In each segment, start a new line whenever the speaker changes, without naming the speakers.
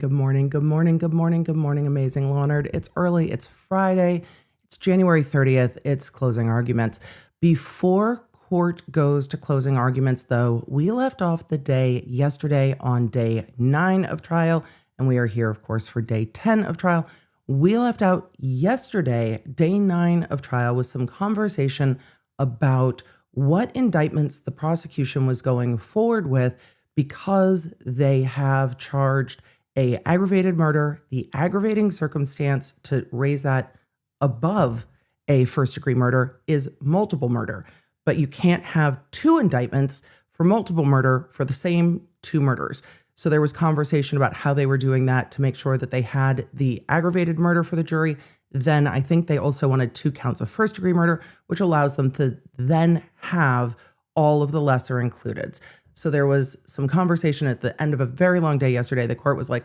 Good morning, good morning, good morning, good morning, amazing law nerd. It's early, it's Friday, it's January 30th, it's closing arguments. Before court goes to closing arguments, though, we left off the day yesterday on day 9 of trial, and we are here, of course, for day 10 of trial. We left out yesterday, day 9 of trial, with some conversation about what indictments the prosecution was going forward with because they have charged a aggravated murder, the aggravating circumstance to raise that above a first degree murder is multiple murder. But you can't have 2 indictments for multiple murder for the same 2 murders. So there was conversation about how they were doing that to make sure that they had the aggravated murder for the jury. Then I think they also wanted 2 counts of first degree murder, which allows them to then have all of the lesser included. So there was some conversation at the end of a very long day yesterday. The court was like,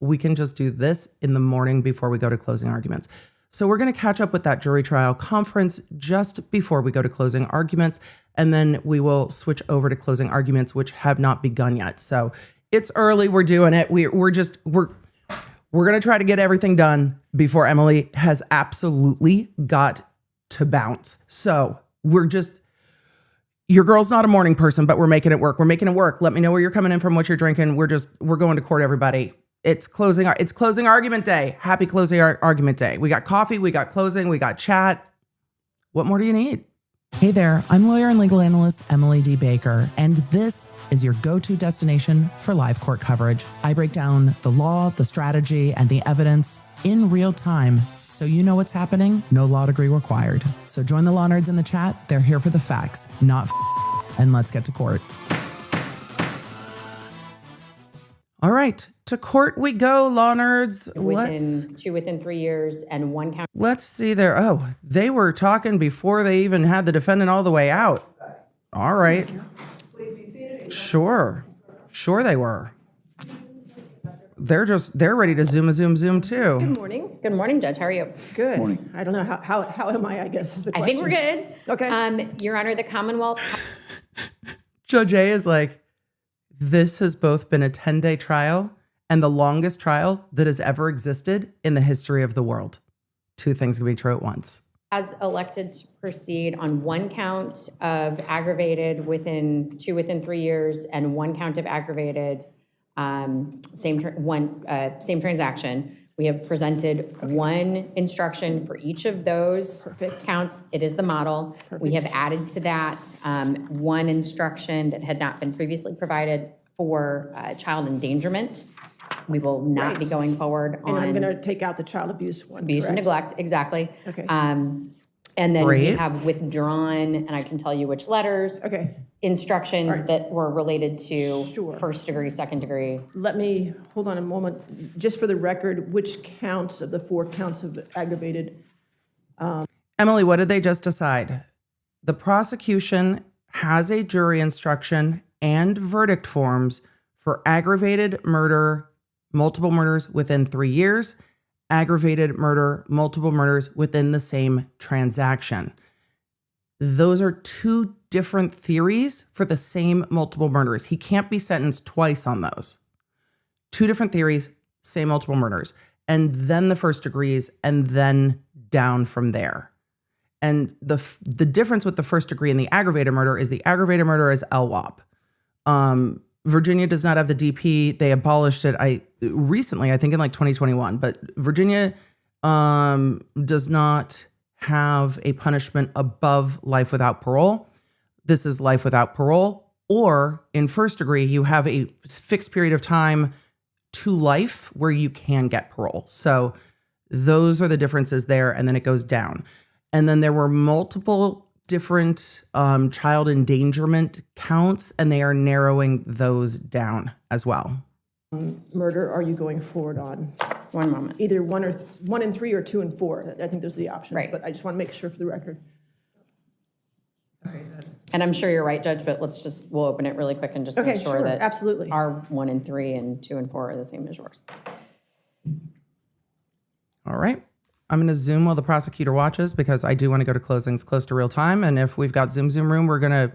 we can just do this in the morning before we go to closing arguments. So we're going to catch up with that jury trial conference just before we go to closing arguments. And then we will switch over to closing arguments, which have not begun yet. So it's early. We're doing it. We're going to try to get everything done before Emily has absolutely got to bounce. So your girl's not a morning person, but we're making it work. We're making it work. Let me know where you're coming in from, what you're drinking. We're going to court, everybody. It's closing argument day. Happy closing argument day. We got coffee, we got closing, we got chat. What more do you need?
Hey there, I'm lawyer and legal analyst Emily D. Baker, and this is your go-to destination for live court coverage. I break down the law, the strategy, and the evidence in real time so you know what's happening. No law degree required. So join the law nerds in the chat. They're here for the facts, not and let's get to court.
All right, to court we go, law nerds.
Within 3 years and 1 count.
Let's see there. Oh, they were talking before they even had the defendant all the way out. All right. Please be seated. Sure they were. They're ready to zoom too.
Good morning.
Good morning, Judge. How are you?
Good. Morning. I don't know how am I guess is the question.
I think we're good.
Okay.
Your Honor, the Commonwealth.
Judge A is like, this has both been a 10-day trial and the longest trial that has ever existed in the history of the world. 2 things can be true at once.
Has elected to proceed on 1 count of aggravated within 3 years and 1 count of aggravated same transaction. We have presented 1 instruction for each of those counts. It is the model. Perfect. We have added to that 1 instruction that had not been previously provided for child endangerment. We will not be going forward on.
And I'm going to take out the child abuse one.
Abuse and neglect, exactly.
Okay.
And then we have withdrawn, and I can tell you which letters.
Okay.
Instructions that were related to first degree, second degree.
Let me hold on a moment, just for the record. Which counts of the 4 counts of aggravated?
Emily, what did they just decide? The prosecution has a jury instruction and verdict forms for aggravated murder, multiple murders within 3 years, aggravated murder, multiple murders within the same transaction. Those are 2 different theories for the same multiple murders. He can't be sentenced twice on those. 2 different theories, same multiple murders, and then the first degrees, and then down from there. And the difference with the first degree and the aggravated murder is the aggravated murder is LWOP. Virginia does not have the DP. They abolished it recently, I think in like 2021, but Virginia does not have a punishment above life without parole. This is life without parole. Or in first degree, you have a fixed period of time to life where you can get parole. So those are the differences there. And then it goes down. And then there were multiple different child endangerment counts, and they are narrowing those down as well.
Murder, are you going forward on?
1 moment.
Either 1 and 3 or 2 and 4. I think those are the options,
right.
But I just want to make sure for the record.
And I'm sure you're right, Judge, but we'll open it really quick and just make sure that
absolutely.
Our 1 and 3 and 2 and 4 are the same as yours.
All right. I'm going to Zoom while the prosecutor watches because I do want to go to closings close to real time. And if we've got Zoom room, we're going to,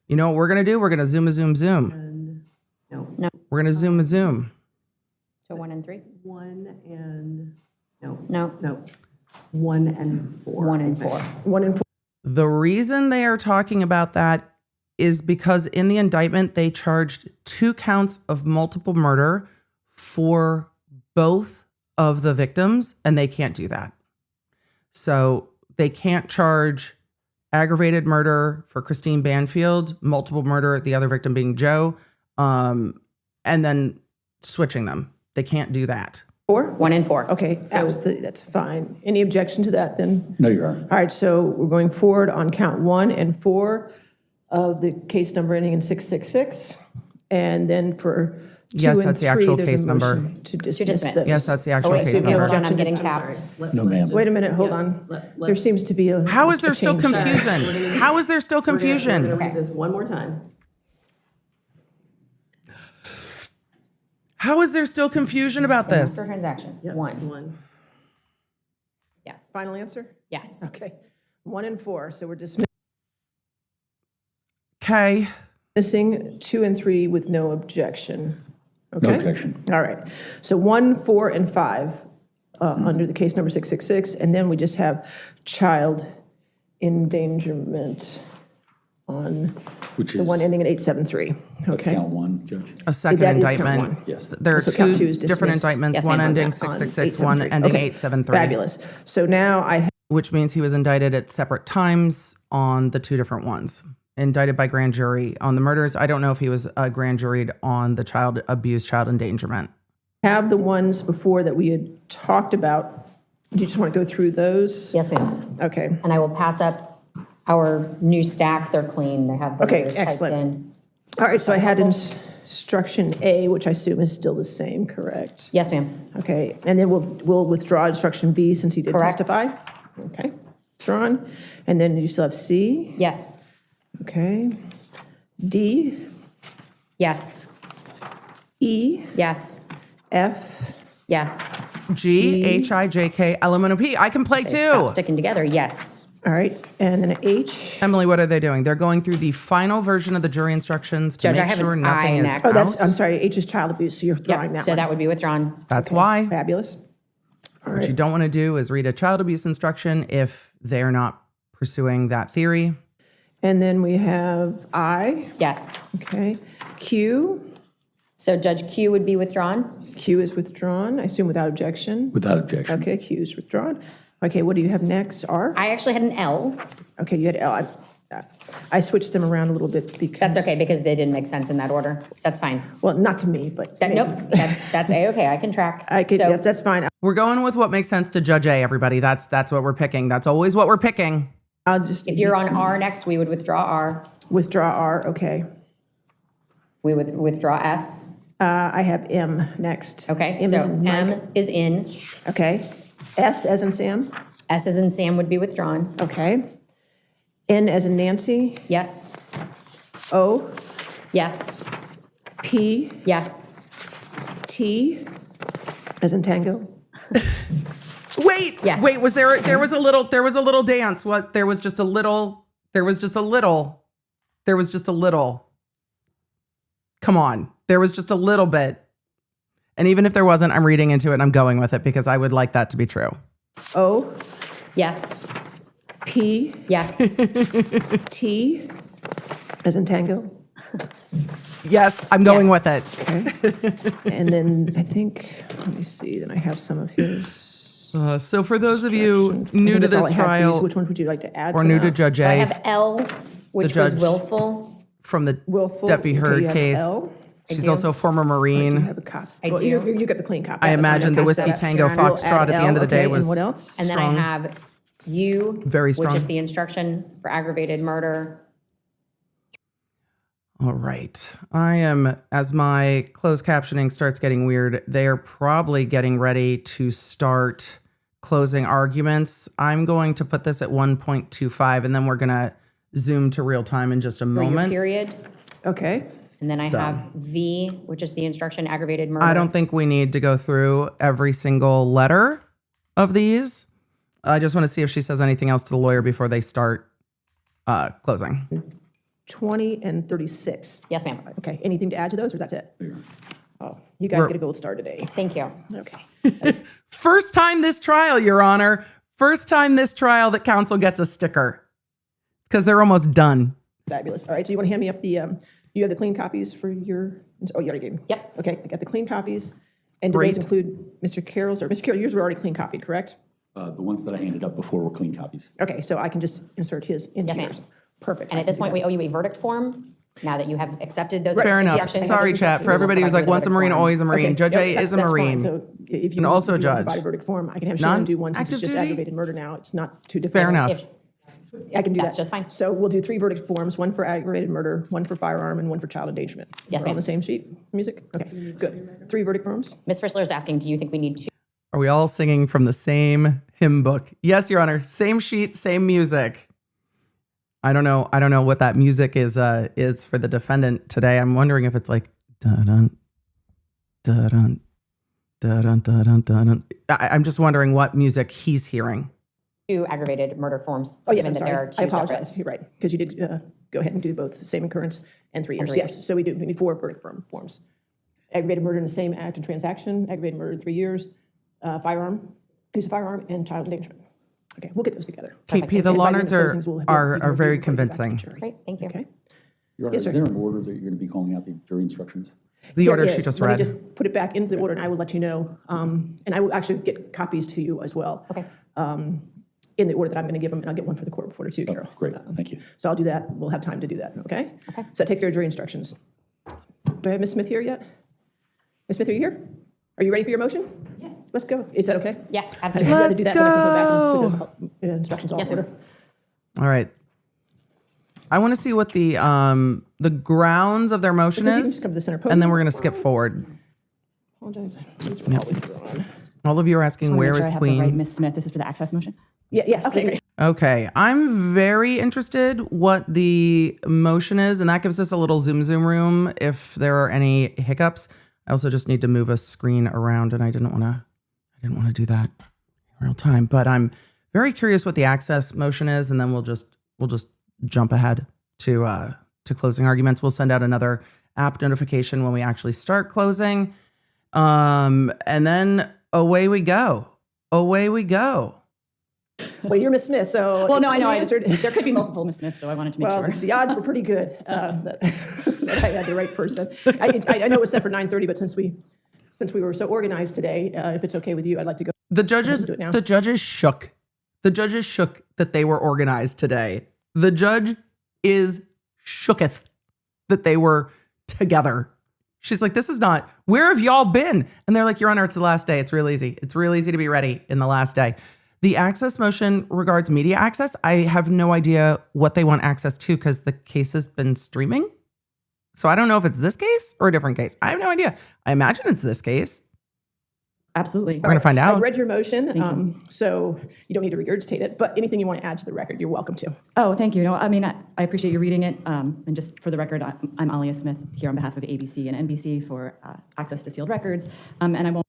you know what we're going to do? We're going to Zoom.
No.
We're going to Zoom.
So 1 and 3?
1 and, no,
No,
1 and 4.
1 and 4.
1 and 4.
The reason they are talking about that is because in the indictment, they charged 2 counts of multiple murder for both of the victims, and they can't do that. So they can't charge aggravated murder for Christine Banfield, multiple murder, the other victim being Joe, and then switching them. They can't do that.
4?
1 and 4.
Okay, absolutely, that's fine. Any objection to that then?
No, Your Honor.
All right, so we're going forward on count 1 and 4 of the case number ending in 666. And then for 2
Yes,
and
that's the
3,
actual
there's a
case number.
motion to dismiss
dismiss.
this.
Yes, that's the actual
Oh, wait,
case
so
number.
hold on, I'm getting tapped.
No, ma'am.
Wait a minute, hold on. There seems to be a.
How is there
a
still
change.
confusion? How is there still confusion?
We're gonna read this one more time.
How is there still confusion about this?
For transaction,
Yep,
1.
1.
Yes.
Final answer?
Yes.
Okay, 1 and 4, so we're dismissing
Okay.
2 and 3 with no objection.
No
Okay?
objection.
All right, so 1, 4, and 5 under the case number 666, and then we just have child endangerment on
Which
the
is,
one ending in 873.
that's
Okay?
count 1, Judge.
A second
That is count
indictment.
1.
Yes.
There are
So count 2
two
is
different
dismissed.
indictments,
Yes,
one
ma'am, on
ending
that,
666, one
873.
ending
Okay,
873.
Fabulous. So now I
Which means he was indicted at separate times on the 2 different ones. Indicted by grand jury on the murders. I don't know if he was grand juried on the child abuse, child endangerment.
have the ones before that we had talked about. Do you just want to go through those?
Yes, ma'am.
Okay.
And I will pass up our new stack. They're clean. They have the
Okay,
letters typed
excellent.
in.
All right, so I had instruction A, which I assume is still the same, correct?
Yes, ma'am.
Okay, and then we'll withdraw instruction B since he did
Correct.
testify? Okay, withdrawn. And then you still have C,
Yes.
okay. D,
Yes.
E,
Yes.
F,
Yes.
G, H, I, J, K, L, M, N, O, P. I can play
They stop
too.
sticking together. Yes.
all right, and then H.
Emily, what are they doing? They're going through the final version of the jury instructions to
Judge, I
make
have
sure
an
nothing
I
is
next.
Oh, that's,
out.
I'm sorry, H is child abuse, so you're throwing
Yep.
that
So
one.
that would be withdrawn.
That's why.
Fabulous. All
What you
right,
don't want to do is read a child abuse instruction if they're not pursuing that theory.
and then we have I,
Yes.
okay. Q,
So Judge Q would be withdrawn.
Q is withdrawn, I assume without objection.
Without objection.
Okay, Q is withdrawn. Okay, what do you have next? R?
I actually had an L.
Okay, you had L. I switched them around a little bit because.
That's okay because they didn't make sense in that order. That's fine.
Well, not to me, but.
That, nope. That's A-okay. I can track.
I could,
So
that's fine.
We're going with what makes sense to Judge A, everybody. That's what we're picking. That's always what we're picking.
I'll just.
if you're on R next, we would withdraw R.
Withdraw R, okay.
We would withdraw S.
I have M next.
Okay.
M
So
as in Mike.
M is in.
Okay. S as in Sam,
S as in Sam would be withdrawn.
okay. N as in Nancy,
Yes.
O,
Yes.
P,
Yes.
T as in Tango.
Wait,
Yes.
wait, was there was a little dance. What? There was just a little. Come on. There was just a little bit. And even if there wasn't, I'm reading into it and I'm going with it because I would like that to be true.
O,
Yes.
P,
Yes.
T as in Tango.
Yes, I'm going
Yes.
with it.
Okay. And then I think, let me see, then I have some of his.
So for those of you
instructions. I
new
think
to
that's all
this
I have for these.
trial
Which ones would you like to add
or
to
new
that?
to Judge
So I
A
have L, which was
judge-
willful.
from the
Willful.
Deputy
Okay,
Heard
you have
case,
L.
she's
do.
also a former
You
Marine.
have a copy.
I
Well,
do.
You got the clean copy.
I
That's fine.
imagine the
Okay,
Whiskey
so
Tango
We'll
Foxtrot
add
at the end of the
L,
day
okay,
was
and what else?
And then
strong.
I have U,
Very
which
strong.
is the instruction for aggravated murder.
All right. I am, as my closed captioning starts getting weird, they are probably getting ready to start closing arguments. I'm going to put this at 1.25 and then we're going to zoom to real time in just a
For your
moment.
period.
Okay.
And then I
So.
have V, which is the instruction aggravated murder.
I don't think we need to go through every single letter of these. I just want to see if she says anything else to the lawyer before they start closing.
20 and 36.
Yes, ma'am.
Okay, anything to add to those, or that's it? Oh, You guys get a gold star today.
Thank you.
Okay.
First time this trial, Your Honor. First time this trial that counsel gets a sticker because they're almost done.
Fabulous. All right, so you want to hand me up the, you have the clean copies for your, oh, you already gave them?
Yep.
Okay, I got the clean copies. And do
Great.
those include Mr. Carroll's, or Mr. Carroll, yours were already clean copied, correct?
The ones that I handed up before were clean copies.
Okay, so I can just insert his into
Yes, ma'am.
yours. Perfect.
And at this point, we owe you a verdict form, now that you have accepted those
Fair enough.
instructions.
Sorry, chat. For everybody who's like, once a Marine, always a Marine.
Okay,
Judge
yep,
A is a
that's fine.
Marine.
So if you
And also a
if you want to
judge.
provide a verdict form, I can have Shannon do one since it's
Non-active
just
duty?
aggravated murder now. It's not too difficult.
Fair enough.
If-
I can do that.
That's just fine.
So we'll do 3 verdict forms, 1 for aggravated murder, 1 for firearm, and 1 for child endangerment.
Yes,
We're on
ma'am.
the same sheet, music? Okay, good. 3 verdict forms?
Ms. Frisler is asking, do you think we need 2?
Are we all singing from the same hymn book? Yes, Your Honor. Same sheet, same music. I don't know what that music is for the defendant today. I'm wondering if it's like dun dun dun dun dun dun. I'm just wondering what music he's hearing.
2 aggravated murder forms?
Oh, yes,
given
I'm
that
sorry.
there are
I
2
apologize.
separate-
You're right, because you did go ahead and do both same occurrence and 3 years.
3
Yes,
years.
so we do. We need 4 verdict forms. Aggravated murder in the same act and transaction, aggravated murder in 3 years, firearm, use of firearm, and child endangerment. Okay, we'll get those together.
KP, the
And by
Lawnards
the closings, we'll have-
are
we can
very
review and report back to the
convincing.
jury.
Great, thank you.
Okay.
Your Honor,
Yes, sir.
is there an order that you're going to be calling out the jury instructions?
The order
There
she
is.
just
Let
read.
me just put it back into the order, and I will let you know. And I will actually get copies to you as well.
Okay.
In the order that I'm going to give them, and I'll get one for the court reporter too, Carol.
Great, thank you.
So I'll do that. We'll have time to do that, okay?
Okay.
So that takes care of jury instructions. Do I have Ms. Smith here yet? Ms. Smith, are you here? Are you ready for your motion? Yes. Let's go. Is that okay?
Yes,
I'd
absolutely.
rather do that than I can go back and
Let's
put those instructions all
Yes,
in
ma'am.
order.
All right. I want to see what the grounds of their motion
Ms. Smith, you can
is,
just come to the center
and then
podium.
we're going to skip forward.
Apologize. These were always drawn.
All of you are asking, where is
I have the right
Queen?
Miss Smith. This is for the access motion.
Yeah, yes. Okay.
Okay, I'm very interested what the motion is, and that gives us a little zoom room if there are any hiccups. I also just need to move a screen around, and I didn't want to do that in real time. But I'm very curious what the access motion is, and then we'll just jump ahead to closing arguments. We'll send out another app notification when we actually start closing, and then away we go. Away we go.
Well, you're Ms. Smith, so.
Well, no, I know.
you answered.
There could be multiple Miss Smiths, so I wanted to make
Well,
sure.
the odds were pretty good that I had the right person. I know it was set for 9:30, but since we were so organized today, if it's okay with you, I'd like to go.
The judges
do it now.
shook. The judges shook that they were organized today. The judge is shooketh that they were together. She's like, this is not, where have y'all been? And they're like, Your Honor, it's the last day. It's real easy. It's real easy to be ready in the last day. The access motion regards media access. I have no idea what they want access to because the case has been streaming. So I don't know if it's this case or a different case. I have no idea. I imagine it's this case.
Absolutely.
We're going to find out.
I've read your motion, so you don't need to regurgitate it, but anything you want to add to the record, you're welcome to.
Oh, thank you. No, I mean, I appreciate you reading it. And just for the record, I'm Alia Smith here on behalf of ABC and NBC for access to sealed records. And I won't.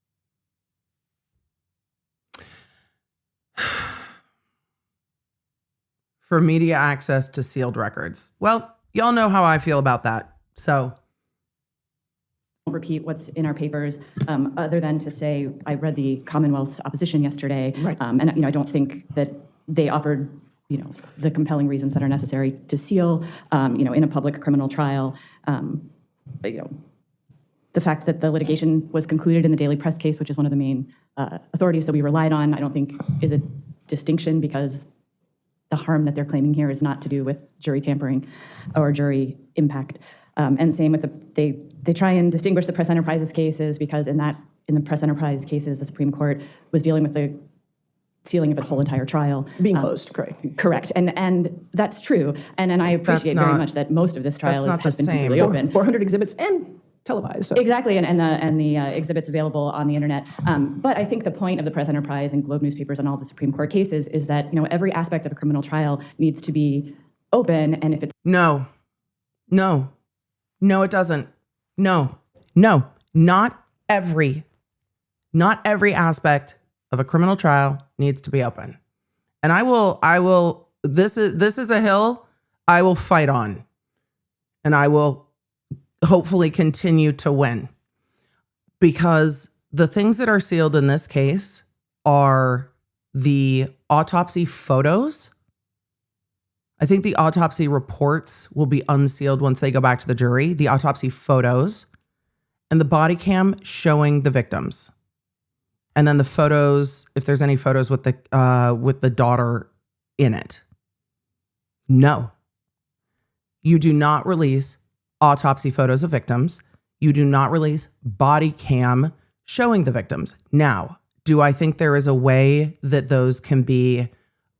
For media access to sealed records. Well, y'all know how I feel about that. So
repeat what's in our papers, other than to say I read the Commonwealth's opposition yesterday,
Right.
And I don't think that they offered the compelling reasons that are necessary to seal in a public criminal trial. The fact that the litigation was concluded in the Daily Press case, which is one of the main authorities that we relied on, I don't think is a distinction because the harm that they're claiming here is not to do with jury tampering or jury impact. And same with they try and distinguish the press enterprises cases because in the press enterprise cases, the Supreme Court was dealing with the sealing of a whole entire trial.
Being closed, correct.
Correct. And that's true. And I appreciate very
not-
much that most of this trial
that's not
has
the
been
same.
completely open.
400 exhibits and televised. So.
Exactly, and the exhibits available on the internet. But I think the point of the press enterprise and Globe newspapers and all the Supreme Court cases is that every aspect of a criminal trial needs to be open, and if it's
no, it doesn't. No, not every aspect of a criminal trial needs to be open. And I will, this is a hill I will fight on. And I will hopefully continue to win. because the things that are sealed in this case are the autopsy photos. I think the autopsy reports will be unsealed once they go back to the jury. The autopsy photos and the body cam showing the victims. And then the photos, if there's any photos with the daughter in it. No. You do not release autopsy photos of victims. You do not release body cam showing the victims. Now, do I think there is a way that those can be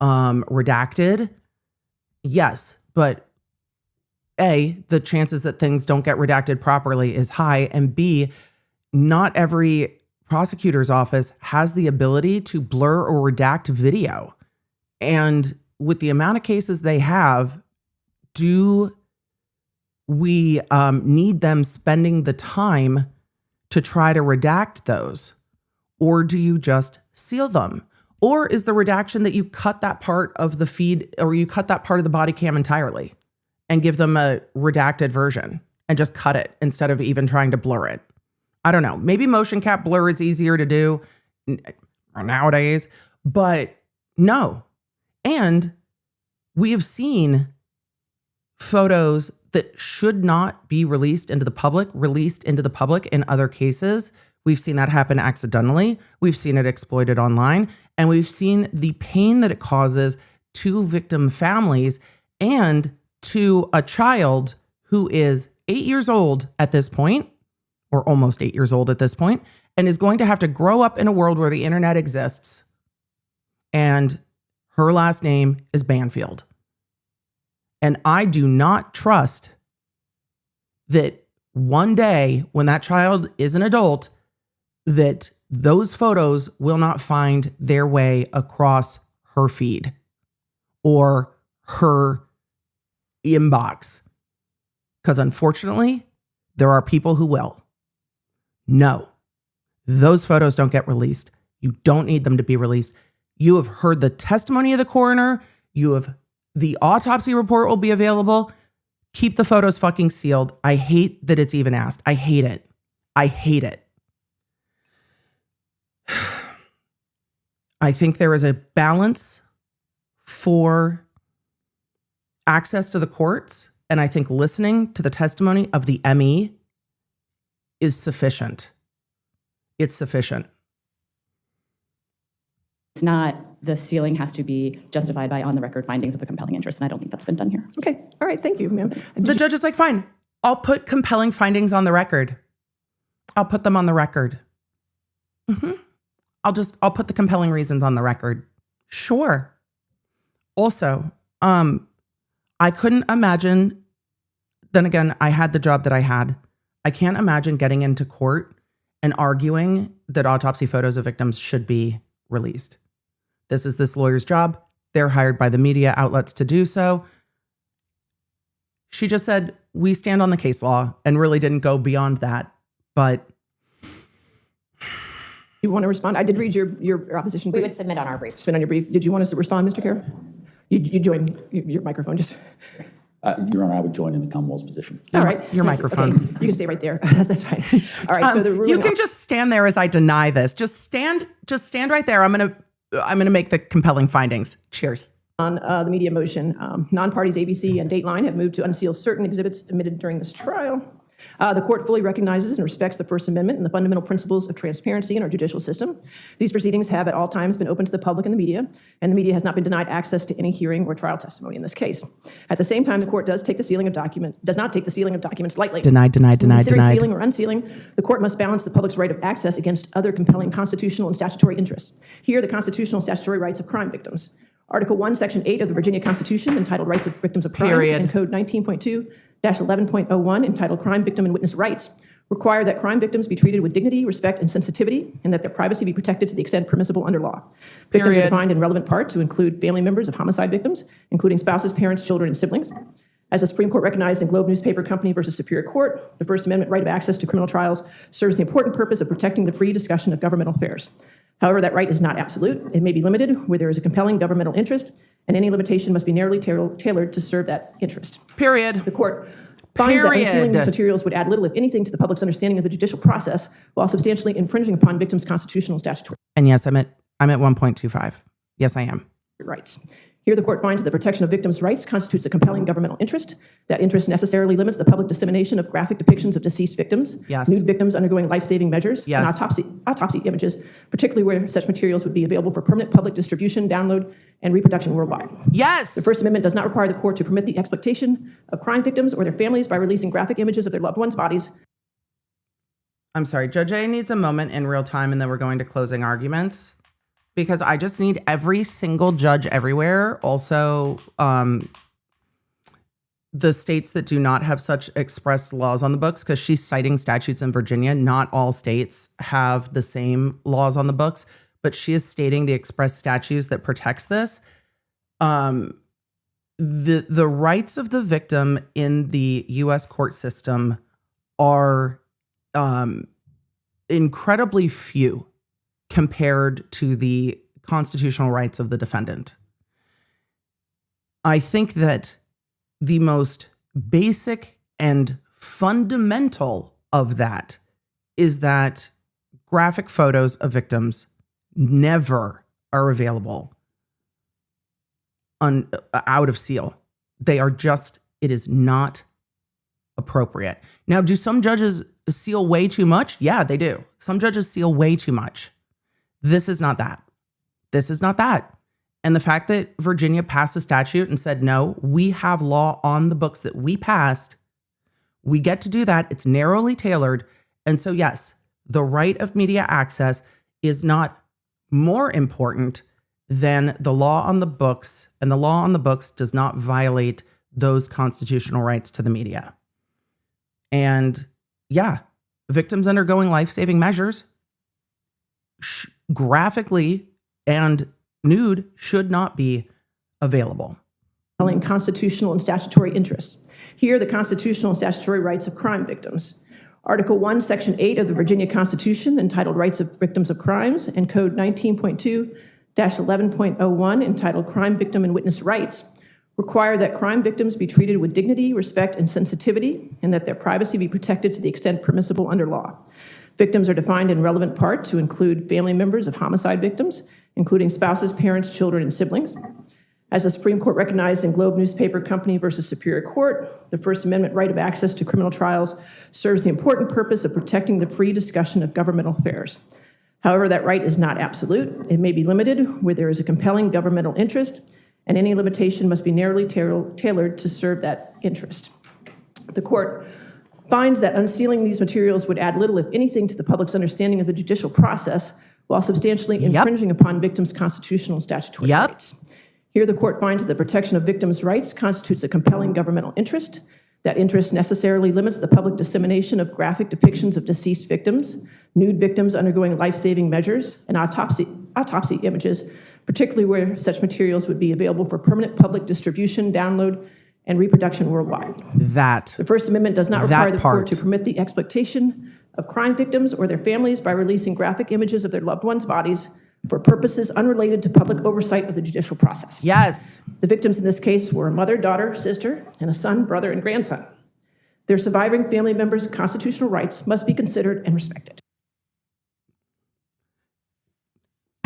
redacted? Yes, but A, the chances that things don't get redacted properly is high, and B, not every prosecutor's office has the ability to blur or redact video. And with the amount of cases they have, do we need them spending the time to try to redact those? Or do you just seal them? Or is the redaction that you cut that part of the feed, or you cut that part of the body cam entirely and give them a redacted version and just cut it instead of even trying to blur it? I don't know. Maybe motion cap blur is easier to do nowadays, but no. And we have seen photos that should not be released into the public in other cases. We've seen that happen accidentally. We've seen it exploited online, and we've seen the pain that it causes to victim families and to a child who is 8 years old at this point, or almost 8 years old at this point, and is going to have to grow up in a world where the internet exists. And her last name is Banfield. And I do not trust that one day when that child is an adult, that those photos will not find their way across her feed or her inbox. Because unfortunately, there are people who will. No, those photos don't get released. You don't need them to be released. You have heard the testimony of the coroner. The autopsy report will be available. Keep the photos fucking sealed. I hate that it's even asked. I hate it. I hate it. I think there is a balance for access to the courts, and I think listening to the testimony of the ME is sufficient. It's sufficient.
It's not, the sealing has to be justified by on-the-record findings of a compelling interest, and I don't think that's been done here.
Okay, all right, thank you, ma'am.
The judge is like, fine, I'll put compelling findings on the record. I'll put them on the record. I'll put the compelling reasons on the record. Sure. Also, I couldn't imagine, then again, I had the job that I had. I can't imagine getting into court and arguing that autopsy photos of victims should be released. This is this lawyer's job. They're hired by the media outlets to do so. She just said, we stand on the case law, and really didn't go beyond that. But
You want to respond? I did read your opposition
We
brief.
would submit on our brief.
Spin on your brief. Did you want us to respond, Mr. Carroll? You joined your microphone, just.
Your Honor, I would join in the Commonwealth's position.
All right.
your
Thank you.
microphone.
Okay, you can stay right there. That's fine. All right, so the ruling.
you can just stand there as I deny this. Just stand right there. I'm gonna make the compelling findings. Cheers.
On the media motion, non-parties ABC and Dateline have moved to unseal certain exhibits admitted during this trial. The court fully recognizes and respects the First Amendment and the fundamental principles of transparency in our judicial system. These proceedings have at all times been open to the public and the media has not been denied access to any hearing or trial testimony in this case. At the same time, the court does not take the sealing of documents lightly.
Denied.
When considering sealing or unsealing, the court must balance the public's right of access against other compelling constitutional and statutory interests. Here, the constitutional and statutory rights of crime victims. Article 1, Section 8 of the Virginia Constitution, entitled Rights of Victims of Crimes,
Period.
and Code 19.2-11.01, entitled Crime Victim and Witness Rights, require that crime victims be treated with dignity, respect, and sensitivity, and that their privacy be protected to the extent permissible under law. Victims are
Period.
defined in relevant part to include family members of homicide victims, including spouses, parents, children, and siblings. As the Supreme Court recognized in Globe Newspaper Company versus Superior Court, the First Amendment right of access to criminal trials serves the important purpose of protecting the free discussion of governmental affairs. However, that right is not absolute. It may be limited where there is a compelling governmental interest, and any limitation must be narrowly tailored to serve that interest.
Period.
The court finds that unsealing these
Period.
materials would add little, if anything, to the public's understanding of the judicial process while substantially infringing upon victims' constitutional and statutory
And yes, I'm at 1.25. Yes, I am.
rights. Here, the court finds that the protection of victims' rights constitutes a compelling governmental interest. That interest necessarily limits the public dissemination of graphic depictions of deceased victims,
Yes.
nude victims undergoing life-saving measures, and
Yes.
autopsy images, particularly where such materials would be available for permanent public distribution, download, and reproduction worldwide.
Yes.
The First Amendment does not require the court to permit the exploitation of crime victims or their families by releasing graphic images of their loved ones' bodies.
I'm sorry. Judge A needs a moment in real time, and then we're going to closing arguments, because I just need every single judge everywhere. Also, the states that do not have such express laws on the books, because she's citing statutes in Virginia. Not all states have the same laws on the books, but she is stating the express statutes that protects this. The rights of the victim in the U.S. court system are incredibly few compared to the constitutional rights of the defendant. I think that the most basic and fundamental of that is that graphic photos of victims never are available out of seal. They are just, it is not appropriate. Now, do some judges seal way too much? Yeah, they do. Some judges seal way too much. This is not that. This is not that. And the fact that Virginia passed a statute and said, no, we have law on the books that we passed, we get to do that. It's narrowly tailored. And so, yes, the right of media access is not more important than the law on the books. And the law on the books does not violate those constitutional rights to the media. And yeah, victims undergoing life-saving measures graphically and nude should not be available.
Constitutional and statutory interests. Here, the constitutional and statutory rights of crime victims. Article 1, Section 8 of the Virginia Constitution, entitled Rights of Victims of Crimes, and Code 19.2-11.01, entitled Crime Victim and Witness Rights, require that crime victims be treated with dignity, respect, and sensitivity, and that their privacy be protected to the extent permissible under law. Victims are defined in relevant part to include family members of homicide victims, including spouses, parents, children, and siblings. As the Supreme Court recognized in Globe Newspaper Company versus Superior Court, the First Amendment right of access to criminal trials serves the important purpose of protecting the free discussion of governmental affairs. However, that right is not absolute. It may be limited where there is a compelling governmental interest, and any limitation must be narrowly tailored to serve that interest. The court finds that unsealing these materials would add little, if anything, to the public's understanding of the judicial process while substantially infringing upon victims' constitutional and statutory rights. Here, the court finds that the protection of victims' rights constitutes a compelling governmental interest. That interest necessarily limits the public dissemination of graphic depictions of deceased victims, nude victims undergoing life-saving measures, and autopsy images, particularly where such materials would be available for permanent public distribution, download, and reproduction worldwide. The First Amendment does not require the court to permit the exploitation of crime victims or their families by releasing graphic images of their loved ones' bodies for purposes unrelated to public oversight of the judicial process.
Yes.
The victims in this case were a mother, daughter, sister, and a son, brother, and grandson. Their surviving family members' constitutional rights must be considered and respected.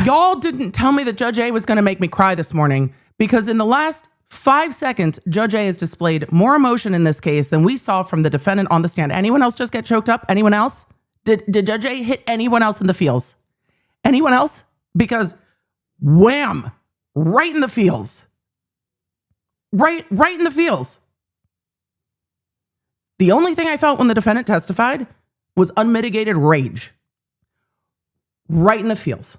Y'all didn't tell me that Judge A was going to make me cry this morning, because in the last 5 seconds, Judge A has displayed more emotion in this case than we saw from the defendant on the stand. Anyone else just get choked up? Anyone else? Did Judge A hit anyone else in the feels? Anyone else? Because wham, right in the feels. Right in the feels. The only thing I felt when the defendant testified was unmitigated rage. Right in the feels.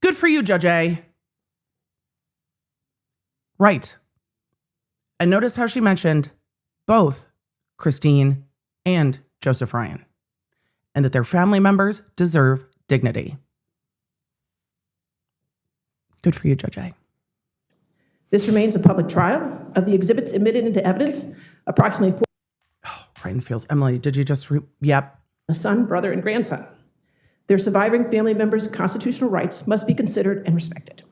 Good for you, Judge A. Right. And notice how she mentioned both Christine and Joseph Ryan, and that their family members deserve dignity. Good for you, Judge A.
This remains a public trial. Of the exhibits admitted into evidence, approximately 4
Right in the feels. Emily, did you just yep.
A son, brother, and grandson. Their surviving family members' constitutional rights must be considered and respected.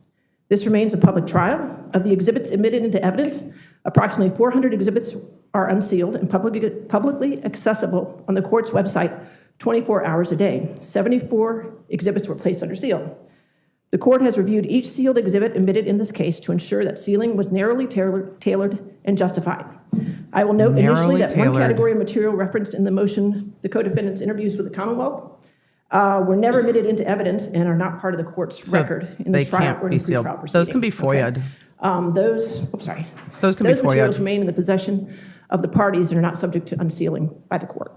This remains a public trial. Of the exhibits admitted into evidence, approximately 400 exhibits are unsealed and publicly accessible on the court's website 24 hours a day. 74 exhibits were placed under seal. The court has reviewed each sealed exhibit admitted in this case to ensure that sealing was narrowly tailored and justified. I will note initially that one category of material referenced in the motion, the co-defendant's interviews with the Commonwealth, were never admitted into evidence and are not part of the court's record in this trial or in pretrial proceeding.
Those can be FOIA'd.
Those
can be FOIA'd.
materials remain in the possession of the parties and are not subject to unsealing by the court.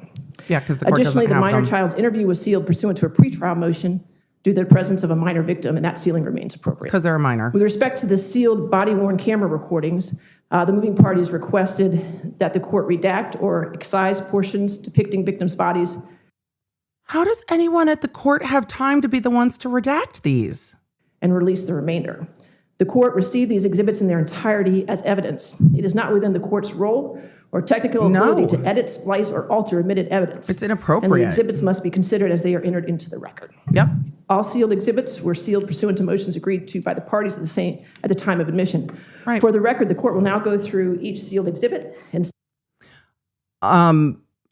Yeah, because the court
Additionally,
doesn't
the
have
minor
them.
child's interview was sealed pursuant to a pretrial motion due to the presence of a minor victim, and that sealing remains appropriate.
Because they're a minor.
With respect to the sealed body-worn camera recordings, the moving parties requested that the court redact or excise portions depicting victims' bodies.
How does anyone at the court have time to be the ones to redact these?
And release the remainder. The court received these exhibits in their entirety as evidence. It is not within the court's role or technical ability to edit, splice, or alter admitted evidence.
It's
And
inappropriate.
the exhibits must be considered as they are entered into the record.
Yep.
All sealed exhibits were sealed pursuant to motions agreed to by the parties at the time of admission.
Right.
For the record, the court will now go through each sealed exhibit and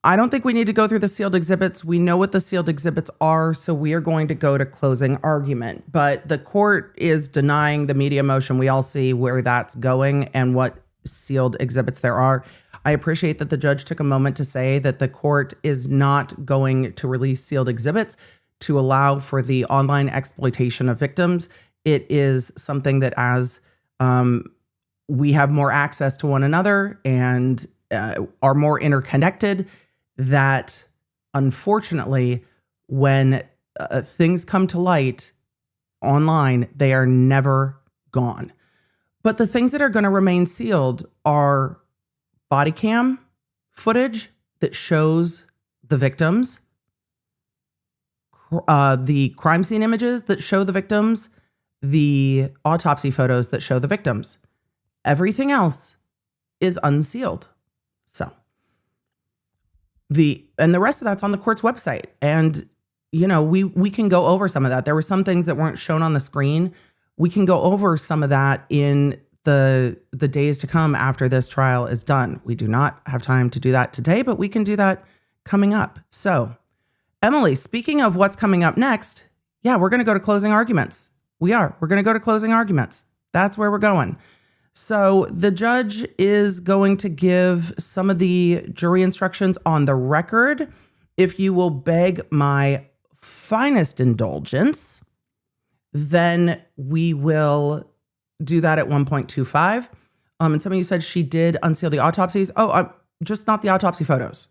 I don't think we need to go through the sealed exhibits. We know what the sealed exhibits are, so we are going to go to closing argument. But the court is denying the media motion. We all see where that's going and what sealed exhibits there are. I appreciate that the judge took a moment to say that the court is not going to release sealed exhibits to allow for the online exploitation of victims. It is something that as we have more access to one another and are more interconnected, that unfortunately, when things come to light online, they are never gone. But the things that are going to remain sealed are body cam footage that shows the victims, the crime scene images that show the victims, the autopsy photos that show the victims. Everything else is unsealed. So the rest of that's on the court's website. And, you know, we can go over some of that. There were some things that weren't shown on the screen. We can go over some of that in the days to come after this trial is done. We do not have time to do that today, but we can do that coming up. So, Emily, speaking of what's coming up next, yeah, we're going to go to closing arguments. We're going to go to closing arguments. That's where we're going. So the judge is going to give some of the jury instructions on the record. If you will beg my finest indulgence, then we will do that at 1.25. And some of you said she did unseal the autopsies. Just not the autopsy photos.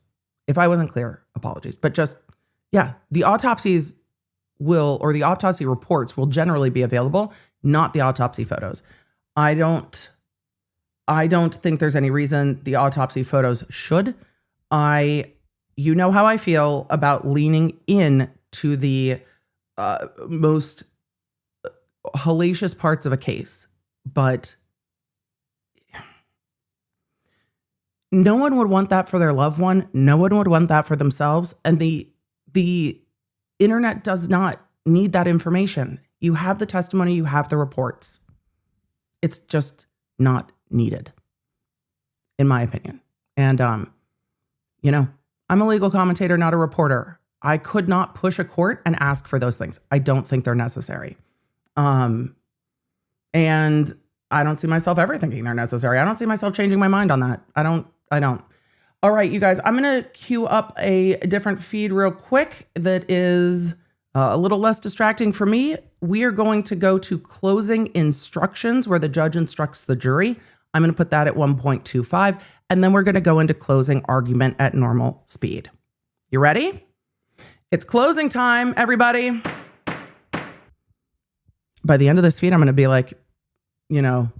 If I wasn't clear, apologies. But just, yeah, the autopsies or the autopsy reports will generally be available, not the autopsy photos. I don't think there's any reason the autopsy photos should. You know how I feel about leaning in to the most hellacious parts of a case, but no one would want that for their loved one. No one would want that for themselves. And the internet does not need that information. You have the testimony, you have the reports. It's just not needed, in my opinion. And, you know, I'm a legal commentator, not a reporter. I could not push a court and ask for those things. I don't think they're necessary. And I don't see myself ever thinking they're necessary. I don't see myself changing my mind on that. I don't. All right, you guys, I'm going to queue up a different feed real quick that is a little less distracting for me. We are going to go to closing instructions where the judge instructs the jury. I'm going to put that at 1.25, and then we're going to go into closing argument at normal speed. You ready? It's closing time, everybody. By the end of this feed, I'm going to be like, you know,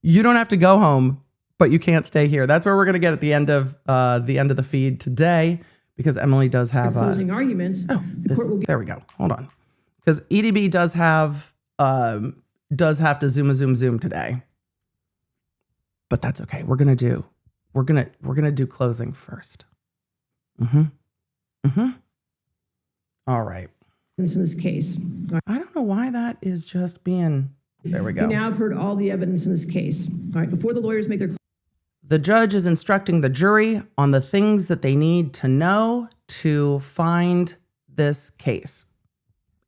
you don't have to go home, but you can't stay here. That's where we're going to get at the end of the feed today, because Emily does have
closing arguments.
There we go. Hold on, because EDB does have to zoom today, but that's okay. We're gonna do closing first. All right.
in this case.
I don't know why that is just being, there we
You
go.
now have heard all the evidence in this case. All right, before the lawyers make their
The judge is instructing the jury on the things that they need to know to find this case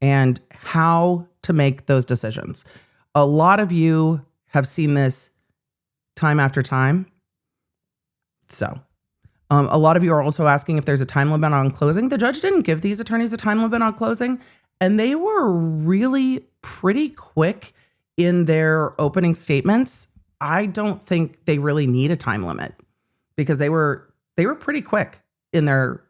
and how to make those decisions. A lot of you have seen this time after time. So, a lot of you are also asking if there's a time limit on closing. The judge didn't give these attorneys a time limit on closing, and they were really pretty quick in their opening statements. I don't think they really need a time limit because they were pretty quick in their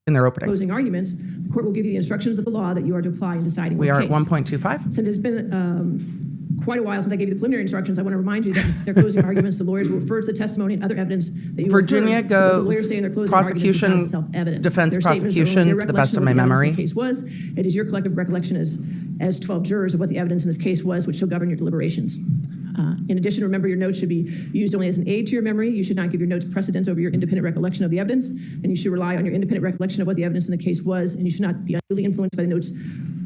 openings.
closing arguments, the court will give you the instructions of the law that you are to apply in deciding
We
this
are
case.
at 1.25.
Since it's been quite a while since I gave you the preliminary instructions, I want to remind you that their closing arguments, the lawyers will refer to the testimony and other evidence that you
Virginia
heard. What the
goes
lawyers say in their closing
prosecution,
arguments is not self-evidence.
defense
Their statements are only
prosecution,
their
to the best
recollection
of my
what the evidence
memory.
in the case was. It is your collective recollection as 12 jurors of what the evidence in this case was, which shall govern your deliberations. In addition, remember your notes should be used only as an aid to your memory. You should not give your notes precedence over your independent recollection of the evidence, and you should rely on your independent recollection of what the evidence in the case was, and you should not be unduly influenced by the notes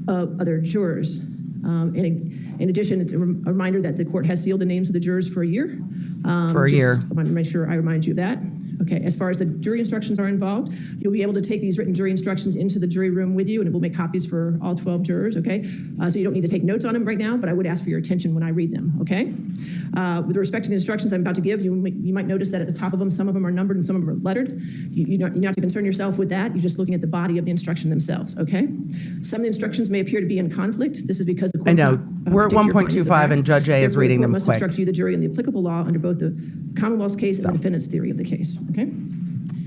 of other jurors. In addition, it's a reminder that the court has sealed the names of the jurors for a year.
For a year.
I want to make sure I remind you of that. Okay, as far as the jury instructions are involved, you'll be able to take these written jury instructions into the jury room with you, and we'll make copies for all 12 jurors, okay? So you don't need to take notes on them right now, but I would ask for your attention when I read them, okay? With respect to the instructions I'm about to give, you might notice that at the top of them, some of them are numbered and some of them are lettered. You don't have to concern yourself with that. You're just looking at the body of the instruction themselves, okay? Some of the instructions may appear to be in conflict. This is because the court
I know.
cannot
We're at
predict your findings of
1.25
fact.
and Judge A is
Therefore,
reading
the court
them
must
quick.
instruct you, the jury, on the applicable law under both the Commonwealth's case and the defendant's theory of the case, okay?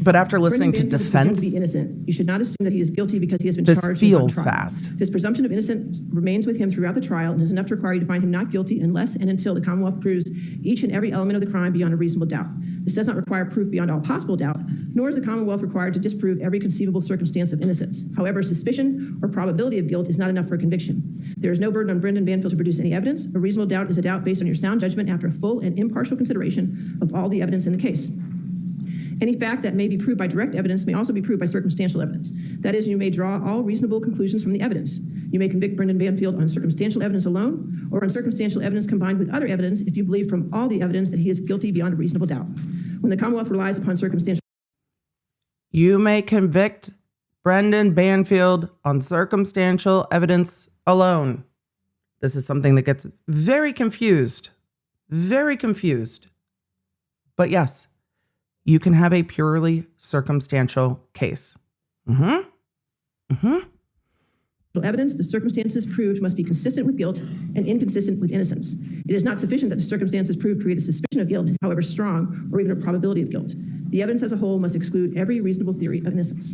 But after listening to
Brendan Banfield is presumed
defense,
to be innocent. You should not assume that he is guilty because he has been
This
charged and is on
feels
trial.
fast.
This presumption of innocence remains with him throughout the trial and is enough to require you to find him not guilty unless and until the Commonwealth proves each and every element of the crime beyond a reasonable doubt. This does not require proof beyond all possible doubt, nor is the Commonwealth required to disprove every conceivable circumstance of innocence. However, suspicion or probability of guilt is not enough for a conviction. There is no burden on Brendan Banfield to produce any evidence. A reasonable doubt is a doubt based on your sound judgment after a full and impartial consideration of all the evidence in the case. Any fact that may be proved by direct evidence may also be proved by circumstantial evidence. That is, you may draw all reasonable conclusions from the evidence. You may convict Brendan Banfield on circumstantial evidence alone or on circumstantial evidence combined with other evidence if you believe from all the evidence that he is guilty beyond a reasonable doubt. When the Commonwealth relies upon circumstantial
you may convict Brendan Banfield on circumstantial evidence alone. This is something that gets very confused. Very confused. But yes, you can have a purely circumstantial case.
evidence, the circumstances proved must be consistent with guilt and inconsistent with innocence. It is not sufficient that the circumstances proved create a suspicion of guilt, however strong, or even a probability of guilt. The evidence as a whole must exclude every reasonable theory of innocence.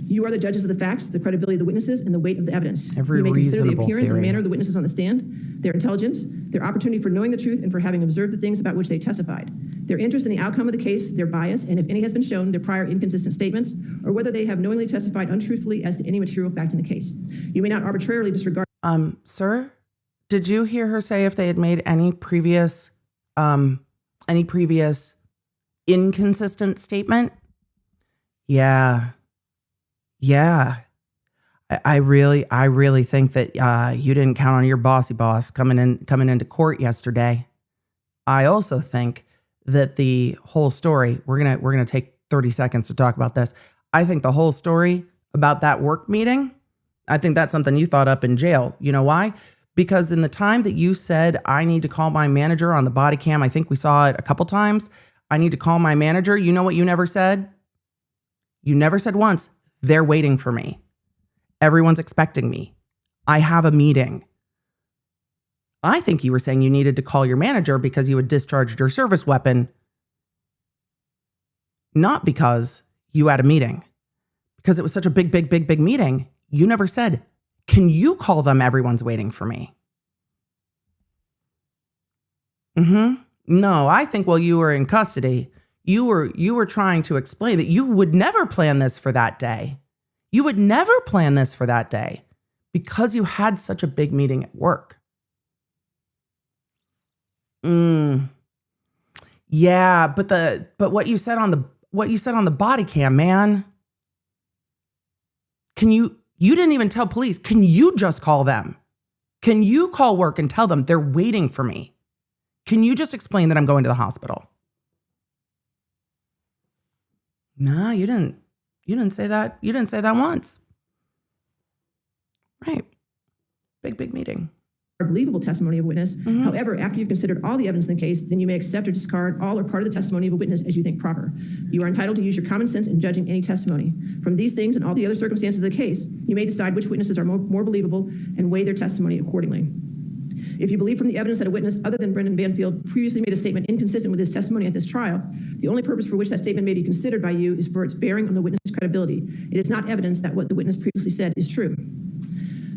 You are the judges of the facts, the credibility of the witnesses, and the weight of the evidence.
Every
you may consider the
reasonable
appearance and the
theory.
manner of the witnesses on the stand, their intelligence, their opportunity for knowing the truth and for having observed the things about which they testified, their interest in the outcome of the case, their bias, and if any has been shown, their prior inconsistent statements, or whether they have knowingly testified untruthfully as to any material fact in the case. You may not arbitrarily disregard.
Sir, did you hear her say if they had made any previous inconsistent statement? Yeah. I really think that you didn't count on your bossy boss coming into court yesterday. I also think that the whole story, we're gonna take 30 seconds to talk about this. I think the whole story about that work meeting, I think that's something you thought up in jail. You know why? Because in the time that you said, I need to call my manager on the body cam, I think we saw it a couple times. I need to call my manager. You know what you never said? You never said once, they're waiting for me. Everyone's expecting me. I have a meeting. I think you were saying you needed to call your manager because you had discharged your service weapon, not because you had a meeting. Because it was such a big meeting, you never said, can you call them? Everyone's waiting for me. No, I think while you were in custody, you were trying to explain that you would never plan this for that day. You would never plan this for that day because you had such a big meeting at work. Yeah, but what you said on the body cam, man. You didn't even tell police. Can you just call them? Can you call work and tell them they're waiting for me? Can you just explain that I'm going to the hospital? No, you didn't. You didn't say that. You didn't say that once. Right. Big meeting.
Or believable testimony of a witness. However, after you've considered all the evidence in the case, then you may accept or discard all or part of the testimony of a witness as you think proper. You are entitled to use your common sense in judging any testimony. From these things and all the other circumstances of the case, you may decide which witnesses are more believable and weigh their testimony accordingly. If you believe from the evidence that a witness other than Brendan Banfield previously made a statement inconsistent with his testimony at this trial, the only purpose for which that statement may be considered by you is for its bearing on the witness's credibility. It is not evidence that what the witness previously said is true.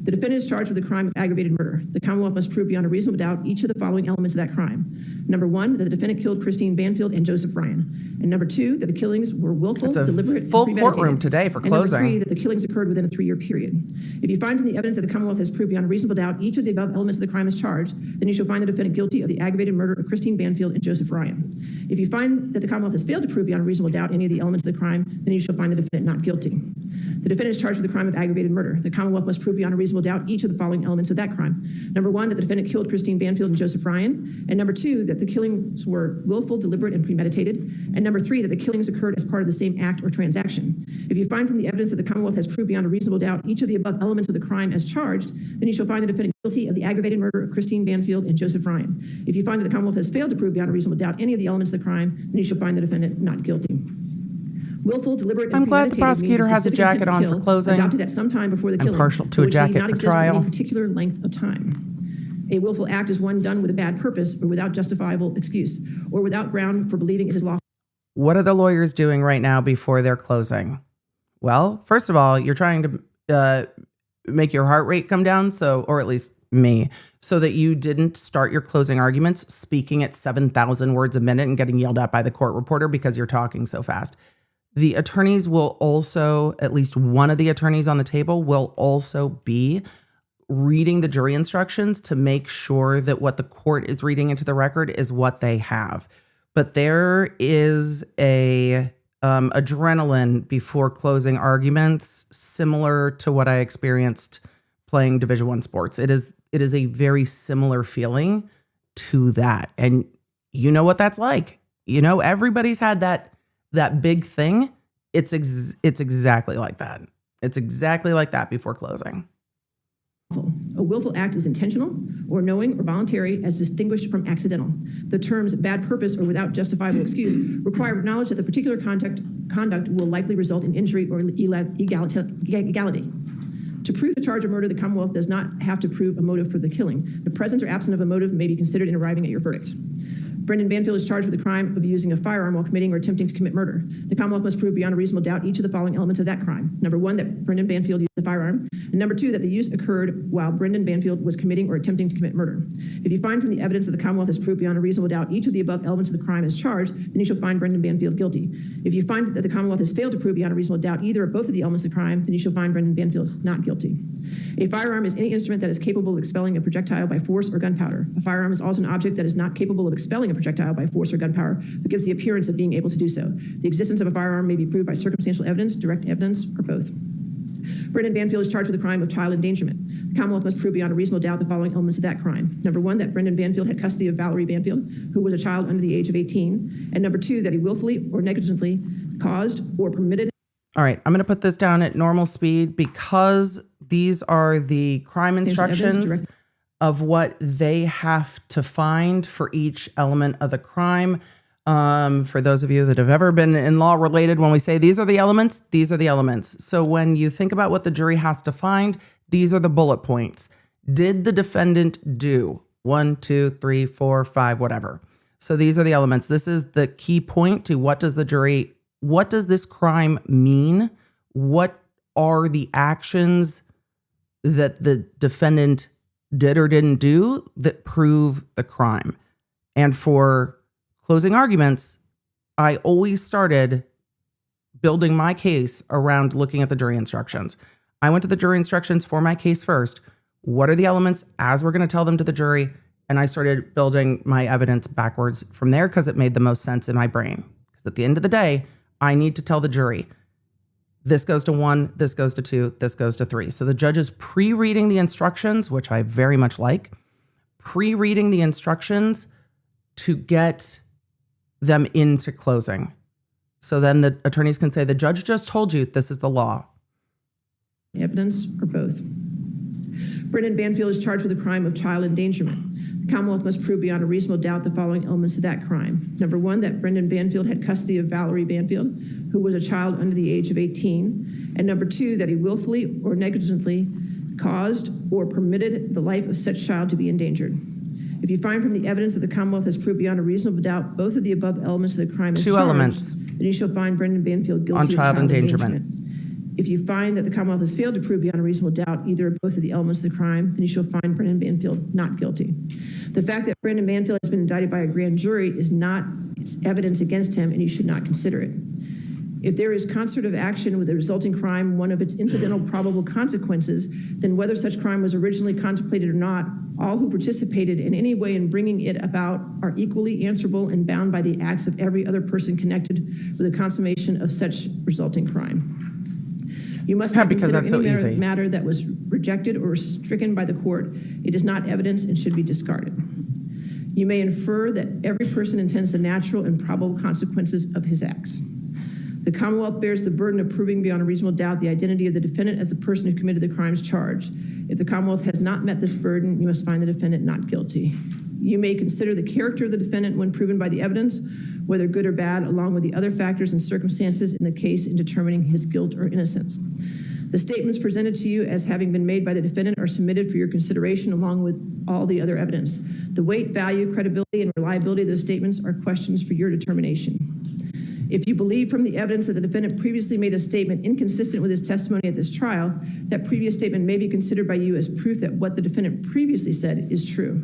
The defendant is charged with the crime of aggravated murder. The Commonwealth must prove beyond a reasonable doubt each of the following elements of that crime. Number one, that the defendant killed Christine Banfield and Joseph Ryan. And number two, that the killings were willful,
It's a
deliberate,
full
and premeditated.
courtroom today for
And number
closing.
three, that the killings occurred within a 3-year period. If you find from the evidence that the Commonwealth has proved beyond a reasonable doubt each of the above elements of the crime is charged, then you shall find the defendant guilty of the aggravated murder of Christine Banfield and Joseph Ryan. If you find that the Commonwealth has failed to prove beyond a reasonable doubt any of the elements of the crime, then you shall find the defendant not guilty. The defendant is charged with the crime of aggravated murder. The Commonwealth must prove beyond a reasonable doubt each of the following elements of that crime. Number one, that the defendant killed Christine Banfield and Joseph Ryan. And number two, that the killings were willful, deliberate, and premeditated. And number three, that the killings occurred as part of the same act or transaction. If you find from the evidence that the Commonwealth has proved beyond a reasonable doubt each of the above elements of the crime as charged, then you shall find the defendant guilty of the aggravated murder of Christine Banfield and Joseph Ryan. If you find that the Commonwealth has failed to prove beyond a reasonable doubt any of the elements of the crime, then you shall find the defendant not guilty. Willful, deliberate, and
I'm glad the
premeditated means
prosecutor has a
specific intent
jacket
to
on for
kill,
closing.
adopted at some time before the
I'm
killing,
partial to
but
a
which need
jacket
not
for
exist
trial.
any particular length of time. A willful act is one done with a bad purpose or without justifiable excuse or without ground for believing it is lawful.
What are the lawyers doing right now before they're closing? Well, first of all, you're trying to make your heart rate come down, or at least me, so that you didn't start your closing arguments speaking at 7,000 words a minute and getting yelled at by the court reporter because you're talking so fast. The attorneys will also, at least one of the attorneys on the table will also be reading the jury instructions to make sure that what the court is reading into the record is what they have. But there is a adrenaline before closing arguments, similar to what I experienced playing Division I sports. It is a very similar feeling to that, and you know what that's like. You know, everybody's had that big thing. It's exactly like that. It's exactly like that before closing.
A willful act is intentional or knowing or voluntary as distinguished from accidental. The terms bad purpose or without justifiable excuse require knowledge that the particular conduct will likely result in injury or illegality. To prove the charge of murder, the Commonwealth does not have to prove a motive for the killing. The presence or absence of a motive may be considered in arriving at your verdict. Brendan Banfield is charged with the crime of using a firearm while committing or attempting to commit murder. The Commonwealth must prove beyond a reasonable doubt each of the following elements of that crime. Number one, that Brendan Banfield used the firearm. And number two, that the use occurred while Brendan Banfield was committing or attempting to commit murder. If you find from the evidence that the Commonwealth has proved beyond a reasonable doubt each of the above elements of the crime is charged, then you shall find Brendan Banfield guilty. If you find that the Commonwealth has failed to prove beyond a reasonable doubt either or both of the elements of the crime, then you shall find Brendan Banfield not guilty. A firearm is any instrument that is capable of expelling a projectile by force or gunpowder. A firearm is also an object that is not capable of expelling a projectile by force or gunpowder, but gives the appearance of being able to do so. The existence of a firearm may be proved by circumstantial evidence, direct evidence, or both. Brendan Banfield is charged with the crime of child endangerment. The Commonwealth must prove beyond a reasonable doubt the following elements of that crime. Number one, that Brendan Banfield had custody of Mallory Banfield, who was a child under the age of 18. And number two, that he willfully or negligently caused or permitted.
All right, I'm going to put this down at normal speed because these are the crime instructions of what they have to find for each element of the crime. For those of you that have ever been in law related, when we say these are the elements, these are the elements. So when you think about what the jury has to find, these are the bullet points. Did the defendant do 1, 2, 3, 4, 5, whatever? So these are the elements. This is the key point to what does this crime mean? What are the actions that the defendant did or didn't do that prove the crime? And for closing arguments, I always started building my case around looking at the jury instructions. I went to the jury instructions for my case first. What are the elements as we're going to tell them to the jury? And I started building my evidence backwards from there because it made the most sense in my brain. Because at the end of the day, I need to tell the jury, This goes to 1, this goes to 2, this goes to 3. So the judge is pre-reading the instructions, which I very much like, pre-reading the instructions to get them into closing. So then the attorneys can say, the judge just told you this is the law.
Evidence or both. Brendan Banfield is charged with a crime of child endangerment. The Commonwealth must prove beyond a reasonable doubt the following elements of that crime. Number 1, that Brendan Banfield had custody of Mallory Banfield, who was a child under the age of 18. And number 2, that he willfully or negligently caused or permitted the life of such child to be endangered. If you find from the evidence that the Commonwealth has proved beyond a reasonable doubt both of the above elements of the crime as
2
charged,
elements
then you shall find Brendan Banfield guilty
on
of
child endangerment.
If you find that the Commonwealth has failed to prove beyond a reasonable doubt either or both of the elements of the crime, then you shall find Brendan Banfield not guilty. The fact that Brendan Banfield has been indicted by a grand jury is not evidence against him, and you should not consider it. If there is concert of action with the resulting crime, one of its incidental probable consequences, then whether such crime was originally contemplated or not, all who participated in any way in bringing it about are equally answerable and bound by the acts of every other person connected with the consummation of such resulting crime. You must not
because
consider
that's so
any
easy.
matter that was rejected or stricken by the court. It is not evidence and should be discarded. You may infer that every person intends the natural and probable consequences of his acts. The Commonwealth bears the burden of proving beyond a reasonable doubt the identity of the defendant as the person who committed the crimes charged. If the Commonwealth has not met this burden, you must find the defendant not guilty. You may consider the character of the defendant when proven by the evidence, whether good or bad, along with the other factors and circumstances in the case in determining his guilt or innocence. The statements presented to you as having been made by the defendant are submitted for your consideration along with all the other evidence. The weight, value, credibility, and reliability of those statements are questions for your determination. If you believe from the evidence that the defendant previously made a statement inconsistent with his testimony at this trial, that previous statement may be considered by you as proof that what the defendant previously said is true.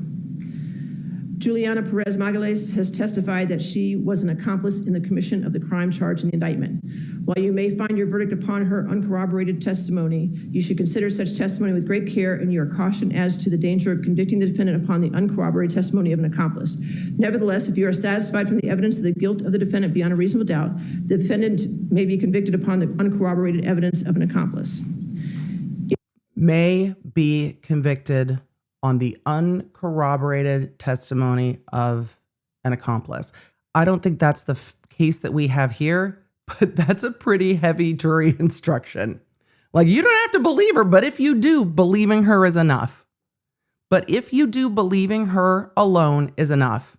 Juliana Perez Magales has testified that she was an accomplice in the commission of the crime charged in the indictment. While you may find your verdict upon her uncorroborated testimony, you should consider such testimony with great care, and you are cautioned as to the danger of convicting the defendant upon the uncorroborated testimony of an accomplice. Nevertheless, if you are satisfied from the evidence of the guilt of the defendant beyond a reasonable doubt, the defendant may be convicted upon the uncorroborated evidence of an accomplice.
May be convicted on the uncorroborated testimony of an accomplice. I don't think that's the case that we have here, but that's a pretty heavy jury instruction. Like, you don't have to believe her, but if you do, believing her is enough. But if you do, believing her alone is enough.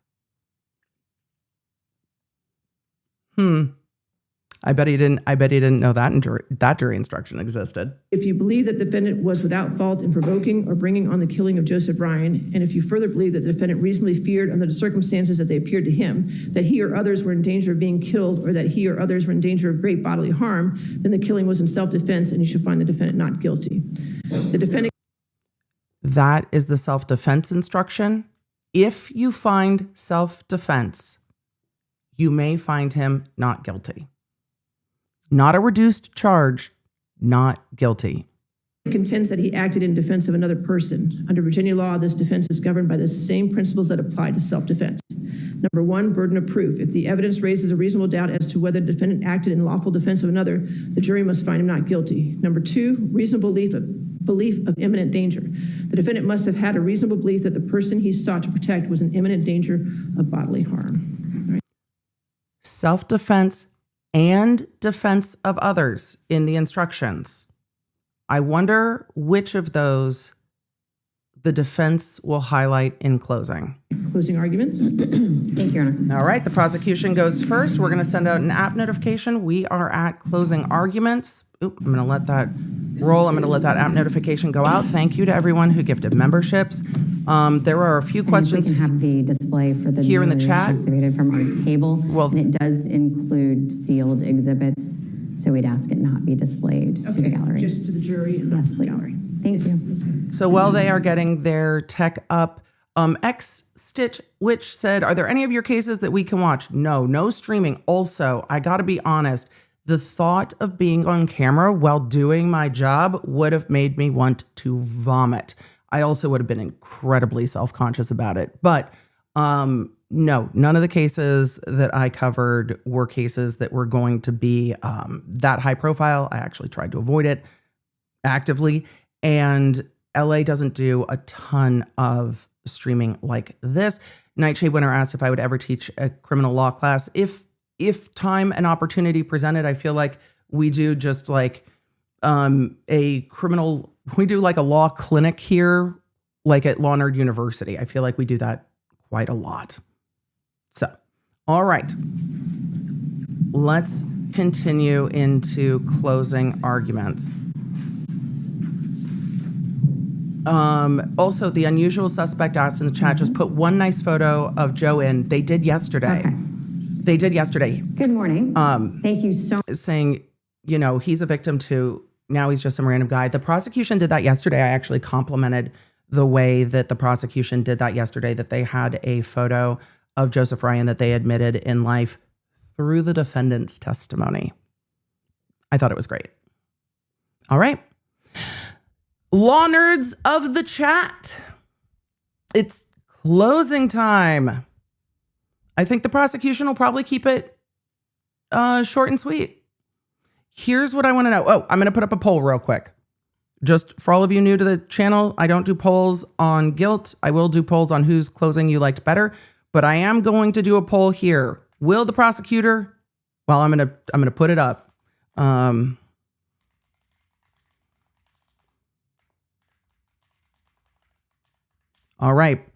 I bet he didn't know that jury instruction existed.
If you believe that the defendant was without fault in provoking or bringing on the killing of Joseph Ryan, and if you further believe that the defendant reasonably feared under the circumstances that they appeared to him, that he or others were in danger of being killed or that he or others were in danger of great bodily harm, then the killing was in self-defense and you should find the defendant not guilty. The defendant.
That is the self-defense instruction. If you find self-defense, you may find him not guilty. Not a reduced charge, not guilty.
Contends that he acted in defense of another person. Under Virginia law, this defense is governed by the same principles that apply to self-defense. Number 1, burden of proof. If the evidence raises a reasonable doubt as to whether the defendant acted in lawful defense of another, the jury must find him not guilty. Number 2, reasonable belief of imminent danger. The defendant must have had a reasonable belief that the person he sought to protect was in imminent danger of bodily harm. All right.
Self-defense and defense of others in the instructions. I wonder which of those the defense will highlight in closing.
Closing arguments.
Thank you, Your Honor.
All right, the prosecution goes first. We're going to send out an app notification. We are at closing arguments. I'm going to let that roll. I'm going to let that app notification go out. Thank you to everyone who gifted memberships. There are a few questions.
We can have the display for the
Here in the
jury
chat.
activated from our table.
Well-
and it does include sealed exhibits, so we'd ask it not be displayed to the gallery.
Just to the jury and not
Yes,
to the
please.
gallery.
Thank you.
So while they are getting their tech up, X Stitch Witch said, are there any of your cases that we can watch? No streaming. Also, I got to be honest, the thought of being on camera while doing my job would have made me want to vomit. I also would have been incredibly self-conscious about it. But No, none of the cases that I covered were cases that were going to be that high profile. I actually tried to avoid it actively. And LA doesn't do a ton of streaming like this. Nightshade Winter asked if I would ever teach a criminal law class. If time and opportunity presented, I feel like we do just like we do like a law clinic here, like at Leonard University. I feel like we do that quite a lot. So, all right. Let's continue into closing arguments. Also, the unusual suspect asked in the chat, just put one nice photo of Joe in. They did yesterday.
Okay.
They did yesterday.
Good morning. Thank you so much.
Saying, he's a victim too. Now he's just some random guy. The prosecution did that yesterday. I actually complimented the way that the prosecution did that yesterday, that they had a photo of Joseph Ryan that they admitted in life through the defendant's testimony. I thought it was great. All right. Law nerds of the chat. It's closing time. I think the prosecution will probably keep it short and sweet. Here's what I want to know. Oh, I'm going to put up a poll real quick. Just for all of you new to the channel, I don't do polls on guilt. I will do polls on whose closing you liked better, but I am going to do a poll here. Will the prosecutor? Well, I'm going to put it up. All right.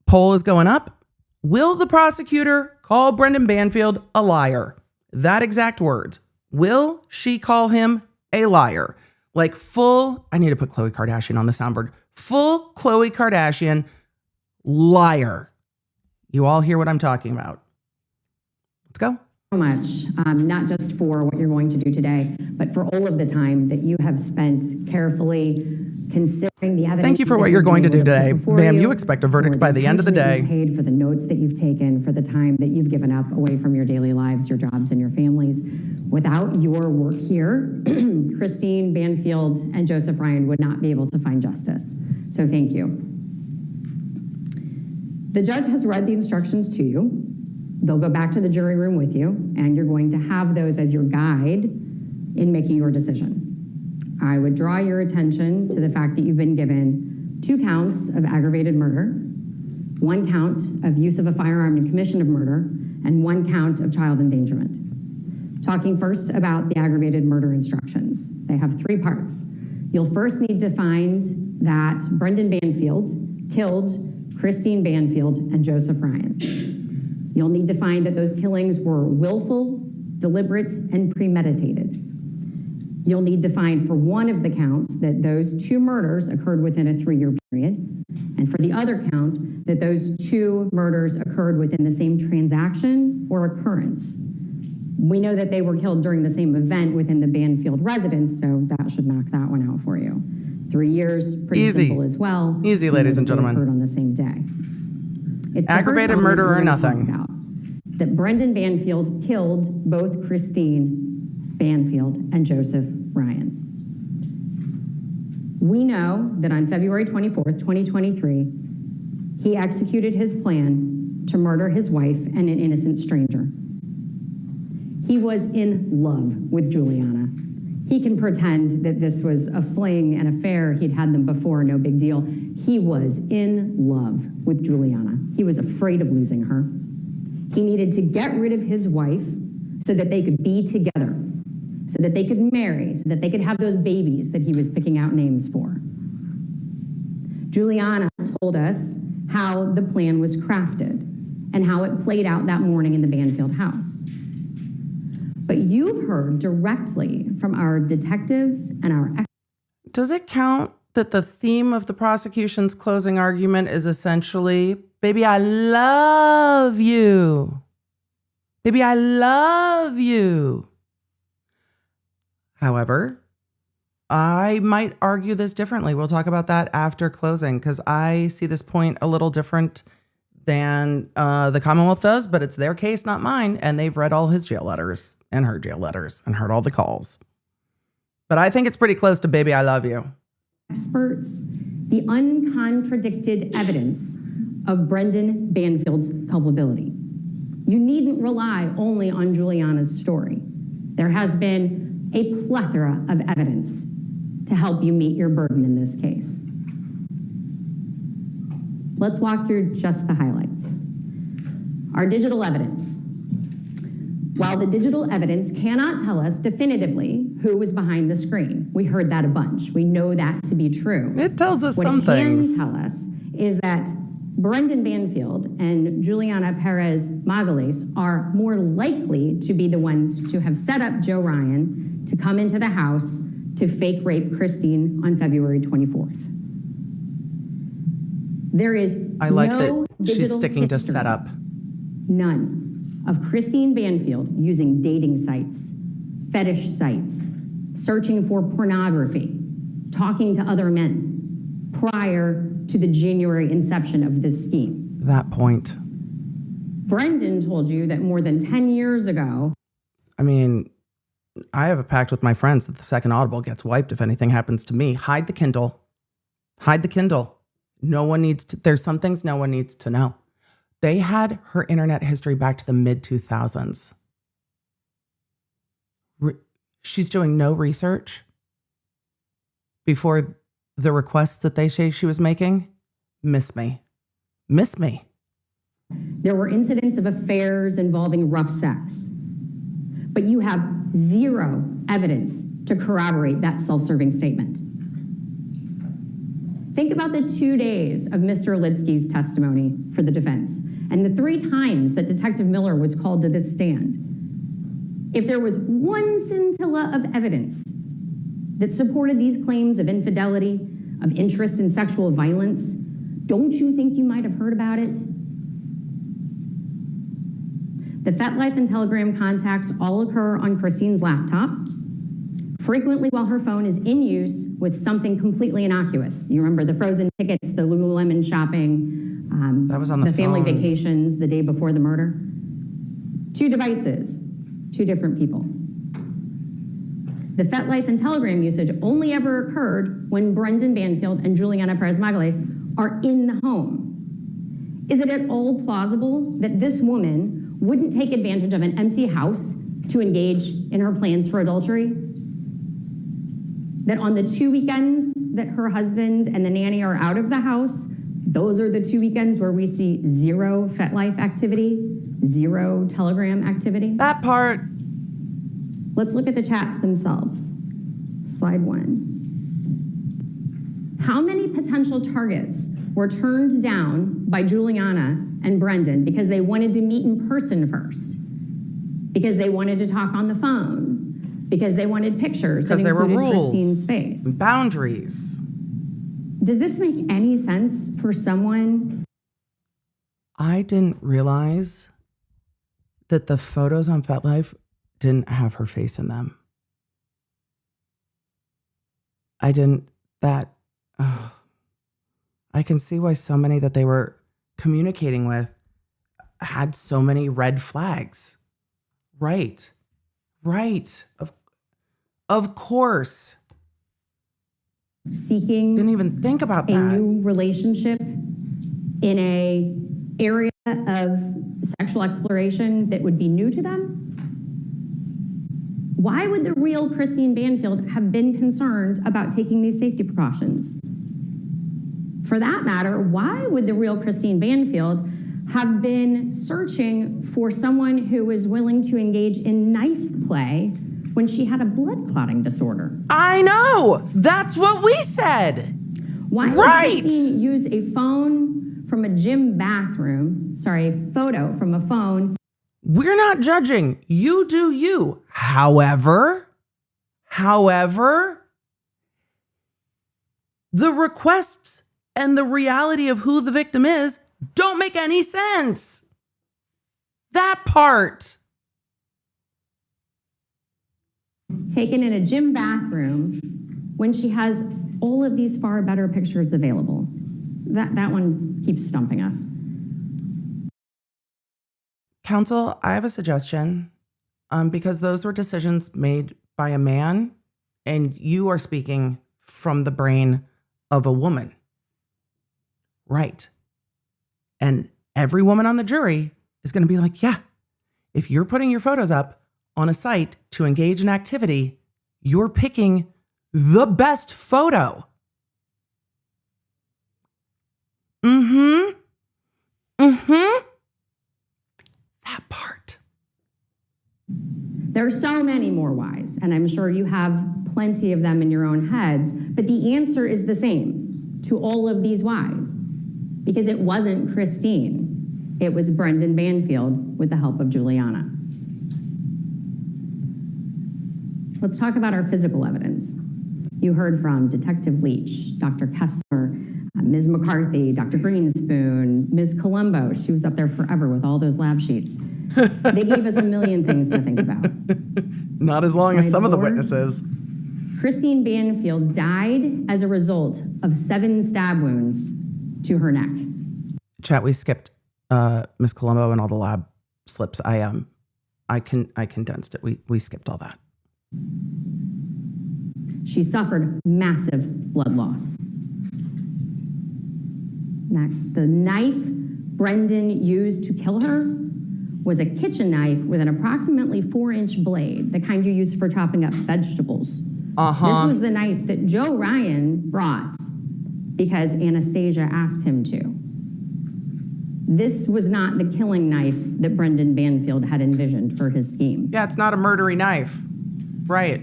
Poll is going up. Will the prosecutor call Brendan Banfield a liar? That exact words. Will she call him a liar? Like full, I need to put Khloe Kardashian on the soundboard. Full Khloe Kardashian liar. You all hear what I'm talking about. Let's go.
So much, not just for what you're going to do today, but for all of the time that you have spent carefully considering the evidence.
Thank you for what you're going to do today. Ma'am, you expect a verdict by the end of the day.
Paid for the notes that you've taken, for the time that you've given up away from your daily lives, your jobs, and your families. Without your work here, Christine Banfield and Joseph Ryan would not be able to find justice. So thank you. The judge has read the instructions to you. They'll go back to the jury room with you, and you're going to have those as your guide in making your decision. I would draw your attention to the fact that you've been given 2 counts of aggravated murder, 1 count of use of a firearm in commission of murder, and 1 count of child endangerment. Talking first about the aggravated murder instructions. They have 3 parts. You'll first need to find that Brendan Banfield killed Christine Banfield and Joseph Ryan. You'll need to find that those killings were willful, deliberate, and premeditated. You'll need to find for one of the counts that those 2 murders occurred within a 3-year period, and for the other count that those 2 murders occurred within the same transaction or occurrence. We know that they were killed during the same event within the Banfield residence, so that should knock that one out for you. 3 years, pretty
Easy.
simple as well.
Easy, ladies and gentlemen.
Occurred on the same day. It's the
Aggravated
first
murder
element
or
we're gonna talk
nothing.
about, that Brendan Banfield killed both Christine Banfield and Joseph Ryan. We know that on February 24th, 2023, he executed his plan to murder his wife and an innocent stranger. He was in love with Juliana. He can pretend that this was a fling, an affair, he'd had them before, no big deal. He was in love with Juliana. He was afraid of losing her. He needed to get rid of his wife so that they could be together, so that they could marry, so that they could have those babies that he was picking out names for. Juliana told us how the plan was crafted and how it played out that morning in the Banfield house. But you've heard directly from our detectives and our experts.
Does it count that the theme of the prosecution's closing argument is essentially, baby, I love you. Baby, I love you. However, I might argue this differently. We'll talk about that after closing, because I see this point a little different than the Commonwealth does, but it's their case, not mine. And they've read all his jail letters and her jail letters and heard all the calls. But I think it's pretty close to baby, I love you.
Experts, the uncontradicted evidence of Brendan Banfield's culpability. You needn't rely only on Juliana's story. There has been a plethora of evidence to help you meet your burden in this case. Let's walk through just the highlights. Our digital evidence. While the digital evidence cannot tell us definitively who was behind the screen, we heard that a bunch. We know that to be true.
It tells us
what
some
it can
things.
tell us is that Brendan Banfield and Juliana Perez Magalhaes are more likely to be the ones to have set up Joe Ryan to come into the house to fake rape Christine on February 24th. There is
I like
no
that she's
digital
sticking to
history,
setup.
none, of Christine Banfield using dating sites, fetish sites, searching for pornography, talking to other men prior to the January inception of this scheme.
That point.
Brendan told you that more than 10 years ago.
I mean, I have a pact with my friends that the second Audible gets wiped if anything happens to me. Hide the Kindle. Hide the Kindle. No one needs to, there's some things no one needs to know. They had her internet history back to the mid-2000s. She's doing no research before the requests that they say she was making. Miss me. Miss me.
There were incidents of affairs involving rough sex, but you have zero evidence to corroborate that self-serving statement. Think about the 2 days of Mr. Litsky's testimony for the defense and the 3 times that Detective Miller was called to this stand. If there was one scintilla of evidence that supported these claims of infidelity, of interest in sexual violence, don't you think you might have heard about it? The FetLife and Telegram contacts all occur on Christine's laptop, frequently while her phone is in use with something completely innocuous. You remember the frozen tickets, the Lululemon shopping,
That was on the
family
phone.
vacations the day before the murder. 2 devices, 2 different people. The FetLife and Telegram usage only ever occurred when Brendan Banfield and Juliana Perez Magalhaes are in the home. Is it at all plausible that this woman wouldn't take advantage of an empty house to engage in her plans for adultery? That on the 2 weekends that her husband and the nanny are out of the house, those are the 2 weekends where we see zero FetLife activity, zero Telegram activity?
That part.
Let's look at the chats themselves. Slide 1. How many potential targets were turned down by Juliana and Brendan because they wanted to meet in person first? Because they wanted to talk on the phone? Because they wanted pictures that
Because there were
included
rules,
Christine's face?
and boundaries.
Does this make any sense for someone?
I didn't realize that the photos on FetLife didn't have her face in them. I can see why so many that they were communicating with had so many red flags. Right. Of course.
Seeking
Didn't even think about
a
that.
new relationship in a area of sexual exploration that would be new to them? Why would the real Christine Banfield have been concerned about taking these safety precautions? For that matter, why would the real Christine Banfield have been searching for someone who was willing to engage in knife play when she had a blood clotting disorder?
I know. That's what we said.
Why would
Right.
Christine use a phone from a gym bathroom, a photo from a phone?
We're not judging. You do you. However, the requests and the reality of who the victim is don't make any sense. That part.
Taken in a gym bathroom when she has all of these far better pictures available. That one keeps stumping us.
Counsel, I have a suggestion. Because those were decisions made by a man, and you are speaking from the brain of a woman. Right. And every woman on the jury is going to be like, yeah, if you're putting your photos up on a site to engage in activity, you're picking the best photo. That part.
There are so many more whys, and I'm sure you have plenty of them in your own heads, but the answer is the same to all of these whys, because it wasn't Christine. It was Brendan Banfield with the help of Juliana. Let's talk about our physical evidence. You heard from Detective Leach, Dr. Kessler, Ms. McCarthy, Dr. Greenspoon, Ms. Colombo. She was up there forever with all those lab sheets. They gave us a million things to think about.
Not as long as
Slide
some of the
forward.
witnesses.
Christine Banfield died as a result of 7 stab wounds to her neck.
Chat, we skipped Miss Colombo and all the lab slips. I condensed it. We skipped all that.
She suffered massive blood loss. Next, the knife Brendan used to kill her was a kitchen knife with an approximately 4-inch blade, the kind you use for chopping up vegetables. This was the knife that Joe Ryan brought because Anastasia asked him to. This was not the killing knife that Brendan Banfield had envisioned for his scheme.
Yeah, it's not a murdery knife. Right.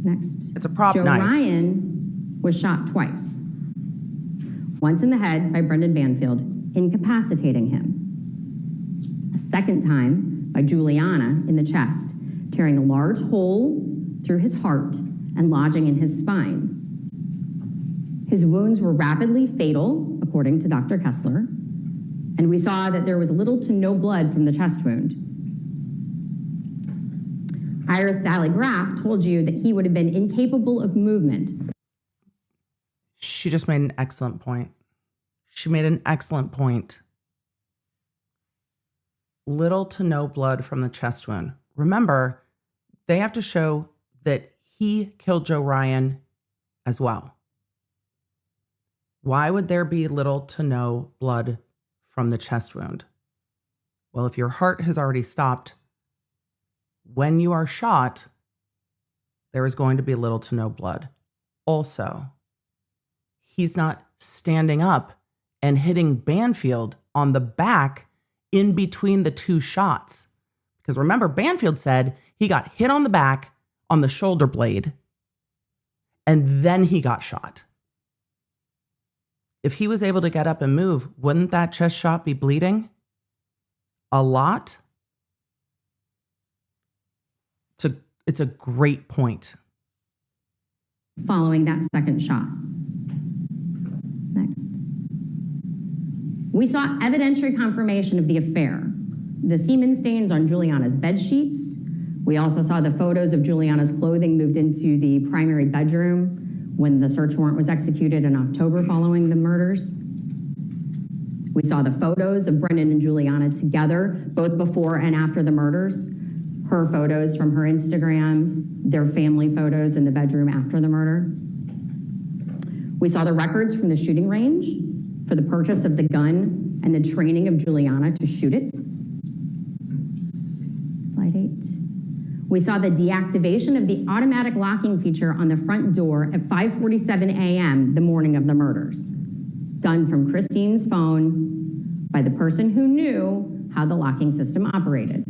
Next.
It's a prop
Joe
knife.
Ryan was shot twice. Once in the head by Brendan Banfield, incapacitating him. A second time by Juliana in the chest, tearing a large hole through his heart and lodging in his spine. His wounds were rapidly fatal, according to Dr. Kessler, and we saw that there was little to no blood from the chest wound. Iris Daly-Graf told you that he would have been incapable of movement.
She just made an excellent point. She made an excellent point. Little to no blood from the chest wound. Remember, they have to show that he killed Joe Ryan as well. Why would there be little to no blood from the chest wound? Well, if your heart has already stopped, when you are shot, there is going to be little to no blood. Also, he's not standing up and hitting Banfield on the back in between the 2 shots. Because remember, Banfield said he got hit on the back on the shoulder blade, and then he got shot. If he was able to get up and move, wouldn't that chest shot be bleeding a lot? It's a great point.
Following that second shot. Next. We saw evidentiary confirmation of the affair. The semen stains on Juliana's bed sheets. We also saw the photos of Juliana's clothing moved into the primary bedroom when the search warrant was executed in October following the murders. We saw the photos of Brendan and Juliana together, both before and after the murders. Her photos from her Instagram, their family photos in the bedroom after the murder. We saw the records from the shooting range for the purchase of the gun and the training of Juliana to shoot it. Slide 8. We saw the deactivation of the automatic locking feature on the front door at 5:47 a.m. the morning of the murders, done from Christine's phone by the person who knew how the locking system operated,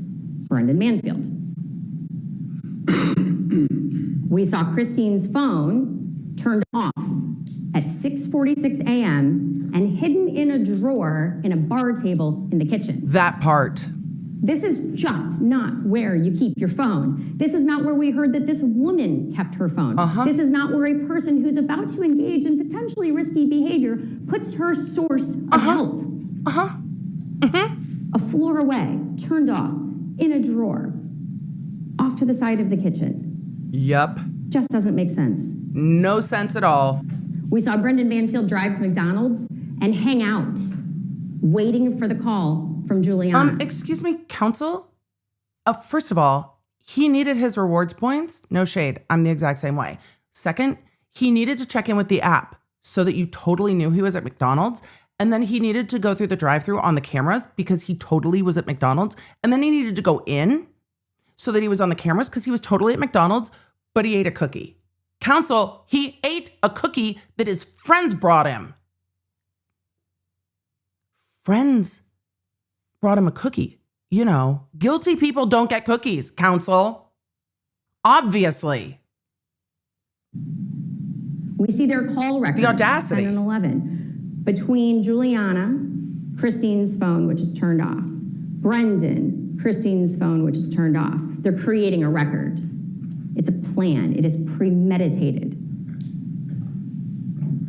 Brendan Banfield. We saw Christine's phone turned off at 6:46 a.m. and hidden in a drawer in a bar table in the kitchen.
That part.
This is just not where you keep your phone. This is not where we heard that this woman kept her phone. This is not where a person who's about to engage in potentially risky behavior puts her source of help. A floor away, turned off, in a drawer, off to the side of the kitchen.
Yup.
Just doesn't make sense.
No sense at all.
We saw Brendan Banfield drive to McDonald's and hang out, waiting for the call from Juliana.
Excuse me, counsel? First of all, he needed his rewards points. No shade. I'm the exact same way. Second, he needed to check in with the app so that you totally knew he was at McDonald's. And then he needed to go through the drive-thru on the cameras because he totally was at McDonald's. And then he needed to go in so that he was on the cameras because he was totally at McDonald's, but he ate a cookie. Counsel, he ate a cookie that his friends brought him. Friends brought him a cookie. You know, guilty people don't get cookies, counsel. Obviously.
We see their call records.
The audacity.
10 and 11. Between Juliana, Christine's phone, which is turned off. Brendan, Christine's phone, which is turned off. They're creating a record. It's a plan. It is premeditated.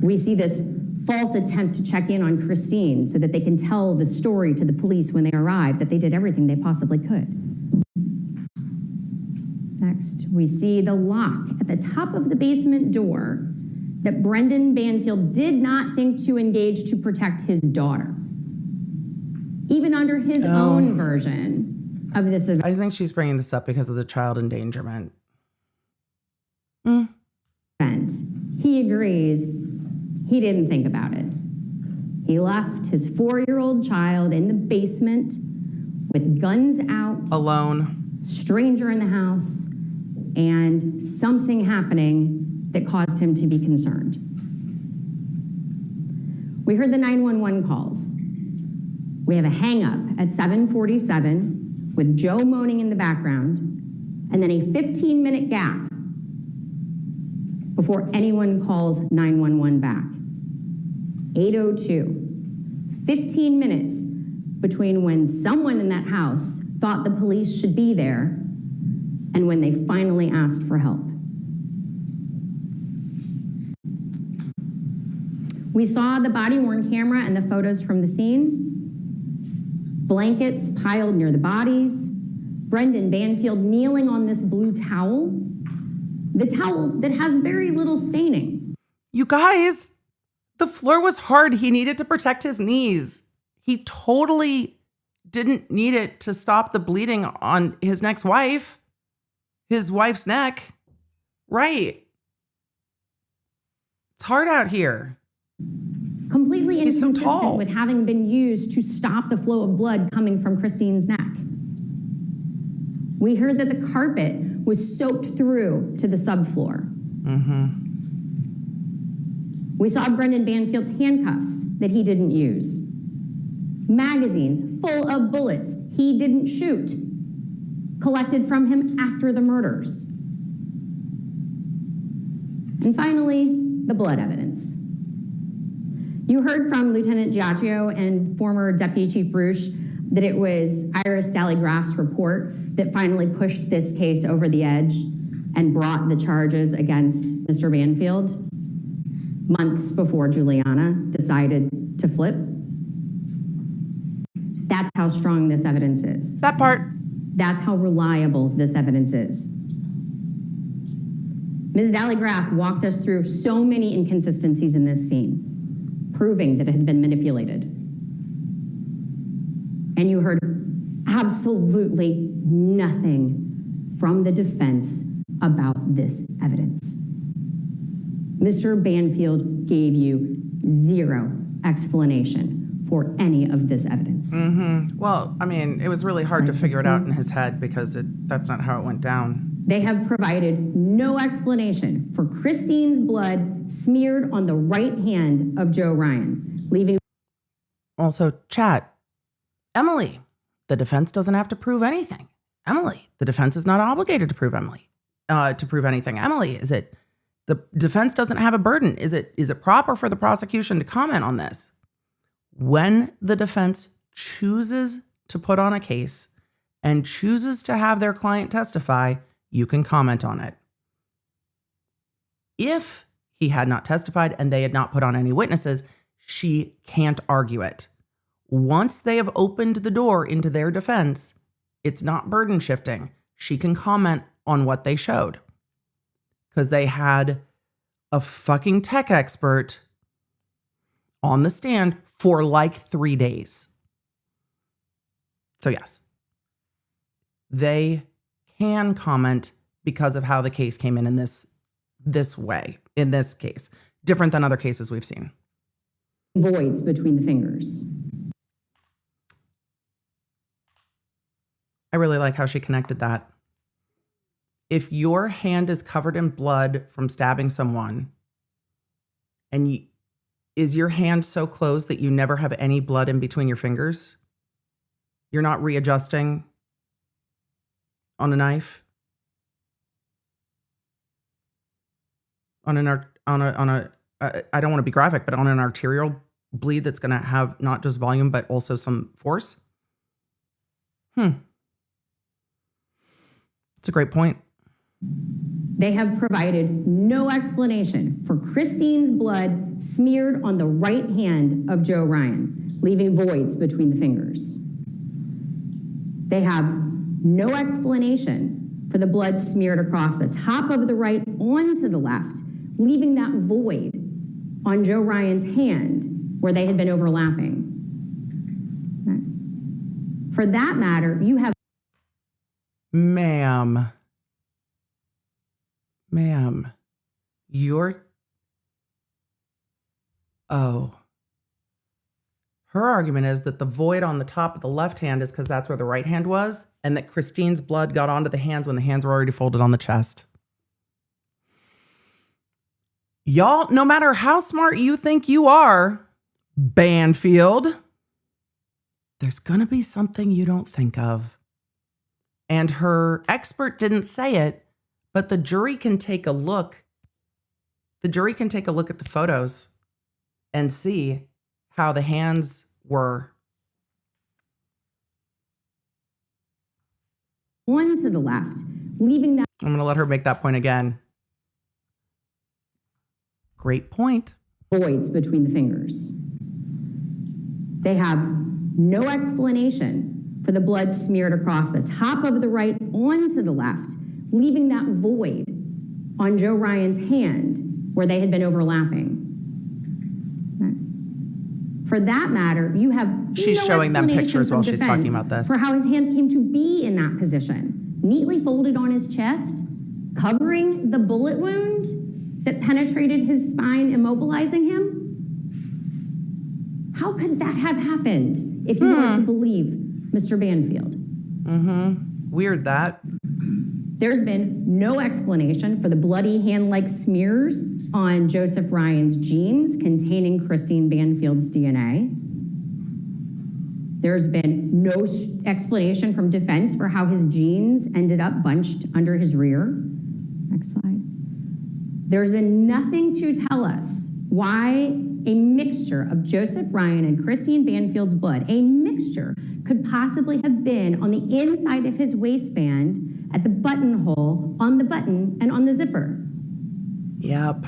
We see this false attempt to check in on Christine so that they can tell the story to the police when they arrive, that they did everything they possibly could. Next, we see the lock at the top of the basement door that Brendan Banfield did not think to engage to protect his daughter. Even under his own version of this event.
I think she's bringing this up because of the child endangerment.
He agrees he didn't think about it. He left his 4-year-old child in the basement with guns out,
Alone.
stranger in the house, and something happening that caused him to be concerned. We heard the 911 calls. We have a hang up at 7:47 with Joe moaning in the background, and then a 15-minute gap before anyone calls 911 back. 8:02. 15 minutes between when someone in that house thought the police should be there and when they finally asked for help. We saw the body-worn camera and the photos from the scene. Blankets piled near the bodies. Brendan Banfield kneeling on this blue towel. The towel that has very little staining.
You guys, the floor was hard. He needed to protect his knees. He totally didn't need it to stop the bleeding on his next wife, his wife's neck. Right. It's hard out here.
Completely
He's so
inconsistent
tall.
with having been used to stop the flow of blood coming from Christine's neck. We heard that the carpet was soaked through to the subfloor. We saw Brendan Banfield's handcuffs that he didn't use. Magazines full of bullets he didn't shoot, collected from him after the murders. And finally, the blood evidence. You heard from Lieutenant Giacchio and former Deputy Chief Bruce that it was Iris Dallygraph's report that finally pushed this case over the edge and brought the charges against Mr. Banfield months before Juliana decided to flip. That's how strong this evidence is.
That part.
That's how reliable this evidence is. Ms. Dallygraph walked us through so many inconsistencies in this scene, proving that it had been manipulated. And you heard absolutely nothing from the defense about this evidence. Mr. Banfield gave you zero explanation for any of this evidence.
Well, I mean, it was really hard to figure it out in his head because that's not how it went down.
They have provided no explanation for Christine's blood smeared on the right hand of Joe Ryan, leaving.
Also, chat, Emily, the defense doesn't have to prove anything. Emily, the defense is not obligated to prove anything. Emily, the defense doesn't have a burden. Is it proper for the prosecution to comment on this? When the defense chooses to put on a case and chooses to have their client testify, you can comment on it. If he had not testified and they had not put on any witnesses, she can't argue it. Once they have opened the door into their defense, it's not burden shifting. She can comment on what they showed. Because they had a fucking tech expert on the stand for like 3 days. So yes, they can comment because of how the case came in this way, in this case, different than other cases we've seen.
voids between the fingers.
I really like how she connected that. If your hand is covered in blood from stabbing someone, and is your hand so closed that you never have any blood in between your fingers? You're not readjusting on a knife? I don't want to be graphic, but on an arterial bleed that's going to have not just volume, but also some force? It's a great point.
They have provided no explanation for Christine's blood smeared on the right hand of Joe Ryan, leaving voids between the fingers. They have no explanation for the blood smeared across the top of the right onto the left, leaving that void on Joe Ryan's hand where they had been overlapping. Next. For that matter, you have
Ma'am, her argument is that the void on the top of the left hand is because that's where the right hand was, and that Christine's blood got onto the hands when the hands were already folded on the chest. Y'all, no matter how smart you think you are, Banfield, there's gonna be something you don't think of. And her expert didn't say it, but the jury can take a look. The jury can take a look at the photos and see how the hands were.
one to the left, leaving that
I'm going to let her make that point again. Great point.
voids between the fingers. They have no explanation for the blood smeared across the top of the right onto the left, leaving that void on Joe Ryan's hand where they had been overlapping. Next. For that matter, you have
She's
no
showing them
explanation
pictures
from
while she's talking
defense
about this.
for how his hands came to be in that position, neatly folded on his chest, covering the bullet wound that penetrated his spine, immobilizing him. How could that have happened if you were to believe Mr. Banfield?
Weird that.
There's been no explanation for the bloody hand-like smears on Joseph Ryan's jeans containing Christine Banfield's DNA. There's been no explanation from defense for how his jeans ended up bunched under his rear. Next slide. There's been nothing to tell us why a mixture of Joseph Ryan and Christine Banfield's blood, a mixture, could possibly have been on the inside of his waistband at the buttonhole, on the button, and on the zipper.
Yep.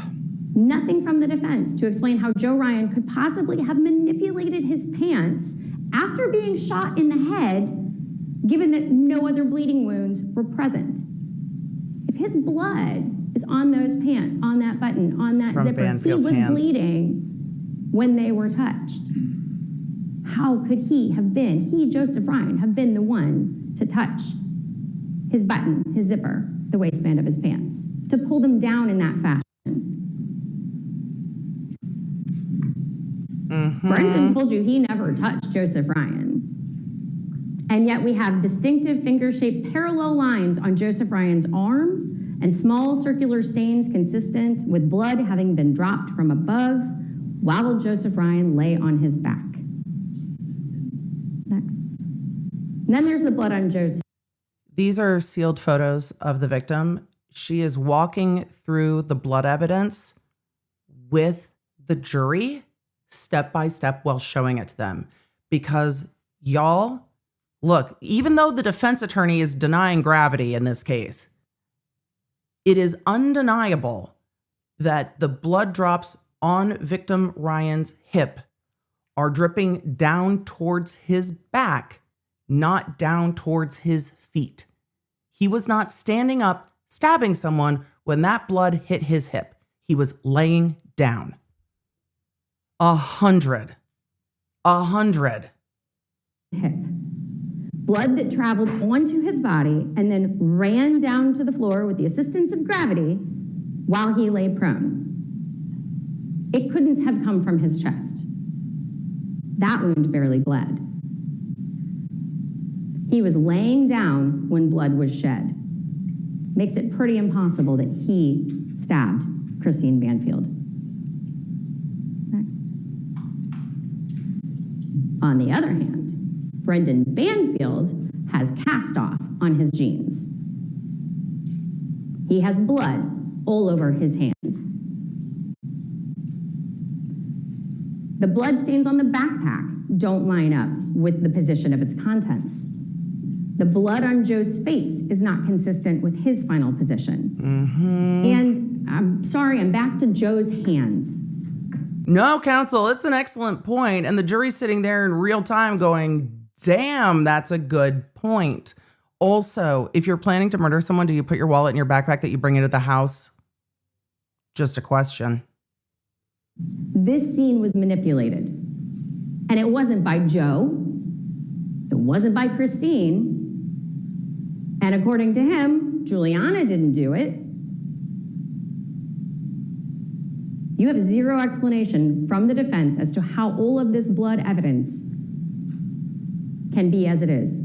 Nothing from the defense to explain how Joe Ryan could possibly have manipulated his pants after being shot in the head, given that no other bleeding wounds were present. If his blood is on those pants, on that button, on that
from
zipper,
Banfield's
he was
hands.
bleeding when they were touched. How could he, Joseph Ryan, have been the one to touch his button, his zipper, the waistband of his pants, to pull them down in that fashion? Brendan told you he never touched Joseph Ryan. And yet we have distinctive finger-shaped parallel lines on Joseph Ryan's arm and small circular stains consistent with blood having been dropped from above while Joseph Ryan lay on his back. Next. And then there's the blood on Joseph.
These are sealed photos of the victim. She is walking through the blood evidence with the jury step by step while showing it to them. Because y'all, look, even though the defense attorney is denying gravity in this case, it is undeniable that the blood drops on victim Ryan's hip are dripping down towards his back, not down towards his feet. He was not standing up, stabbing someone when that blood hit his hip. He was laying down. 100.
Hip. Blood that traveled onto his body and then ran down to the floor with the assistance of gravity while he lay prone. It couldn't have come from his chest. That wound barely bled. He was laying down when blood was shed. Makes it pretty impossible that he stabbed Christine Banfield. Next. On the other hand, Brendan Banfield has cast off on his jeans. He has blood all over his hands. The blood stains on the backpack don't line up with the position of its contents. The blood on Joe's face is not consistent with his final position. And I'm sorry, I'm back to Joe's hands.
No, counsel, it's an excellent point. And the jury's sitting there in real time going, damn, that's a good point. Also, if you're planning to murder someone, do you put your wallet in your backpack that you bring into the house? Just a question.
This scene was manipulated. And it wasn't by Joe. It wasn't by Christine. And according to him, Juliana didn't do it. You have zero explanation from the defense as to how all of this blood evidence can be as it is.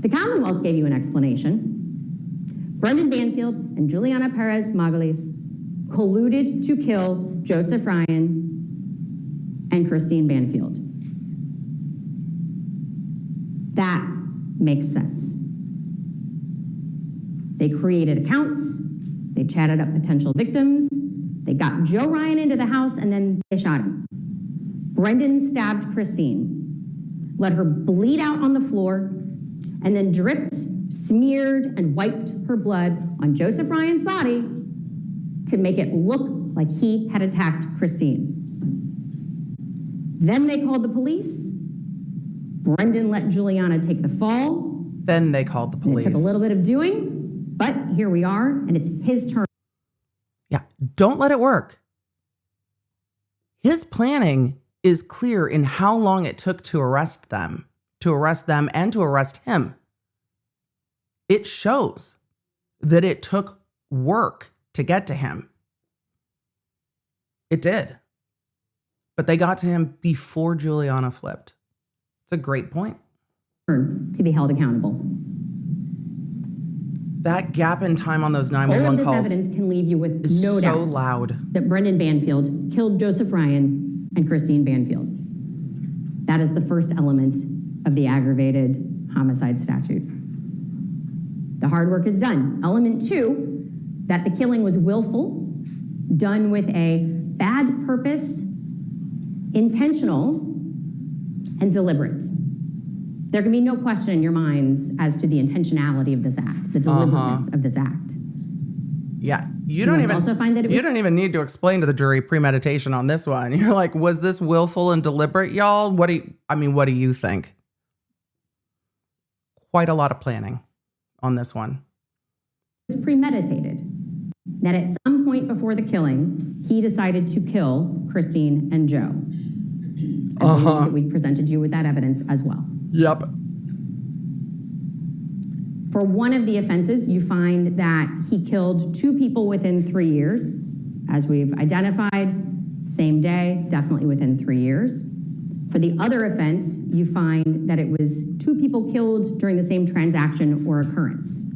The Commonwealth gave you an explanation. Brendan Banfield and Juliana Perez Magalis colluded to kill Joseph Ryan and Christine Banfield. That makes sense. They created accounts, they chatted up potential victims, they got Joe Ryan into the house, and then they shot him. Brendan stabbed Christine, let her bleed out on the floor, and then dripped, smeared, and wiped her blood on Joseph Ryan's body to make it look like he had attacked Christine. Then they called the police. Brendan let Juliana take the fall.
Then they called the police.
It took a little bit of doing, but here we are, and it's his turn.
Yeah, don't let it work. His planning is clear in how long it took to arrest them and to arrest him. It shows that it took work to get to him. It did. But they got to him before Juliana flipped. It's a great point.
To be held accountable.
That gap in time on those
All of
911
this
calls
evidence can leave you with
is
no
so
doubt
loud.
that Brendan Banfield killed Joseph Ryan and Christine Banfield. That is the first element of the aggravated homicide statute. The hard work is done. Element 2, that the killing was willful, done with a bad purpose, intentional, and deliberate. There can be no question in your minds as to the intentionality of this act, the deliberateness of this act.
Yeah, you don't
must also find that it was-
you don't even need to explain to the jury premeditation on this one. You're like, was this willful and deliberate, y'all? What do you think? Quite a lot of planning on this one.
It was premeditated. That at some point before the killing, he decided to kill Christine and Joe. I believe that we presented you with that evidence as well.
Yep.
For one of the offenses, you find that he killed 2 people within 3 years. As we've identified, same day, definitely within 3 years. For the other offense, you find that it was 2 people killed during the same transaction or occurrence.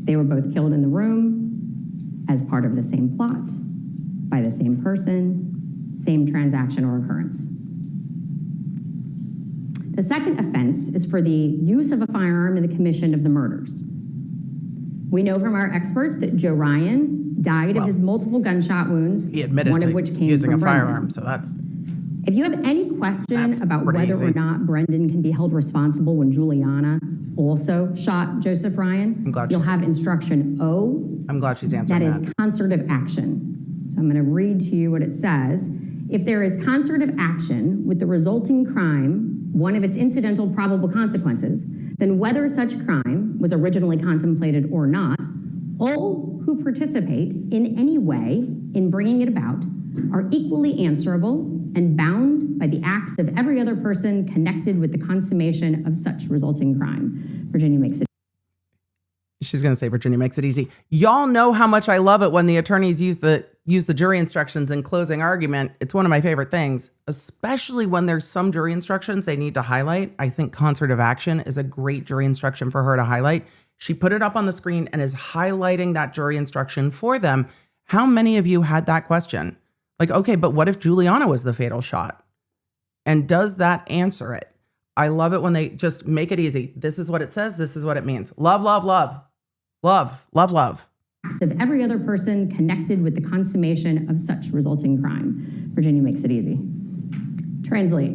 They were both killed in the room as part of the same plot, by the same person, same transaction or occurrence. The second offense is for the use of a firearm in the commission of the murders. We know from our experts that Joe Ryan died of his multiple gunshot wounds,
He admitted
one
to
of which came
using
from
a
Brendan.
firearm, so that's...
If you have any question
That's
about
pretty
whether
easy.
or not Brendan can be held responsible when Juliana also shot Joseph Ryan,
I'm glad
you'll
she's-
have instruction O.
I'm glad she's
That
answering
is
that.
concerted action. So I'm going to read to you what it says. If there is concerted action with the resulting crime, one of its incidental probable consequences, then whether such crime was originally contemplated or not, all who participate in any way in bringing it about are equally answerable and bound by the acts of every other person connected with the consummation of such resulting crime. Virginia makes it.
She's going to say Virginia makes it easy. Y'all know how much I love it when the attorneys use the use the jury instructions in closing argument. It's one of my favorite things, especially when there's some jury instructions they need to highlight. I think concert of action is a great jury instruction for her to highlight. She put it up on the screen and is highlighting that jury instruction for them. How many of you had that question? Like, okay, but what if Juliana was the fatal shot? And does that answer it? I love it when they just make it easy. This is what it says. This is what it means. Love, love, love. Love, love, love.
Of every other person connected with the consummation of such resulting crime. Virginia makes it easy. Translate.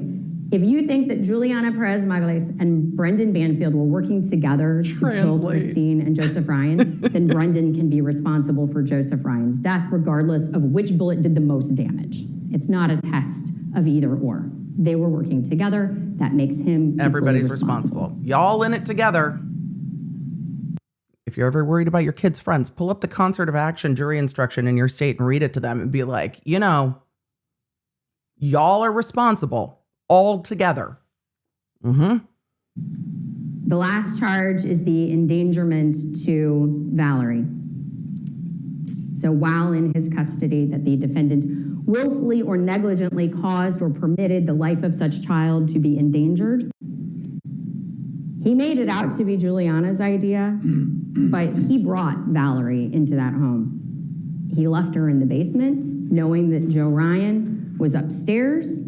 If you think that Juliana Perez Magales and Brendan Banfield were working together to kill Christine and Joseph Ryan, then Brendan can be responsible for Joseph Ryan's death, regardless of which bullet did the most damage. It's not a test of either or. They were working together. That makes him
Everybody's responsible. Y'all in it together. If you're ever worried about your kids' friends, pull up the concert of action jury instruction in your state and read it to them and be like, you know, y'all are responsible all together. Mm-hmm.
The last charge is the endangerment to Mallory. So while in his custody, that the defendant willfully or negligently caused or permitted the life of such child to be endangered. He made it out to be Juliana's idea, but he brought Mallory into that home. He left her in the basement, knowing that Joe Ryan was upstairs.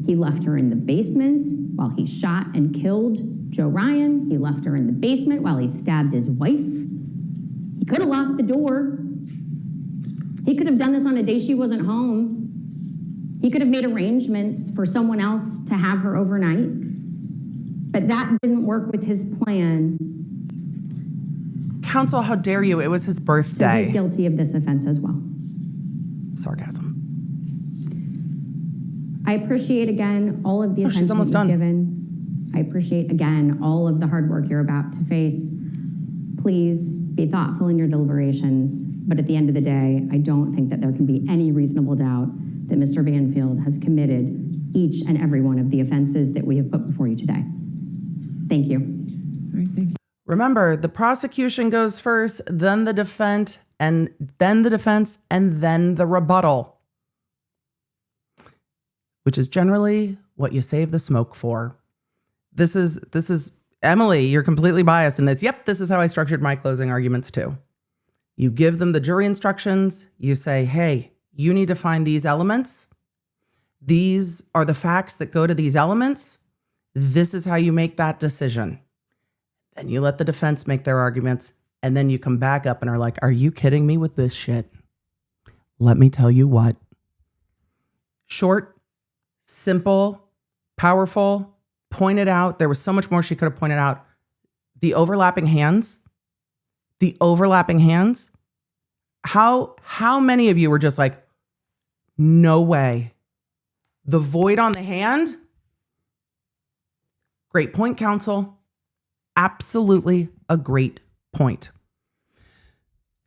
He left her in the basement while he shot and killed Joe Ryan. He left her in the basement while he stabbed his wife. He could have locked the door. He could have done this on a day she wasn't home. He could have made arrangements for someone else to have her overnight. But that didn't work with his plan.
Counsel, how dare you? It was his birthday.
So he's guilty of this offense as well.
Sarcasm.
I appreciate, again, all of the
she's
attention
almost
you've
done.
given. I appreciate, again, all of the hard work you're about to face. Please be thoughtful in your deliberations. But at the end of the day, I don't think that there can be any reasonable doubt that Mr. Banfield has committed each and every one of the offenses that we have put before you today. Thank you.
All right, thank you.
Remember, the prosecution goes first, then the defense, and then the defense, and then the rebuttal, which is generally what you save the smoke for. This is Emily, you're completely biased in this. Yep, this is how I structured my closing arguments too. You give them the jury instructions. You say, hey, you need to find these elements. These are the facts that go to these elements. This is how you make that decision. Then you let the defense make their arguments, and then you come back up and are like, are you kidding me with this shit? Let me tell you what. Short, simple, powerful, pointed out. There was so much more she could have pointed out. The overlapping hands. How many of you were just like, no way. The void on the hand? Great point, counsel. Absolutely a great point.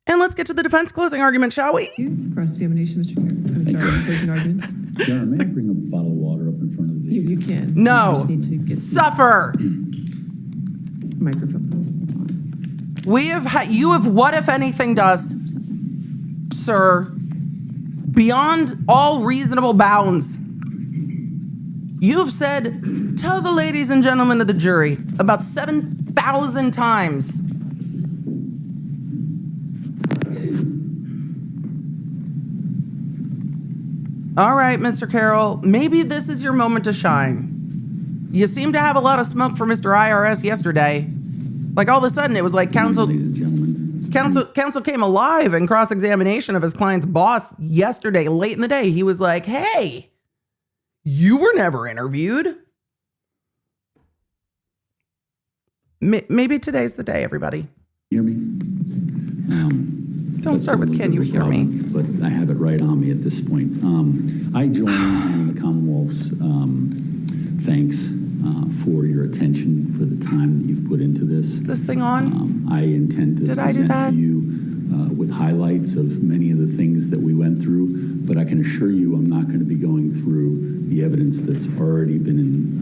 And let's get to the defense closing argument, shall we?
Cross-examination, Mr. Chair. I'm sorry, closing arguments.
Jenna, may I bring a bottle of water up in front of the...
You can.
No.
You just need to get
Suffer.
the microphone. It's on.
You have what, if anything, does, sir, beyond all reasonable bounds. You've said, tell the ladies and gentlemen of the jury, about 7,000 times. All right, Mr. Carroll, maybe this is your moment to shine. You seem to have a lot of smoke for Mr. IRS yesterday. Like all of a sudden it was like counsel came alive in cross-examination of his client's boss yesterday, late in the day. He was like, hey, you were never interviewed. Maybe today's the day, everybody.
Hear me?
Don't start with can you hear me?
But I have it right on me at this point. I join in the Commonwealth's thanks for your attention, for the time that you've put into this.
This thing on?
I intend to
Did I do
present
that?
to you with highlights of many of the things that we went through, but I can assure you I'm not going to be going through the evidence that's already been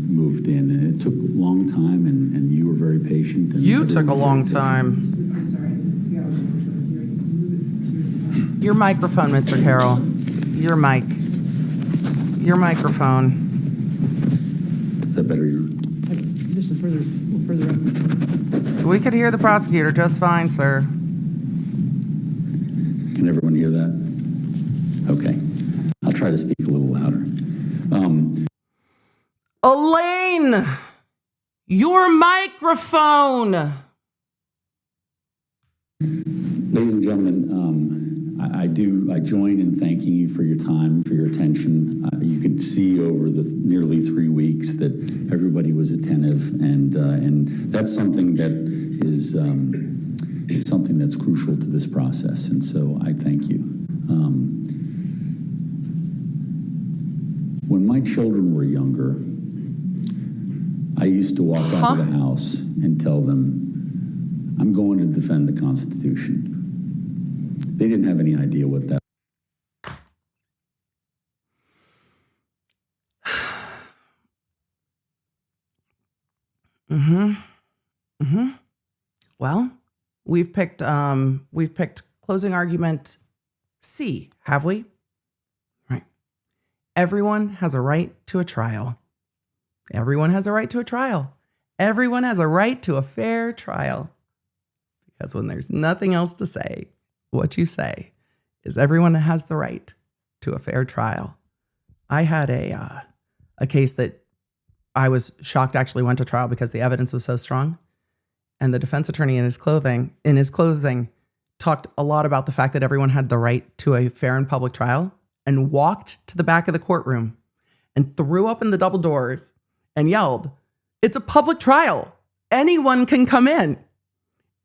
moved in. And it took a long time, and you were very patient. And
You took a long time. Your microphone, Mr. Carroll. Your mic. Your microphone.
Is that better?
Just a little further up.
We could hear the prosecutor just fine, sir.
Can everyone hear that? Okay. I'll try to speak a little louder.
Elaine! Your microphone!
Ladies and gentlemen, I join in thanking you for your time, for your attention. You could see over the nearly 3 weeks that everybody was attentive, and that's something that is something that's crucial to this process, and so I thank you. When my children were younger, I used to walk out of the house and tell them, I'm going to defend the Constitution. They didn't have any idea what that.
Well, we've picked closing argument C, have we? Right. Everyone has a right to a trial. Everyone has a right to a trial. Everyone has a right to a fair trial. Because when there's nothing else to say, what you say is everyone has the right to a fair trial. I had a case that I was shocked actually went to trial because the evidence was so strong. And the defense attorney in his closing talked a lot about the fact that everyone had the right to a fair and public trial, and walked to the back of the courtroom and threw open the double doors and yelled, "It's a public trial. Anyone can come in."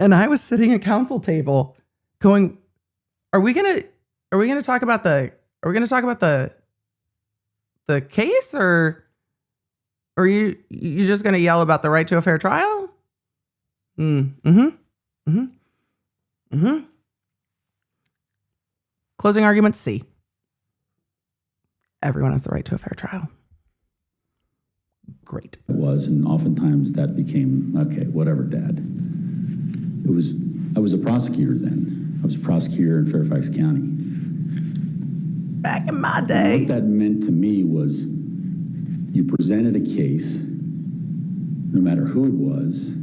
And I was sitting at counsel table going, are we going to talk about the case, or are you just going to yell about the right to a fair trial? Closing argument C. Everyone has the right to a fair trial. Great.
It was, and oftentimes that became, okay, whatever, Dad. I was a prosecutor then. I was a prosecutor in Fairfax County.
Back in my
And
day.
what that meant to me was you presented a case, no matter who it was,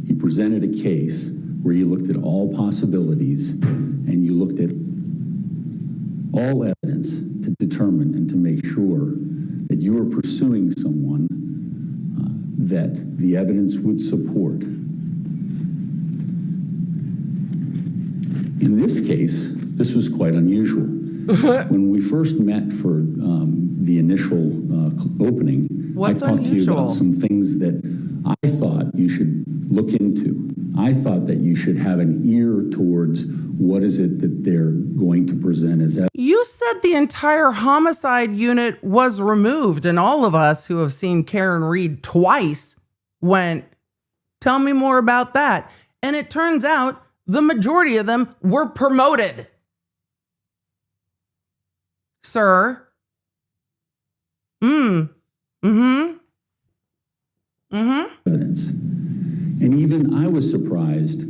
you presented a case where you looked at all possibilities and you looked at all evidence to determine and to make sure that you were pursuing someone that the evidence would support. In this case, this was quite unusual. When we first met for the initial opening,
What's
I talked to you
unusual?
about some things that I thought you should look into. I thought that you should have an ear towards what is it that they're going to present as evidence.
You said the entire homicide unit was removed, and all of us who have seen Karen Reed twice went, tell me more about that. And it turns out the majority of them were promoted. Sir.
Evidence. And even I was surprised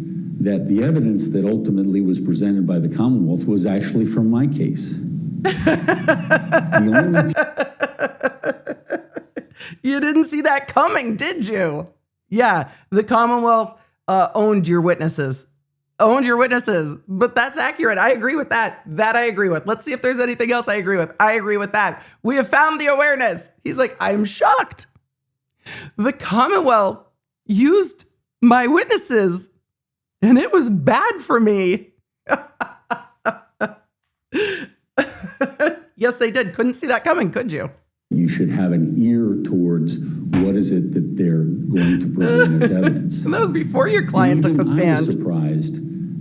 that the evidence that ultimately was presented by the Commonwealth was actually from my case. The only
You didn't see that coming, did you? Yeah, the Commonwealth owned your witnesses. But that's accurate. I agree with that. That I agree with. Let's see if there's anything else I agree with. I agree with that. We have found the awareness. He's like, I'm shocked. The Commonwealth used my witnesses, and it was bad for me. Yes, they did. Couldn't see that coming, could you?
You should have an ear towards what is it that they're going to present as evidence.
And that was before your client took the
I was
stand.
surprised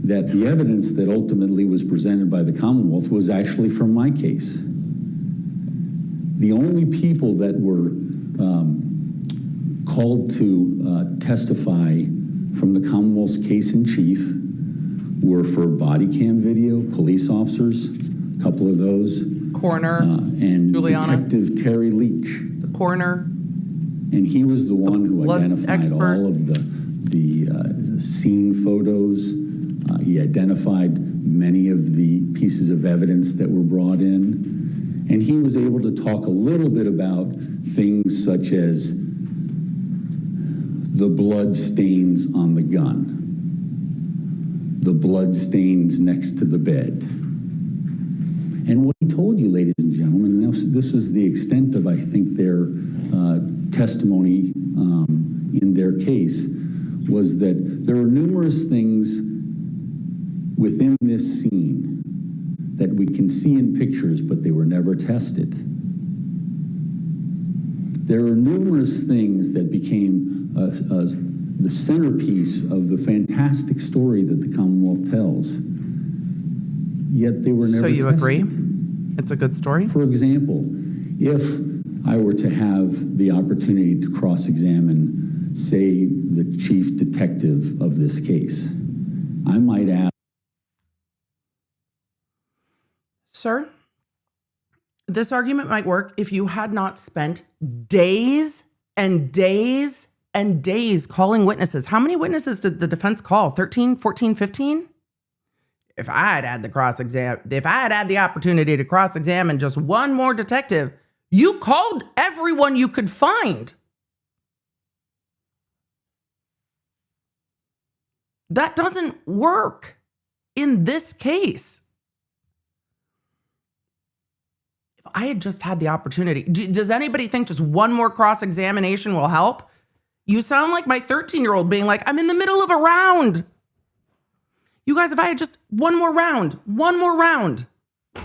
that the evidence that ultimately was presented by the Commonwealth was actually from my case. The only people that were called to testify from the Commonwealth's case in chief were for body cam video, police officers, a couple of those,
Coroner,
and
Juliana.
Detective Terry Leach.
The coroner.
And he was the one who
blood
identified
expert.
all of the scene photos. He identified many of the pieces of evidence that were brought in, and he was able to talk a little bit about things such as the blood stains on the gun, the blood stains next to the bed. And what he told you, ladies and gentlemen, and this was the extent of, I think, their testimony in their case, was that there are numerous things within this scene that we can see in pictures, but they were never tested. There are numerous things that became the centerpiece of the fantastic story that the Commonwealth tells, yet they were never
So you
tested.
agree? It's a good story?
For example, if I were to have the opportunity to cross-examine, say, the chief detective of this case, I might ask,
Sir, this argument might work if you had not spent days and days and days calling witnesses. How many witnesses did the defense call? 13, 14, 15? If I had had the opportunity to cross-examine just one more detective, you called everyone you could find. That doesn't work in this case. If I had just had the opportunity, does anybody think just one more cross-examination will help? You sound like my 13-year-old being like, I'm in the middle of a round. You guys, if I had just one more round, if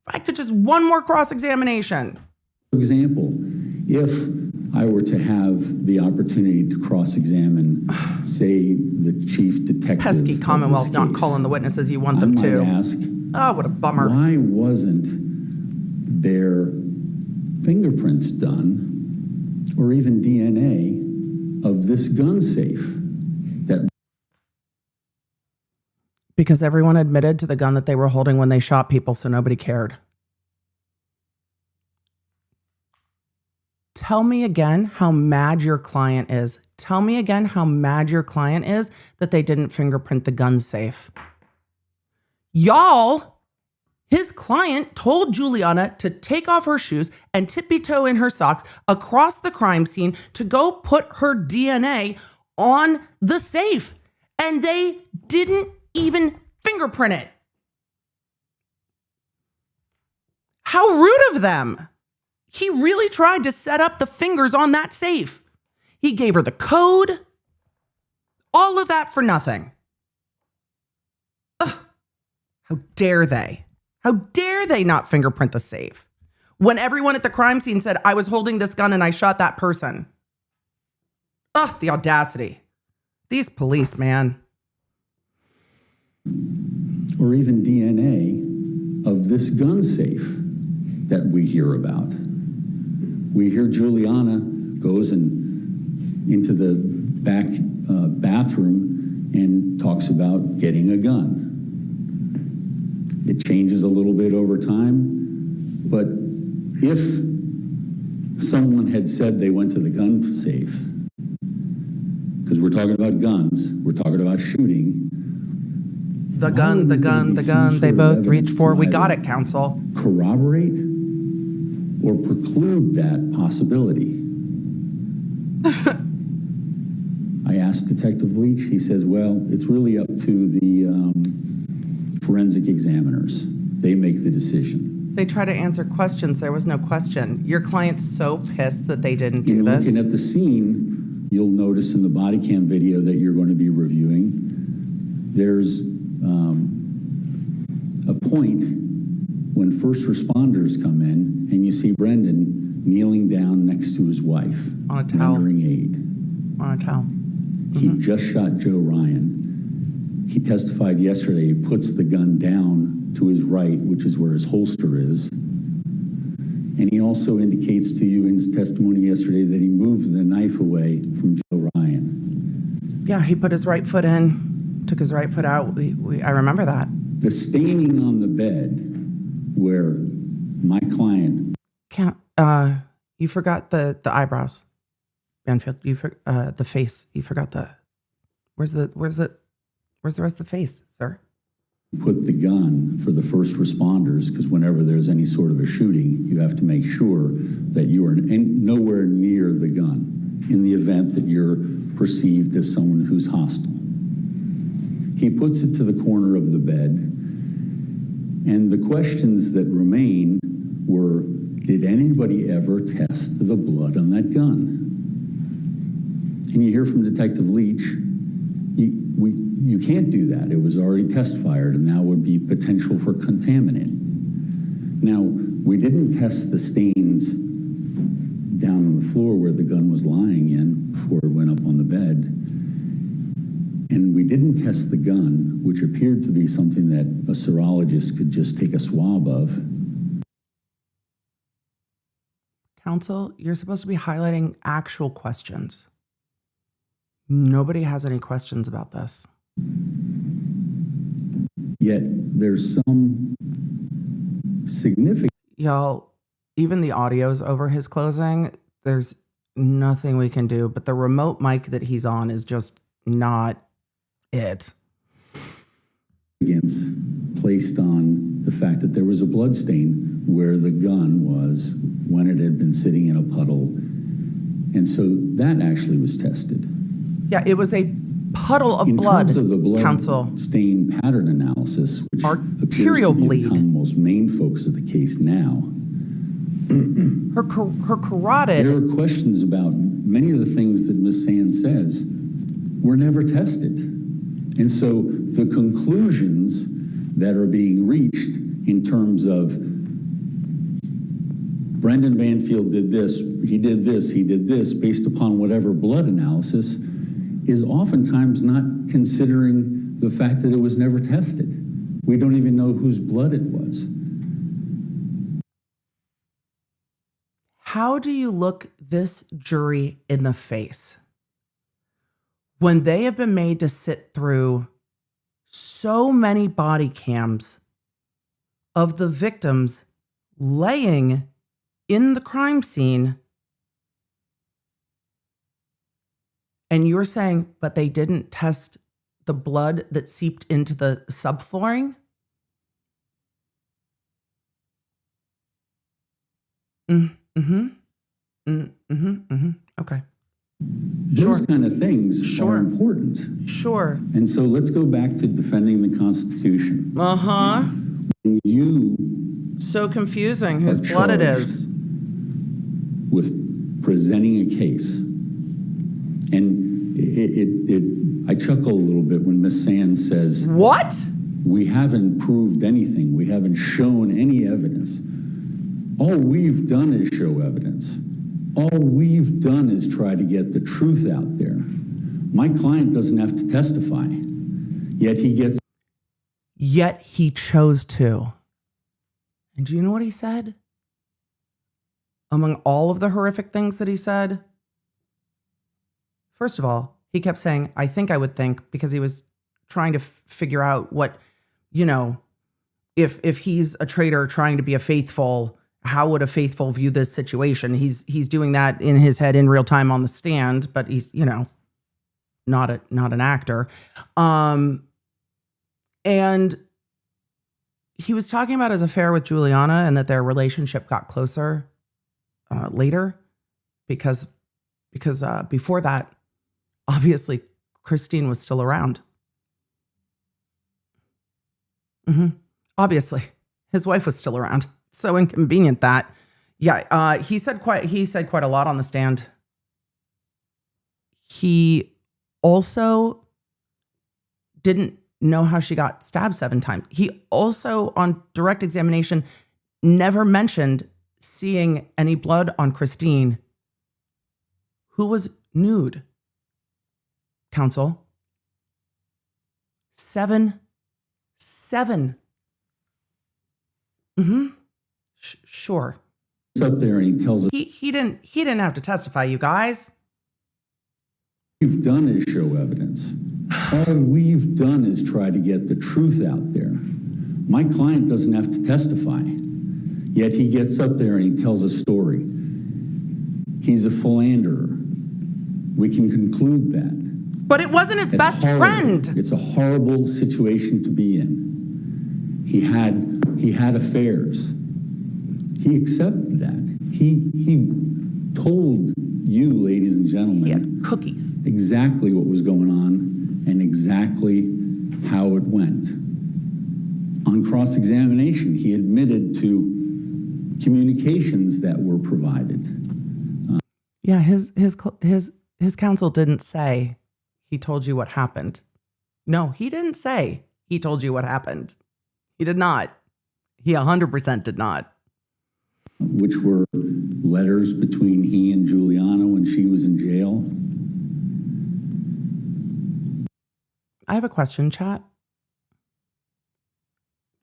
I could just one more cross-examination.
for example, if I were to have the opportunity to cross-examine, say, the chief detective
Pesky
of
Commonwealth
this
not
case,
calling the witnesses you want
I
them
might
to.
ask,
Oh, what a bummer.
why wasn't there fingerprints done or even DNA of this gun safe that
Because everyone admitted to the gun that they were holding when they shot people, so nobody cared. Tell me again how mad your client is. Tell me again how mad your client is that they didn't fingerprint the gun safe. Y'all, his client told Juliana to take off her shoes and tippy-toe in her socks across the crime scene to go put her DNA on the safe. And they didn't even fingerprint it. How rude of them. He really tried to set up the fingers on that safe. He gave her the code. All of that for nothing. Ugh. How dare they? How dare they not fingerprint the safe? When everyone at the crime scene said, I was holding this gun and I shot that person. Ugh, the audacity. These police, man.
or even DNA of this gun safe that we hear about. We hear Juliana goes into the back bathroom and talks about getting a gun. It changes a little bit over time, but if someone had said they went to the gun safe, because we're talking about guns, we're talking about shooting.
The gun, they both reach for. We got it, counsel.
Corroborate or preclude that possibility. I asked Detective Leach, he says, well, it's really up to the forensic examiners. They make the decision.
They try to answer questions. There was no question. Your client's so pissed that they didn't do this.
Looking at the scene, you'll notice in the body cam video that you're going to be reviewing, there's a point when first responders come in and you see Brendan kneeling down next to his wife,
On a towel.
rendering aid.
On a towel.
He just shot Joe Ryan. He testified yesterday, he puts the gun down to his right, which is where his holster is. And he also indicates to you in his testimony yesterday that he moves the knife away from Joe Ryan.
Yeah, he put his right foot in, took his right foot out. I remember that.
The staining on the bed where my client
You forgot the eyebrows, Banfield. The face. You forgot the. Where's the rest of the face, sir?
put the gun for the first responders, because whenever there's any sort of a shooting, you have to make sure that you are nowhere near the gun in the event that you're perceived as someone who's hostile. He puts it to the corner of the bed, and the questions that remain were, did anybody ever test the blood on that gun? And you hear from Detective Leach, you can't do that. It was already test fired, and now would be potential for contaminant. Now, we didn't test the stains down on the floor where the gun was lying in before it went up on the bed. And we didn't test the gun, which appeared to be something that a serologist could just take a swab of.
Counsel, you're supposed to be highlighting actual questions. Nobody has any questions about this.
Yet there's some significant.
Y'all, even the audio's over his closing. There's nothing we can do, but the remote mic that he's on is just not it.
Placed on the fact that there was a blood stain where the gun was when it had been sitting in a puddle. And so that actually was tested.
Yeah, it was a puddle of
in
blood,
terms of the blood
Counsel.
stain pattern analysis, which
Arterial
appears to
bleed.
become the most main focus of the case now.
Her carotid.
There are questions about many of the things that Ms. Sand says were never tested. And so the conclusions that are being reached in terms of Brendan Banfield did this, he did this, based upon whatever blood analysis, is oftentimes not considering the fact that it was never tested. We don't even know whose blood it was.
How do you look this jury in the face when they have been made to sit through so many body cams of the victims laying in the crime scene, and you're saying, but they didn't test the blood that seeped into the subflooring? Okay.
Those kind of things are important.
Sure.
And so let's go back to defending the Constitution.
Uh-huh.
When you
So confusing whose
are
blood it
charged
is.
with presenting a case, and I chuckle a little bit when Ms. Sands says,
What?
we haven't proved anything, we haven't shown any evidence. All we've done is show evidence. All we've done is try to get the truth out there. My client doesn't have to testify, yet
He chose to. And do you know what he said? Among all of the horrific things that he said, first of all, he kept saying, I think I would think, because he was trying to figure out what, if he's a traitor trying to be a faithful, how would a faithful view this situation? He's doing that in his head in real time on the stand, but he's, not an actor. And he was talking about his affair with Juliana and that their relationship got closer later because before that, obviously, Christine was still around. Obviously, his wife was still around. So inconvenient that. Yeah, he said quite a lot on the stand. He also didn't know how she got stabbed 7 times. He also, on direct examination, never mentioned seeing any blood on Christine, who was nude. Counsel. 7. Sure.
It's up there and he tells us,
He didn't have to testify, you guys.
we've done is show evidence. All we've done is try to get the truth out there. My client doesn't have to testify, yet he gets up there and he tells a story. He's a philanderer. We can conclude that.
But it wasn't his
It's
best
horrible.
friend.
It's a horrible situation to be in. He had affairs. He accepted that. He told you, ladies and
He
gentlemen,
had cookies.
exactly what was going on and exactly how it went. On cross-examination, he admitted to communications that were provided.
Yeah, his counsel didn't say he told you what happened. No, he didn't say he told you what happened. He did not. He 100% did not.
Which were letters between he and Juliana when she was in jail.
I have a question, chat.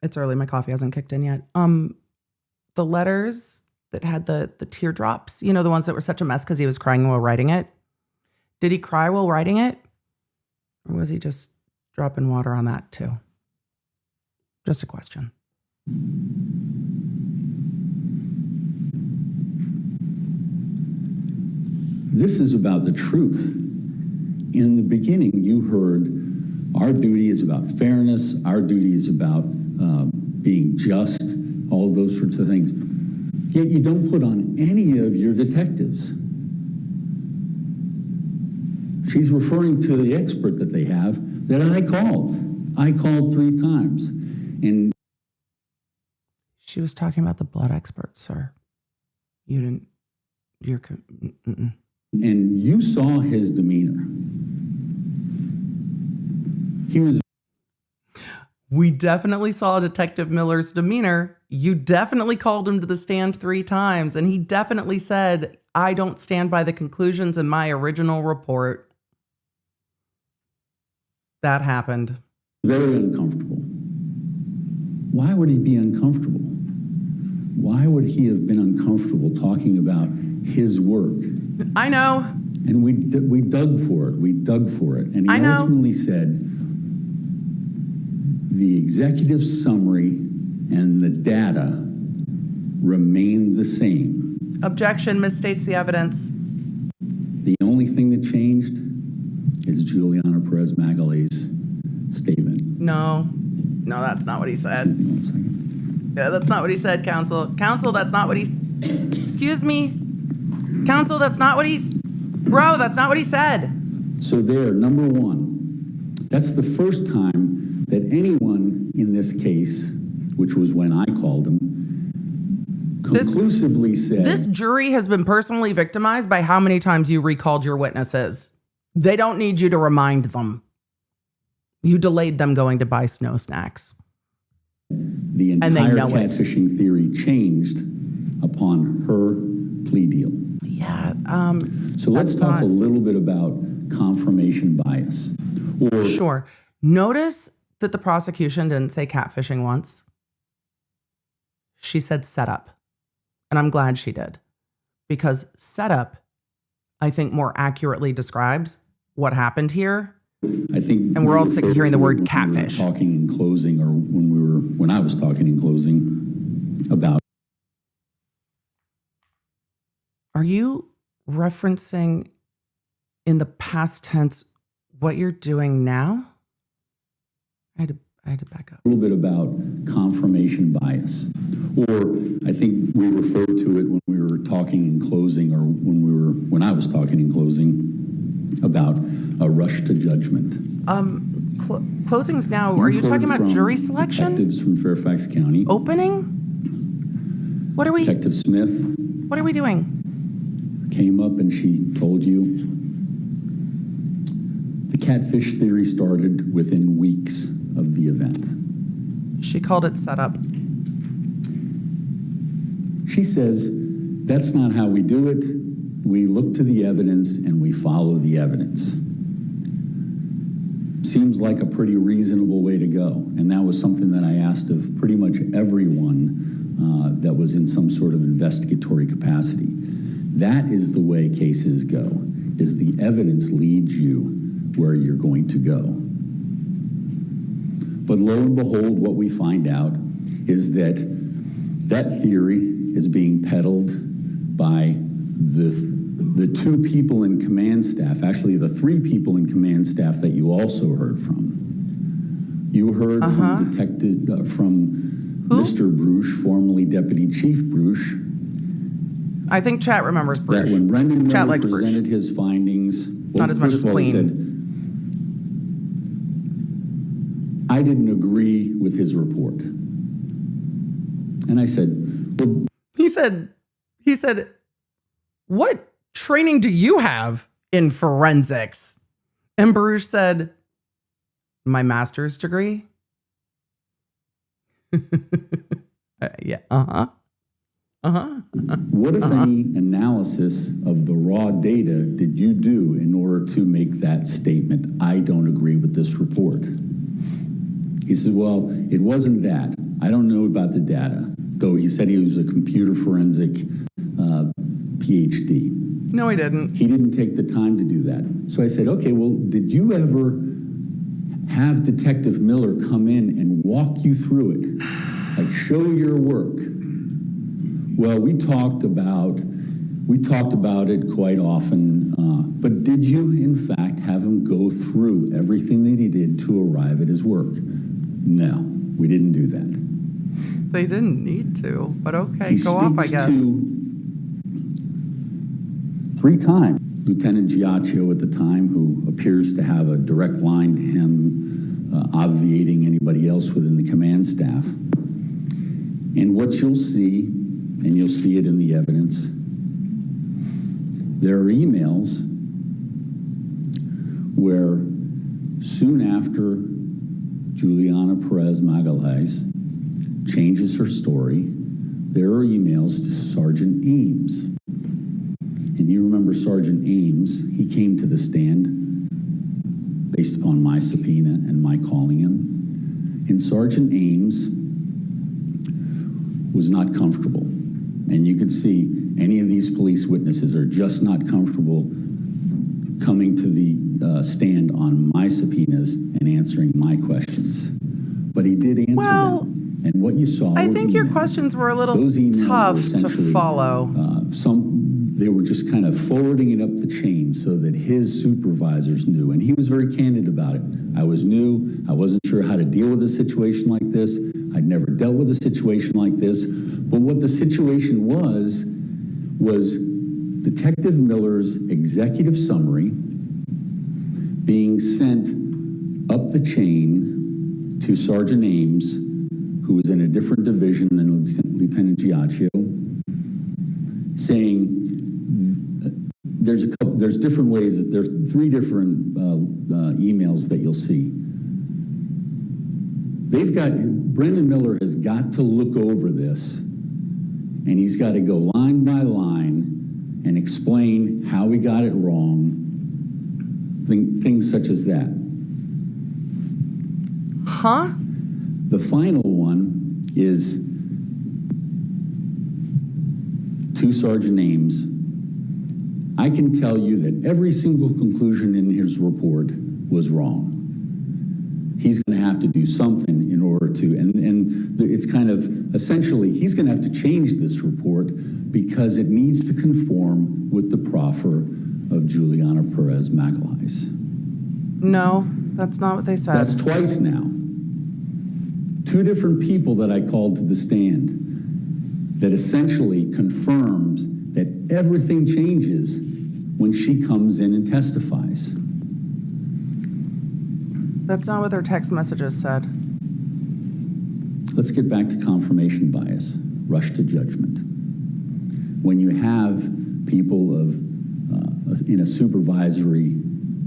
It's early. My coffee hasn't kicked in yet. The letters that had the teardrops, you know, the ones that were such a mess because he was crying while writing it. Did he cry while writing it? Or was he just dropping water on that too? Just a question.
This is about the truth. In the beginning, you heard our duty is about fairness, our duty is about being just, all those sorts of things. Yet you don't put on any of your detectives. She's referring to the expert that they have that I called. I called 3 times. And
She was talking about the blood expert, sir. You didn't,
and you saw his demeanor. He was
We definitely saw Detective Miller's demeanor. You definitely called him to the stand 3 times, and he definitely said, I don't stand by the conclusions in my original report. That happened.
very uncomfortable. Why would he be uncomfortable? Why would he have been uncomfortable talking about his work?
I know.
And we dug for it. We dug for it. And he ultimately said, the executive summary and the data remain the same.
Objection, misstates the evidence.
The only thing that changed is Juliana Perez Magalhaes' statement.
No, that's not what he said.
1 second.
Yeah, that's not what he said, counsel. Counsel, that's not what excuse me. Counsel, that's not what bro, that's not what he said.
So there, number 1, that's the first time that anyone in this case, which was when I called him, conclusively said...
This jury has been personally victimized by how many times you recalled your witnesses. They don't need you to remind them. You delayed them going to buy snow snacks.
The entire catfishing theory changed upon her plea deal.
Yeah.
So let's talk a little bit about confirmation bias.
Sure. Notice that the prosecution didn't say catfishing once. She said setup. And I'm glad she did. Because setup, I think, more accurately describes what happened here.
I think,
and we're all sick of hearing the word catfish.
We were talking in closing, or when I was talking in closing about.
Are you referencing in the past tense what you're doing now? I had to back up.
A little bit about confirmation bias, or I think we referred to it when we were talking in closing, or when I was talking in closing about a rush to judgment.
Closings now. Are you talking about jury selection?
Detectives from Fairfax County.
Opening? What are we?
Detective Smith.
What are we doing?
Came up and she told you. The catfish theory started within weeks of the event.
She called it setup.
She says, that's not how we do it. We look to the evidence and we follow the evidence. Seems like a pretty reasonable way to go. And that was something that I asked of pretty much everyone that was in some sort of investigatory capacity. That is the way cases go, is the evidence leads you where you're going to go. But lo and behold, what we find out is that that theory is being peddled by the 2 people in command staff, actually the 3 people in command staff that you also heard from. You heard from Mr. Bruce, formerly Deputy Chief Bruce,
I think chat remembers Bruce.
that when Brendan
Chat
Miller
likes Bruce.
presented his findings,
Not as much
first
as
of all, he
Queen.
said, I didn't agree with his report. And I said, well,
He said, what training do you have in forensics? And Bruce said, my master's degree. Yeah.
what, if any, analysis of the raw data did you do in order to make that statement, I don't agree with this report? He said, well, it wasn't that. I don't know about the data, though he said he was a computer forensic PhD.
No, he didn't.
He didn't take the time to do that. So I said, okay, well, did you ever have Detective Miller come in and walk you through it? Like, show your work? Well, we talked about it quite often, but did you, in fact, have him go through everything that he did to arrive at his work? No, we didn't do that.
They didn't need to, but okay,
He
go off, I
speaks
guess.
to 3 times Lieutenant Giacchio at the time, who appears to have a direct line to him, obviating anybody else within the command staff. And what you'll see, and you'll see it in the evidence, there are emails where soon after Juliana Perez Magalhaes changes her story, there are emails to Sergeant Ames. And you remember Sergeant Ames, he came to the stand based upon my subpoena and my calling him. And Sergeant Ames was not comfortable. And you could see any of these police witnesses are just not comfortable coming to the stand on my subpoenas and answering my questions. But he did answer them. And what you saw
I
were
think your
emails.
questions were a little
Those emails were
tough to
essentially,
follow.
They were just kind of forwarding it up the chain so that his supervisors knew. And he was very candid about it. I was new. I wasn't sure how to deal with a situation like this. I'd never dealt with a situation like this. But what the situation was Detective Miller's executive summary being sent up the chain to Sergeant Ames, who was in a different division than Lieutenant Giacchio, saying there's different ways. There's 3 different emails that you'll see. Brendan Miller has got to look over this, and he's got to go line by line and explain how he got it wrong, things such as that.
Huh?
The final one is to Sergeant Ames. I can tell you that every single conclusion in his report was wrong. He's going to have to do something in order to, and it's kind of, essentially, he's going to have to change this report because it needs to conform with the proffer of Juliana Perez Magalhaes.
No, that's not what they said.
That's twice now. 2 different people that I called to the stand that essentially confirms that everything changes when she comes in and testifies.
That's not what their text messages said.
Let's get back to confirmation bias, rush to judgment. When you have people in a supervisory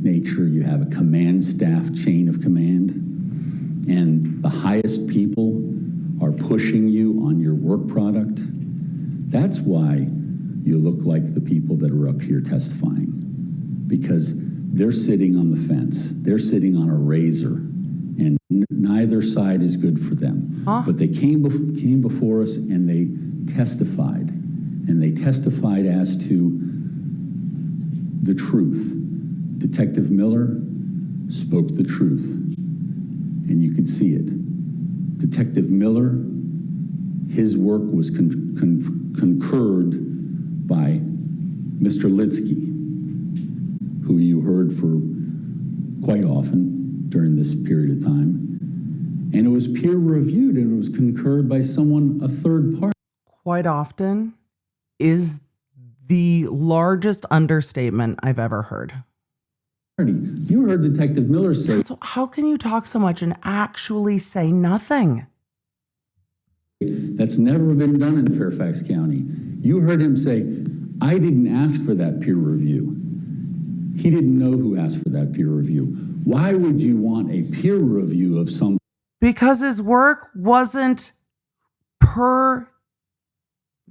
nature, you have a command staff chain of command, and the highest people are pushing you on your work product. That's why you look like the people that are up here testifying, because they're sitting on the fence. They're sitting on a razor, and neither side is good for them.
Huh?
But they came before us and they testified, as to the truth. Detective Miller spoke the truth, and you could see it. Detective Miller, his work was concurred by Mr. Litsky, who you heard for quite often during this period of time. And it was peer reviewed and it was concurred by someone, a third party.
Quite often is the largest understatement I've ever heard.
You heard Detective Miller say,
So how can you talk so much and actually say nothing?
that's never been done in Fairfax County. You heard him say, I didn't ask for that peer review. He didn't know who asked for that peer review. Why would you want a peer review of some?
Because his work wasn't per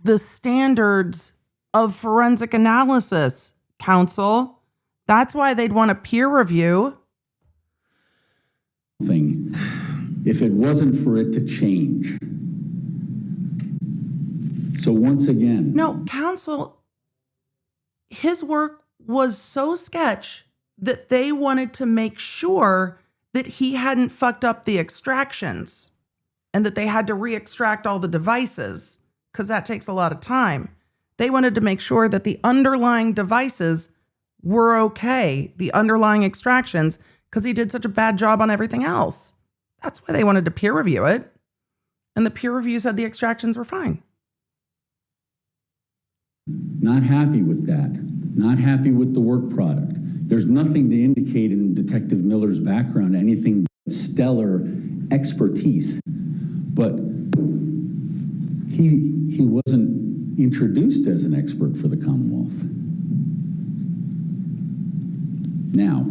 the standards of forensic analysis, counsel. That's why they'd want a peer review.
Thing if it wasn't for it to change. So once again,
No, counsel, his work was so sketch that they wanted to make sure that he hadn't fucked up the extractions and that they had to re-extract all the devices because that takes a lot of time. They wanted to make sure that the underlying devices were okay, the underlying extractions, because he did such a bad job on everything else. That's why they wanted to peer review it. And the peer review said the extractions were fine.
not happy with that, not happy with the work product. There's nothing to indicate in Detective Miller's background anything but stellar expertise, but he wasn't introduced as an expert for the Commonwealth. Now,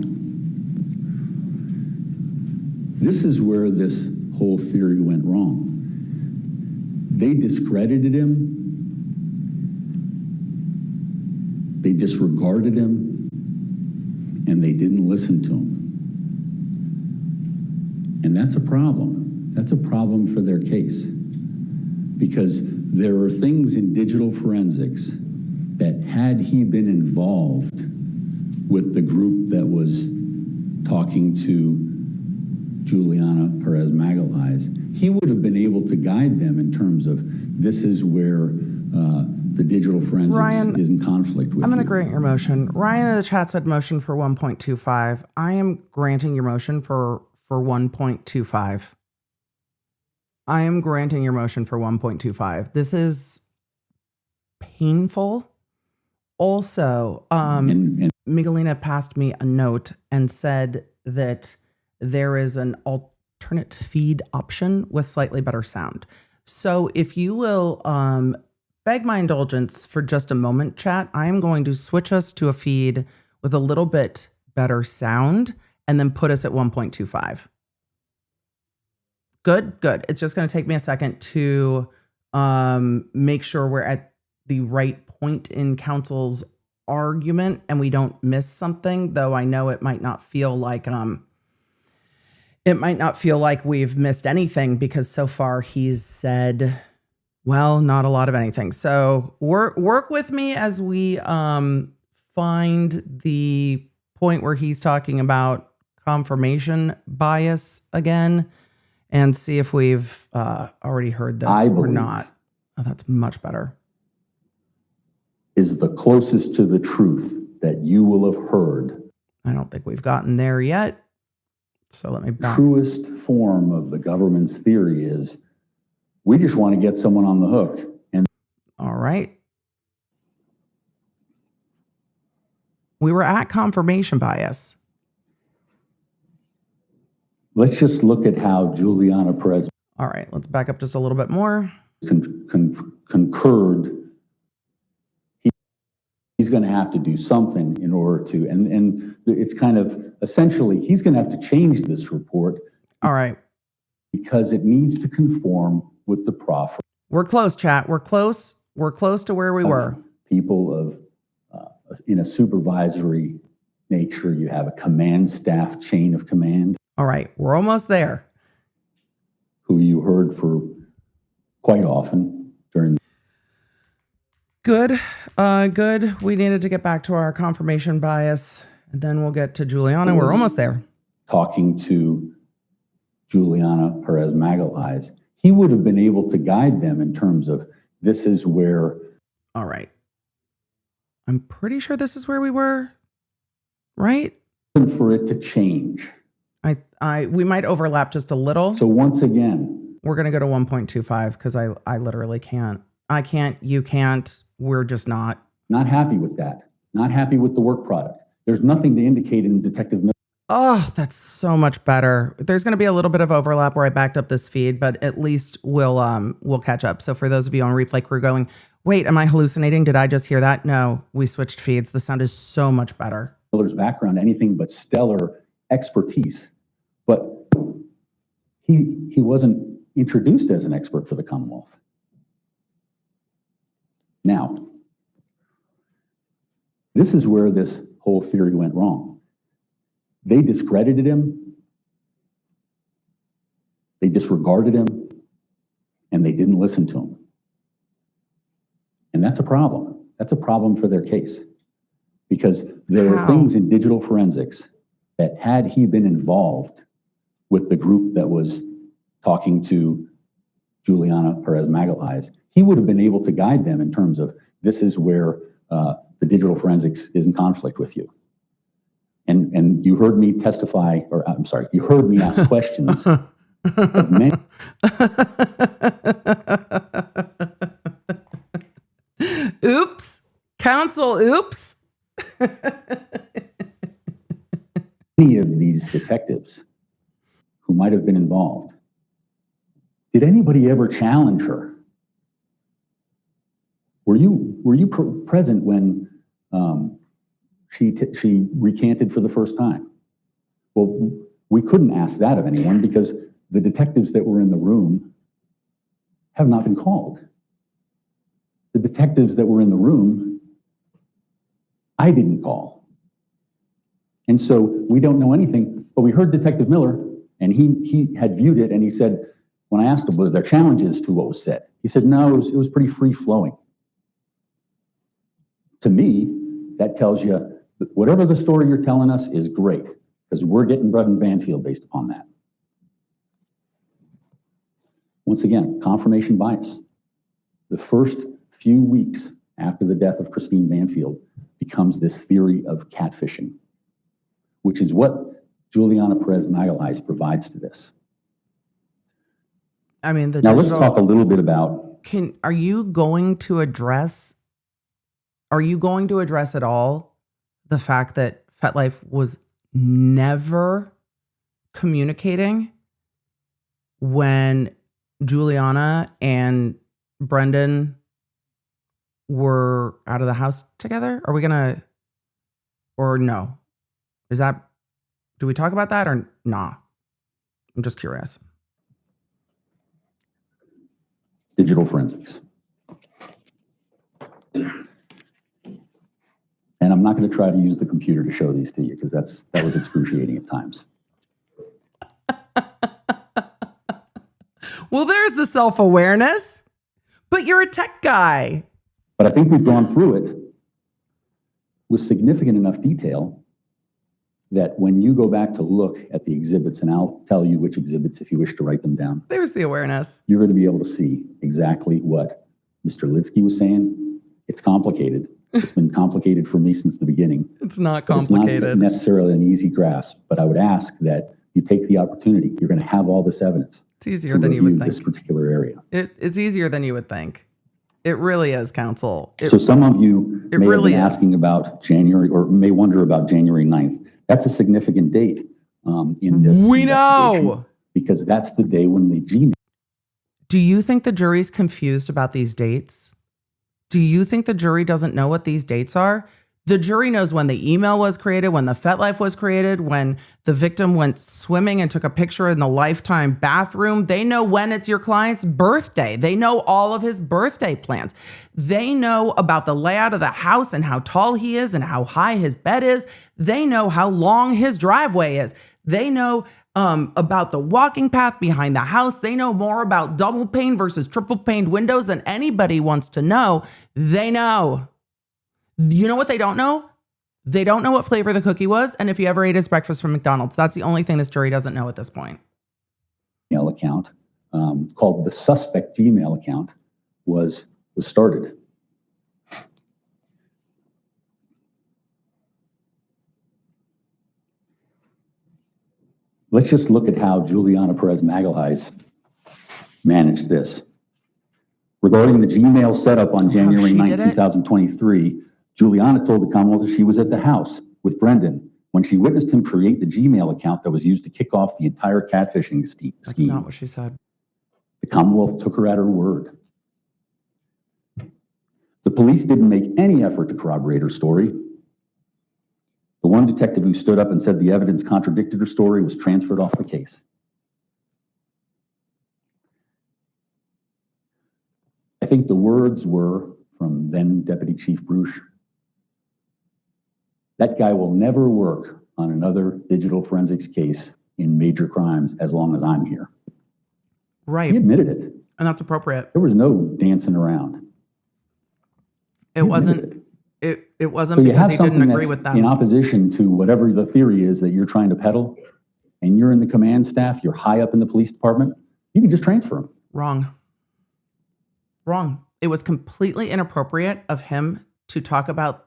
this is where this whole theory went wrong. They discredited him. They disregarded him, and they didn't listen to him. And that's a problem. That's a problem for their case. Because there are things in digital forensics that had he been involved with the group that was talking to Juliana Perez Magalhaes, he would have been able to guide them in terms of this is where the digital forensics
Ryan,
is in conflict with
I'm going to
you.
grant your motion. Ryan in the chat said motion for 1.25. I am granting your motion for 1.25. I am granting your motion for 1.25. This is painful. Also,
And
Miguelina passed me a note and said that there is an alternate feed option with slightly better sound. So if you will beg my indulgence for just a moment, chat, I am going to switch us to a feed with a little bit better sound and then put us at 1.25. Good, good. It's just going to take me a second to make sure we're at the right point in counsel's argument and we don't miss something, though I know it might not feel like we've missed anything because so far he's said, well, not a lot of anything. So work with me as we find the point where he's talking about confirmation bias again and see if we've already heard this
I
or
believe
not. Oh, that's much better.
is the closest to the truth that you will have heard.
I don't think we've gotten there yet. So let me back.
Truest form of the government's theory is we just want to get someone on the hook. And
All right. We were at confirmation bias.
let's just look at how Juliana Perez
All right, let's back up just a little bit more.
concurred. He's going to have to do something in order to, and it's kind of essentially, he's going to have to change this report
All right.
because it needs to conform with the proffer.
We're close, chat. We're close. We're close to where we were.
People of, in a supervisory nature, you have a command staff chain of command
All right, we're almost there.
who you heard for quite often during.
Good. Good. We needed to get back to our confirmation bias, and then we'll get to Juliana. We're almost there.
Talking to Juliana Perez Magalhaes, he would have been able to guide them in terms of this is where.
All right. I'm pretty sure this is where we were, right?
For it to change.
We might overlap just a little.
So once again,
We're going to go to 1.25 because I literally can't. I can't, you can't, we're just not.
not happy with that. Not happy with the work product. There's nothing to indicate in Detective Miller.
Oh, that's so much better. There's going to be a little bit of overlap where I backed up this feed, but at least we'll catch up. So for those of you on replay crew going, wait, am I hallucinating? Did I just hear that? No, we switched feeds. The sound is so much better.
Miller's background, anything but stellar expertise. But he wasn't introduced as an expert for the Commonwealth. Now, this is where this whole theory went wrong. They discredited him, they disregarded him, and they didn't listen to him. And that's a problem. That's a problem for their case. Because there are things in digital forensics that had he been involved with the group that was talking to Juliana Perez Magalhaes, he would have been able to guide them in terms of this is where the digital forensics is in conflict with you. And you heard me testify, or I'm sorry, you heard me ask questions of many.
Oops. Counsel, oops.
Many of these detectives who might have been involved. Did anybody ever challenge her? Were you present when she recanted for the first time? Well, we couldn't ask that of anyone because the detectives that were in the room have not been called. The detectives that were in the room, I didn't call. And so we don't know anything, but we heard Detective Miller, and he had viewed it, and he said, when I asked him, were there challenges to what was said? He said, no, it was pretty free-flowing. To me, that tells you that whatever the story you're telling us is great, because we're getting bread in Banfield based upon that. Once again, confirmation bias. The first few weeks after the death of Christine Banfield becomes this theory of catfishing, which is what Juliana Perez Magalhaes provides to this.
I mean,
now let's talk a little bit about.
Are you going to address at all the fact that FetLife was never communicating when Juliana and Brendan were out of the house together? Are we gonna, or no? Do we talk about that or nah? I'm just curious.
Digital forensics. And I'm not going to try to use the computer to show these to you because that was excruciating at times.
Well, there's the self-awareness, but you're a tech guy.
But I think we've gone through it with significant enough detail that when you go back to look at the exhibits, and I'll tell you which exhibits if you wish to write them down.
There's the awareness.
You're going to be able to see exactly what Mr. Litsky was saying. It's complicated. It's been complicated for me since the beginning.
It's not complicated.
It's not necessarily an easy grasp, but I would ask that you take the opportunity. You're going to have all this evidence.
It's easier than you would think.
This particular area.
It's easier than you would think. It really is, counsel.
So some of you may have been asking about January, or may wonder about January 9th. That's a significant date in this investigation, because that's the day when the Gmail.
Do you think the jury's confused about these dates? Do you think the jury doesn't know what these dates are? The jury knows when the email was created, when the FetLife was created, when the victim went swimming and took a picture in the Lifetime bathroom. They know when it's your client's birthday. They know all of his birthday plans. They know about the layout of the house and how tall he is and how high his bed is. They know how long his driveway is. They know about the walking path behind the house. They know more about double pane versus triple paned windows than anybody wants to know. They know. You know what they don't know? They don't know what flavor the cookie was, and if you ever ate his breakfast from McDonald's. That's the only thing this jury doesn't know at this point.
Email account called the suspect Gmail account was started. let's just look at how Juliana Perez Magalhaes managed this. Regarding the Gmail setup on January
she
9,
did it?
2023, Juliana told the Commonwealth that she was at the house with Brendan when she witnessed him create the Gmail account that was used to kick off the entire catfishing scheme.
That's not what she said.
The Commonwealth took her at her word. The police didn't make any effort to corroborate her story. The one detective who stood up and said the evidence contradicted her story was transferred off the case. I think the words were from then Deputy Chief Bruce, "That guy will never work on another digital forensics case in major crimes as long as I'm here."
Right.
He admitted it.
And that's appropriate.
There was no dancing around.
It wasn't, it
So
wasn't
you
because
have
he didn't
something
agree
that's
with them.
in opposition to whatever the theory is that you're trying to peddle, and you're in the command staff, you're high up in the police department, you can just transfer them.
Wrong. Wrong. It was completely inappropriate of him to talk about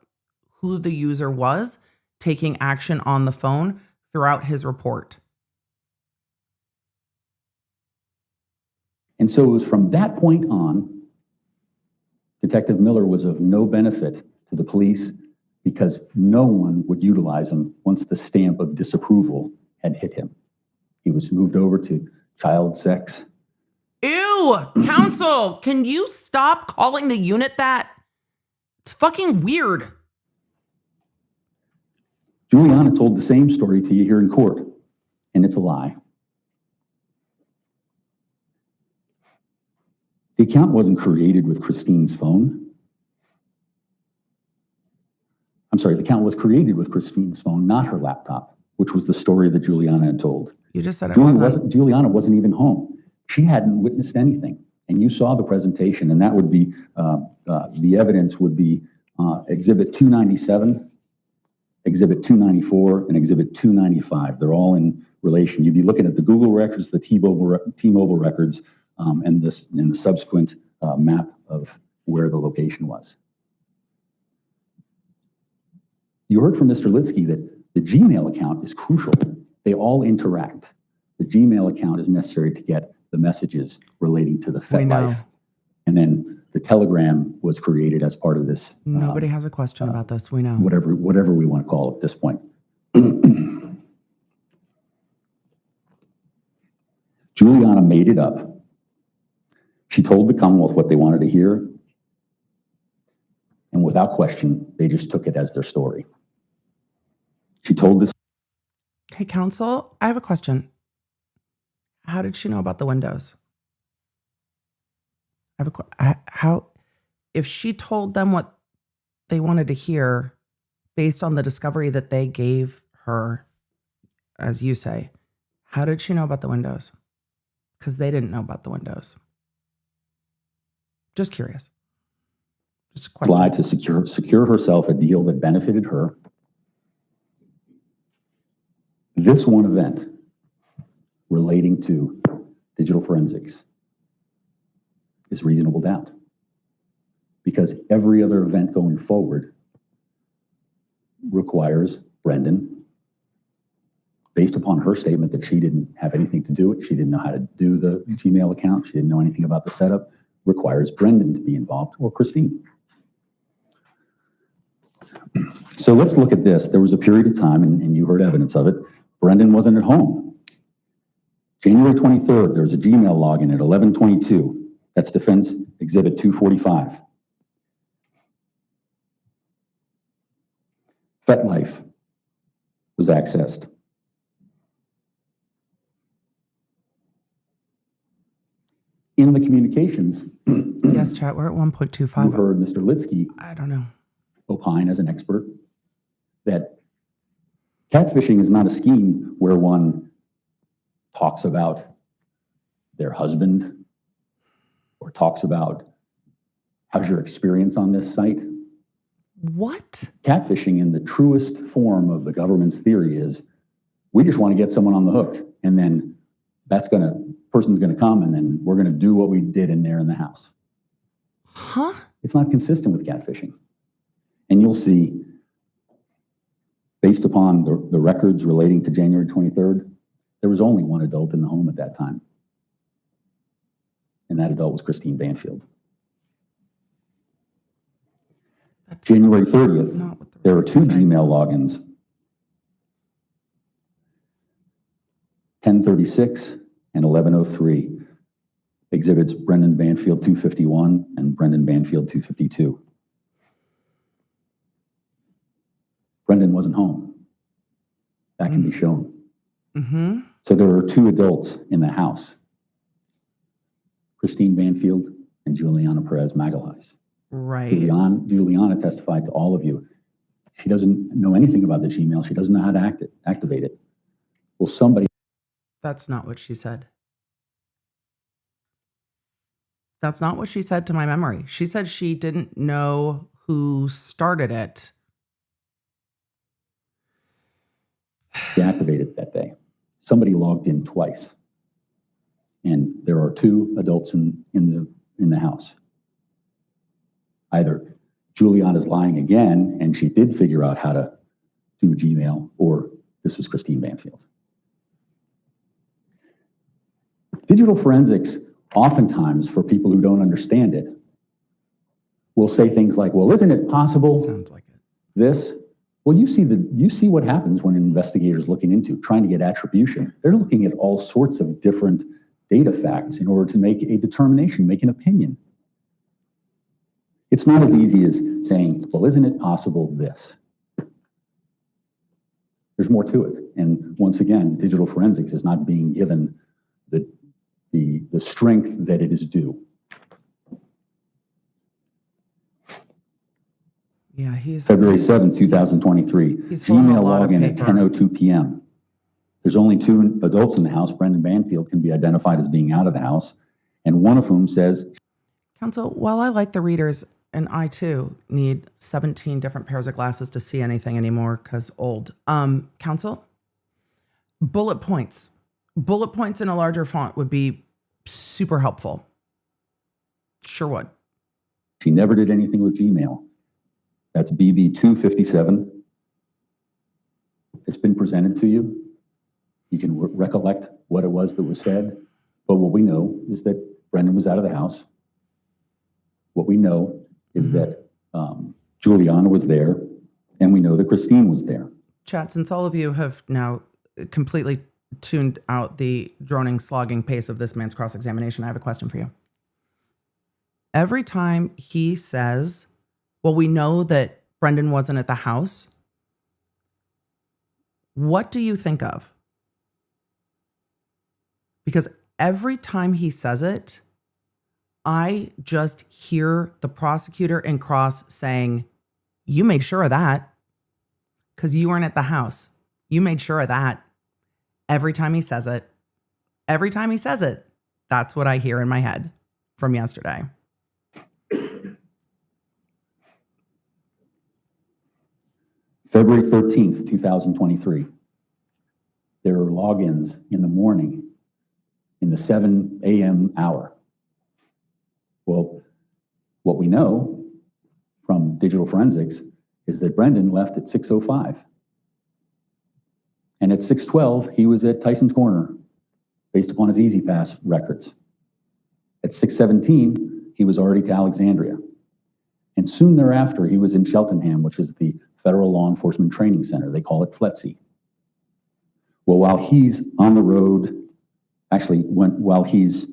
who the user was taking action on the phone throughout his report.
And so it was from that point on, Detective Miller was of no benefit to the police because no one would utilize him once the stamp of disapproval had hit him. He was moved over to child sex.
Ew, counsel, can you stop calling the unit that? It's fucking weird.
Juliana told the same story to you here in court, and it's a lie. The account wasn't created with Christine's phone. I'm sorry, the account was created with Christine's phone, not her laptop, which was the story that Juliana had told.
You just said it wasn't.
Juliana wasn't even home. She hadn't witnessed anything. And you saw the presentation, and that would be, the evidence would be Exhibit 297, Exhibit 294, and Exhibit 295. They're all in relation. You'd be looking at the Google records, the T-Mobile records, and the subsequent map of where the location was. You heard from Mr. Litsky that the Gmail account is crucial. They all interact. The Gmail account is necessary to get the messages relating to the FetLife. And then the Telegram was created as part of this.
Nobody has a question about this. We know.
Whatever we want to call it at this point. Juliana made it up. She told the Commonwealth what they wanted to hear, and without question, they just took it as their story. She told this.
Hey, counsel, I have a question. How did she know about the windows? How, if she told them what they wanted to hear based on the discovery that they gave her, as you say, how did she know about the windows? Because they didn't know about the windows. Just curious. Just a question.
Lie to secure herself a deal that benefited her. This one event relating to digital forensics is reasonable doubt, because every other event going forward requires Brendan, based upon her statement that she didn't have anything to do it, she didn't know how to do the Gmail account, she didn't know anything about the setup, requires Brendan to be involved, or Christine. So let's look at this. There was a period of time, and you heard evidence of it, Brendan wasn't at home. January 23rd, there was a Gmail login at 11:22. That's Defense Exhibit 245. FetLife was accessed. In the communications,
Yes, chat, we're at
you
1.25.
heard Mr. Litsky
I don't know.
opine as an expert that catfishing is not a scheme where one talks about their husband or talks about how's your experience on this site.
What?
Catfishing in the truest form of the government's theory is we just want to get someone on the hook, and then person's gonna come, and then we're gonna do what we did in there in the house.
Huh?
It's not consistent with catfishing. And you'll see, based upon the records relating to January 23rd, There was only one adult in the home at that time. And that adult was Christine Banfield.
That's
January
not
30th,
what the
there were
records
two
say.
Gmail logins. 1036 and 1103. Exhibits Brendan Banfield 251 and Brendan Banfield 252. Brendan wasn't home. That can be shown.
Mm-hmm.
So there were two adults in the house. Christine Banfield and Juliana Perez Magalhaes.
Right.
Juliana testified to all of you. She doesn't know anything about the Gmail. She doesn't know how to activate it. Well, somebody.
That's not what she said. That's not what she said to my memory. She said she didn't know who started it.
Activated that day. Somebody logged in twice. And there are two adults in the house. Either Juliana's lying again and she did figure out how to do Gmail, or this was Christine Banfield. Digital forensics, oftentimes for people who don't understand it, will say things like, well, isn't it possible
Sounds like it.
this? Well, you see what happens when an investigator is looking into trying to get attribution. They're looking at all sorts of different data facts in order to make a determination, make an opinion. It's not as easy as saying, well, isn't it possible this? There's more to it. And once again, digital forensics is not being given the strength that it is due.
Yeah, he's
February 7th, 2023.
he's holding a
Gmail
lot of
login at
paper.
10:02 p.m. There's only two adults in the house. Brendan Banfield can be identified as being out of the house, and one of whom says,
Counsel, while I like the readers, and I too need 17 different pairs of glasses to see anything anymore because old. Counsel, bullet points. Bullet points in a larger font would be super helpful. Sure would.
she never did anything with Gmail. That's BB 257. It's been presented to you. You can recollect what it was that was said. But what we know is that Brendan was out of the house. What we know is that Juliana was there, and we know that Christine was there.
Chat, since all of you have now completely tuned out the droning, slogging pace of this man's cross-examination, I have a question for you. Every time he says, well, we know that Brendan wasn't at the house, what do you think of? Because every time he says it, I just hear the prosecutor and cross saying, you made sure of that because you weren't at the house. You made sure of that. Every time he says it, that's what I hear in my head from yesterday.
February 13th, 2023. There are logins in the morning in the 7 a.m. hour. Well, what we know from digital forensics is that Brendan left at 6:05. And at 6:12, he was at Tyson's Corner based upon his Easy Pass records. At 6:17, he was already to Alexandria. And soon thereafter, he was in Cheltenham, which is the Federal Law Enforcement Training Center. They call it FLETC. Well, while he's on the road, while he's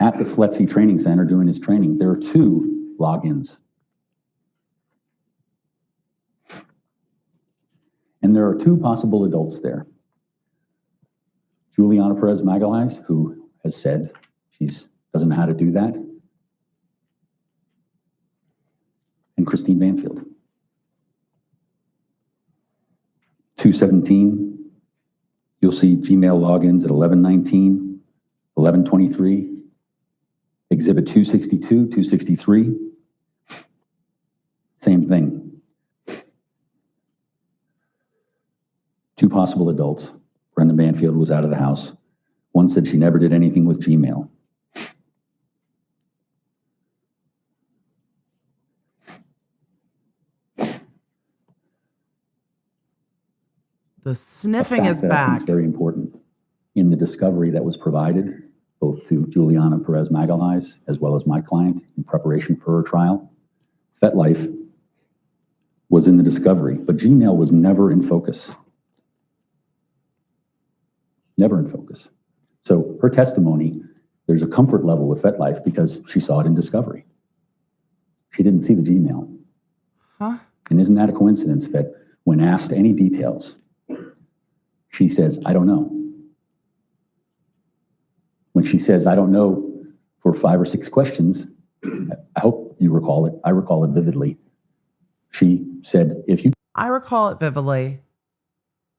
at the FLETC Training Center doing his training, there are two logins. And there are two possible adults there. Juliana Perez Magalhaes, who has said she doesn't know how to do that, and Christine Banfield. 2:17, you'll see Gmail logins at 11:19, 11:23, Exhibit 262, 263, same thing. Two possible adults. Brendan Banfield was out of the house. One said she never did anything with Gmail.
The sniffing is
That I think
back.
is very important. in the discovery that was provided, both to Juliana Perez Magalhaes as well as my client in preparation for her trial. FetLife was in the discovery, but Gmail was never in focus. Never in focus. So her testimony, there's a comfort level with FetLife because she saw it in discovery. She didn't see the Gmail.
Huh?
And isn't that a coincidence that when asked any details, she says, I don't know. When she says, I don't know for 5 or 6 questions, I hope you recall it. I recall it vividly. She said, if you
I recall it vividly.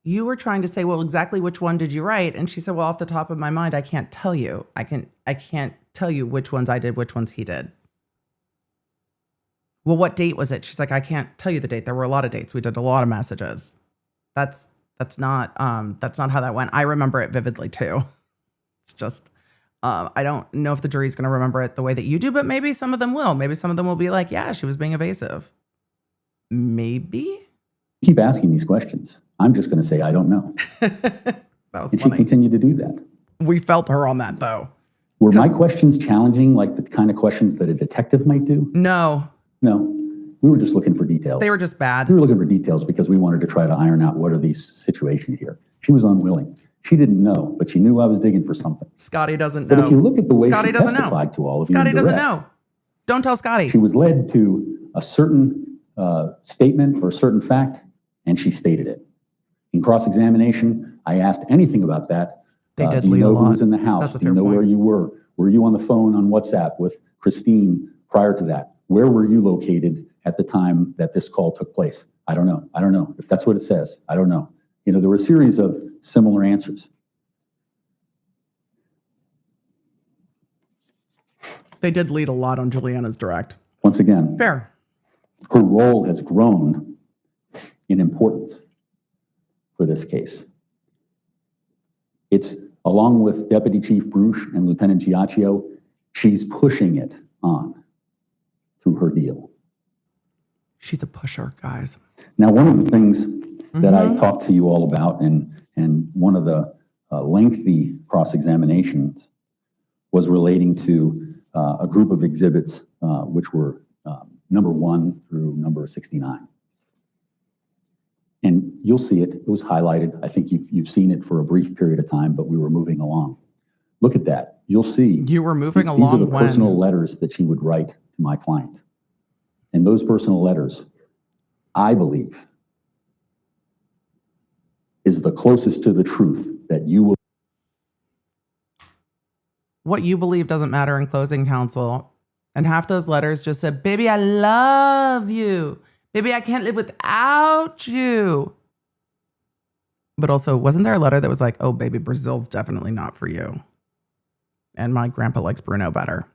You were trying to say, well, exactly which one did you write? And she said, well, off the top of my mind, I can't tell you. I can't tell you which ones I did, which ones he did. Well, what date was it? She's like, I can't tell you the date. There were a lot of dates. We did a lot of messages. That's not how that went. I remember it vividly too. It's just, I don't know if the jury's going to remember it the way that you do, but maybe some of them will. Maybe some of them will be like, yeah, she was being evasive. Maybe.
keep asking these questions, I'm just going to say, I don't know.
That was
And she
funny.
continued to do that.
We felt her on that though.
Were my questions challenging, like the kind of questions that a detective might do?
No,
No. We were just looking for details.
they were just bad.
We were looking for details because we wanted to try to iron out what are these situations here. She was unwilling. She didn't know, but she knew I was digging for something.
Scotty doesn't know.
But if you look at the way
Scotty
she
doesn't know.
testified to all of
Scotty
you in
doesn't
direct,
know. Don't tell Scotty.
she was led to a certain statement or a certain fact, and she stated it. In cross-examination, I asked anything about that.
They did
do you
lead a
know who
lot.
was in the house?
That's a
Do you
fair
know
point.
where you were? Were you on the phone on WhatsApp with Christine prior to that? Where were you located at the time that this call took place? I don't know. I don't know. If that's what it says, I don't know. You know, there were a series of similar answers.
They did lead a lot on Juliana's direct.
Once again,
Fair.
her role has grown in importance for this case. It's, along with Deputy Chief Bruce and Lieutenant Giacchio, she's pushing it on through her deal.
She's a pusher, guys.
Now, one of the things that I talked to you all about, and one of the lengthy cross-examinations was relating to a group of exhibits, which were number 1 through number 69. And you'll see it. It was highlighted. I think you've seen it for a brief period of time, but we were moving along. Look at that. You'll see.
You were moving
These
along
are the
when-
personal letters that she would write to my client. And those personal letters, I believe, is the closest to the truth that you will.
What you believe doesn't matter in closing counsel. And half those letters just said, baby, I love you. Baby, I can't live without you. But also, wasn't there a letter that was like, oh, baby, Brazil's definitely not for you. And my grandpa likes Bruno better.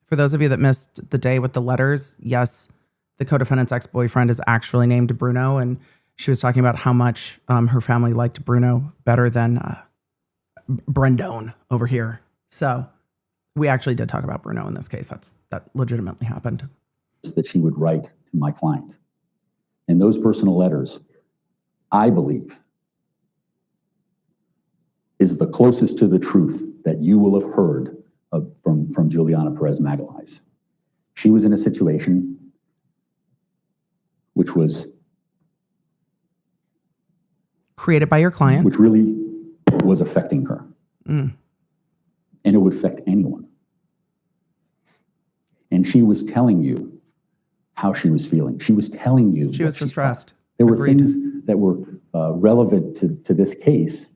For those of you that missed the day with the letters, yes, the co-defendant's ex-boyfriend is actually named Bruno. And she was talking about how much her family liked Bruno better than Brendone over here. So we actually did talk about Bruno in this case. That legitimately happened.
That she would write to my client. And those personal letters, I believe, is the closest to the truth that you will have heard from Juliana Perez Magalhaes. She was in a situation which was
Created by your client.
which really was affecting her.
Mm.
And it would affect anyone. And she was telling you how she was feeling. She was telling you.
She
what
was distressed.
thought. There were
Agreed.
things that were relevant to this case.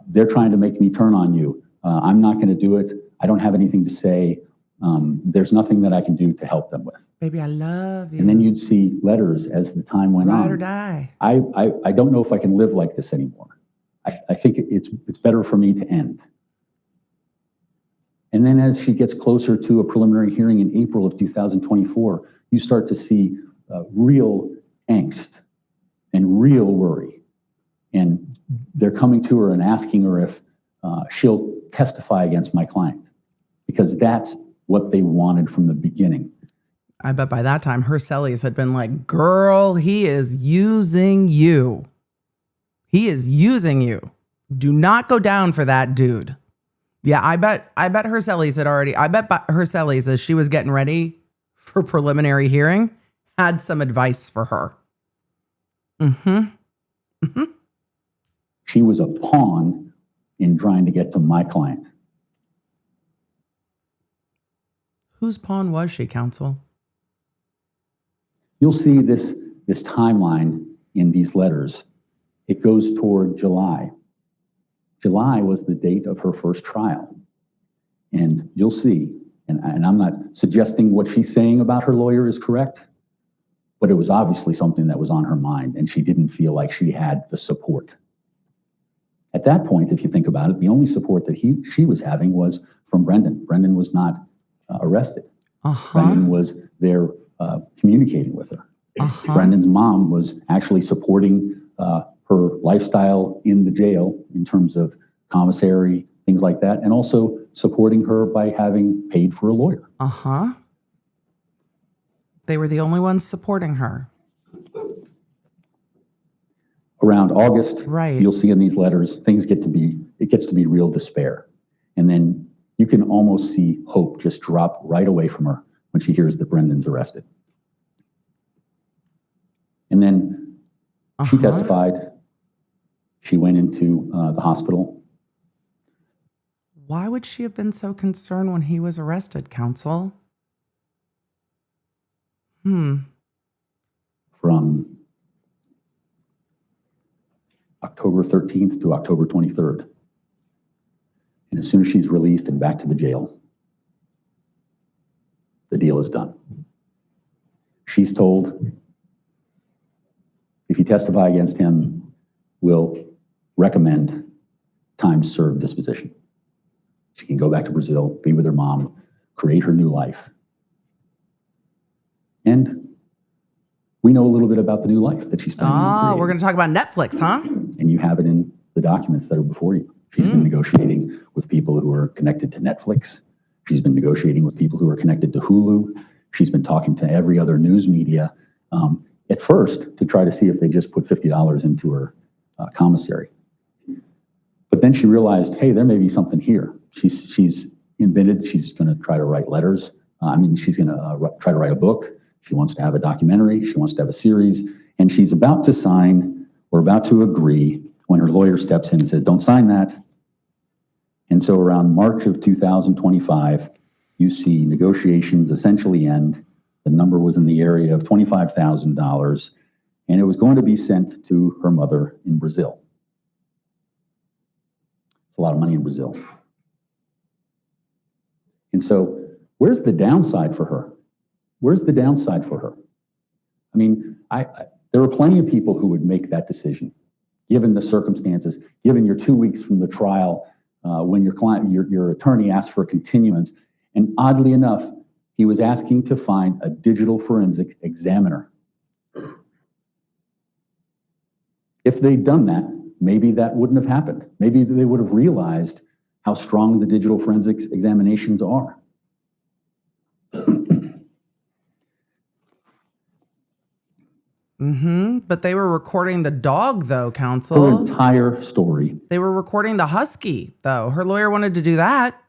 They're trying to make me turn on you. I'm not going to do it. I don't have anything to say. There's nothing that I can do to help them with.
Baby, I love you.
And then you'd see letters as the time went
Ride
on.
or die.
I don't know if I can live like this anymore. I think it's better for me to end. And then as she gets closer to a preliminary hearing in April of 2024, you start to see real angst and real worry. And they're coming to her and asking her if she'll testify against my client, because that's what they wanted from the beginning.
I bet by that time her cellies had been like, girl, he is using you. He is using you. Do not go down for that dude. Yeah, I bet Herseles had already, I bet Herseles, as she was getting ready for preliminary hearing, had some advice for her.
She was a pawn in trying to get to my client.
Whose pawn was she, counsel?
You'll see this timeline in these letters. It goes toward July. July was the date of her first trial. And you'll see, and I'm not suggesting what she's saying about her lawyer is correct, but it was obviously something that was on her mind, and she didn't feel like she had the support. At that point, if you think about it, the only support that she was having was from Brendan. Brendan was not arrested. Brendan was there communicating with her. Brendan's mom was actually supporting her lifestyle in the jail in terms of commissary, things like that, and also supporting her by having paid for a lawyer.
They were the only ones supporting her.
Around August,
Right.
You'll see in these letters, it gets to be real despair. And then you can almost see hope just drop right away from her when she hears that Brendan's arrested. And then she testified. She went into the hospital.
Why would she have been so concerned when he was arrested, counsel?
From October 13th to October 23rd. And as soon as she's released and back to the jail, the deal is done. She's told, if you testify against him, we'll recommend time served disposition. She can go back to Brazil, be with her mom, create her new life. And we know a little bit about the new life that she's planning on creating.
We're going to talk about Netflix, huh?
And you have it in the documents that are before you. She's been negotiating with people who are connected to Netflix. She's been negotiating with people who are connected to Hulu. She's been talking to every other news media, at first to try to see if they just put $50 into her commissary. But then she realized, hey, there may be something here. She's invented, she's going to try to write letters. She's going to try to write a book. She wants to have a documentary. She wants to have a series. And she's about to sign or about to agree when her lawyer steps in and says, don't sign that. And so around March of 2025, you see negotiations essentially end. The number was in the area of $25,000, and it was going to be sent to her mother in Brazil. It's a lot of money in Brazil. And so where's the downside for her? Where's the downside for her? There are plenty of people who would make that decision, given the circumstances, given you're 2 weeks from the trial, when your attorney asked for a continuance. And oddly enough, he was asking to find a digital forensic examiner. If they'd done that, maybe that wouldn't have happened. Maybe they would have realized how strong the digital forensics examinations are.
But they were recording the dog, though,
Her
counsel.
entire story
They were recording the husky, though. Her lawyer wanted to do that.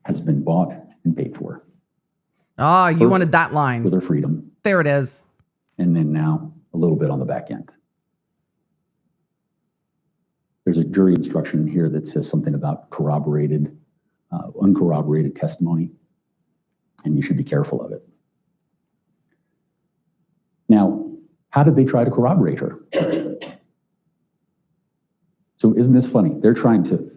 has been bought and paid for
You
First,
wanted that line.
with her freedom,
There it is.
and then now a little bit on the back end. There's a jury instruction in here that says something about uncorroborated testimony, and you should be careful of it. Now, how did they try to corroborate her? So isn't this funny? They're trying to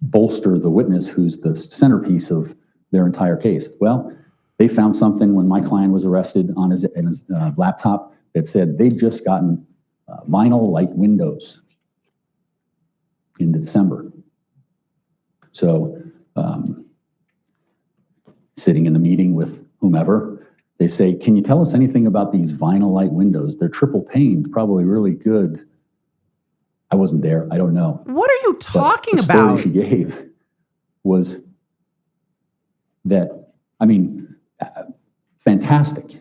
bolster the witness who's the centerpiece of their entire case. Well, they found something when my client was arrested on his laptop that said they'd just gotten vinyl light windows in December. So sitting in the meeting with whomever, they say, can you tell us anything about these vinyl light windows? They're triple paned, probably really good. I wasn't there. I don't know.
What are you talking
The
about?
story she gave was that, fantastic.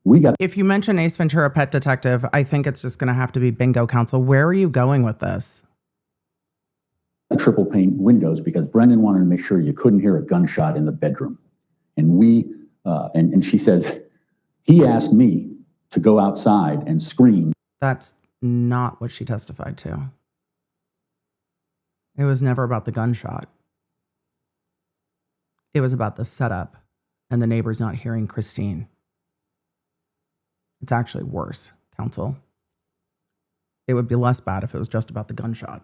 We got
If you mention Ace Ventura Pet Detective, I think it's just going to have to be bingo, counsel. Where are you going with this?
triple pane windows because Brendan wanted to make sure you couldn't hear a gunshot in the bedroom. And and she says, he asked me to go outside and scream.
That's not what she testified to. It was never about the gunshot. It was about the setup and the neighbors not hearing Christine. It's actually worse, counsel. It would be less bad if it was just about the gunshot.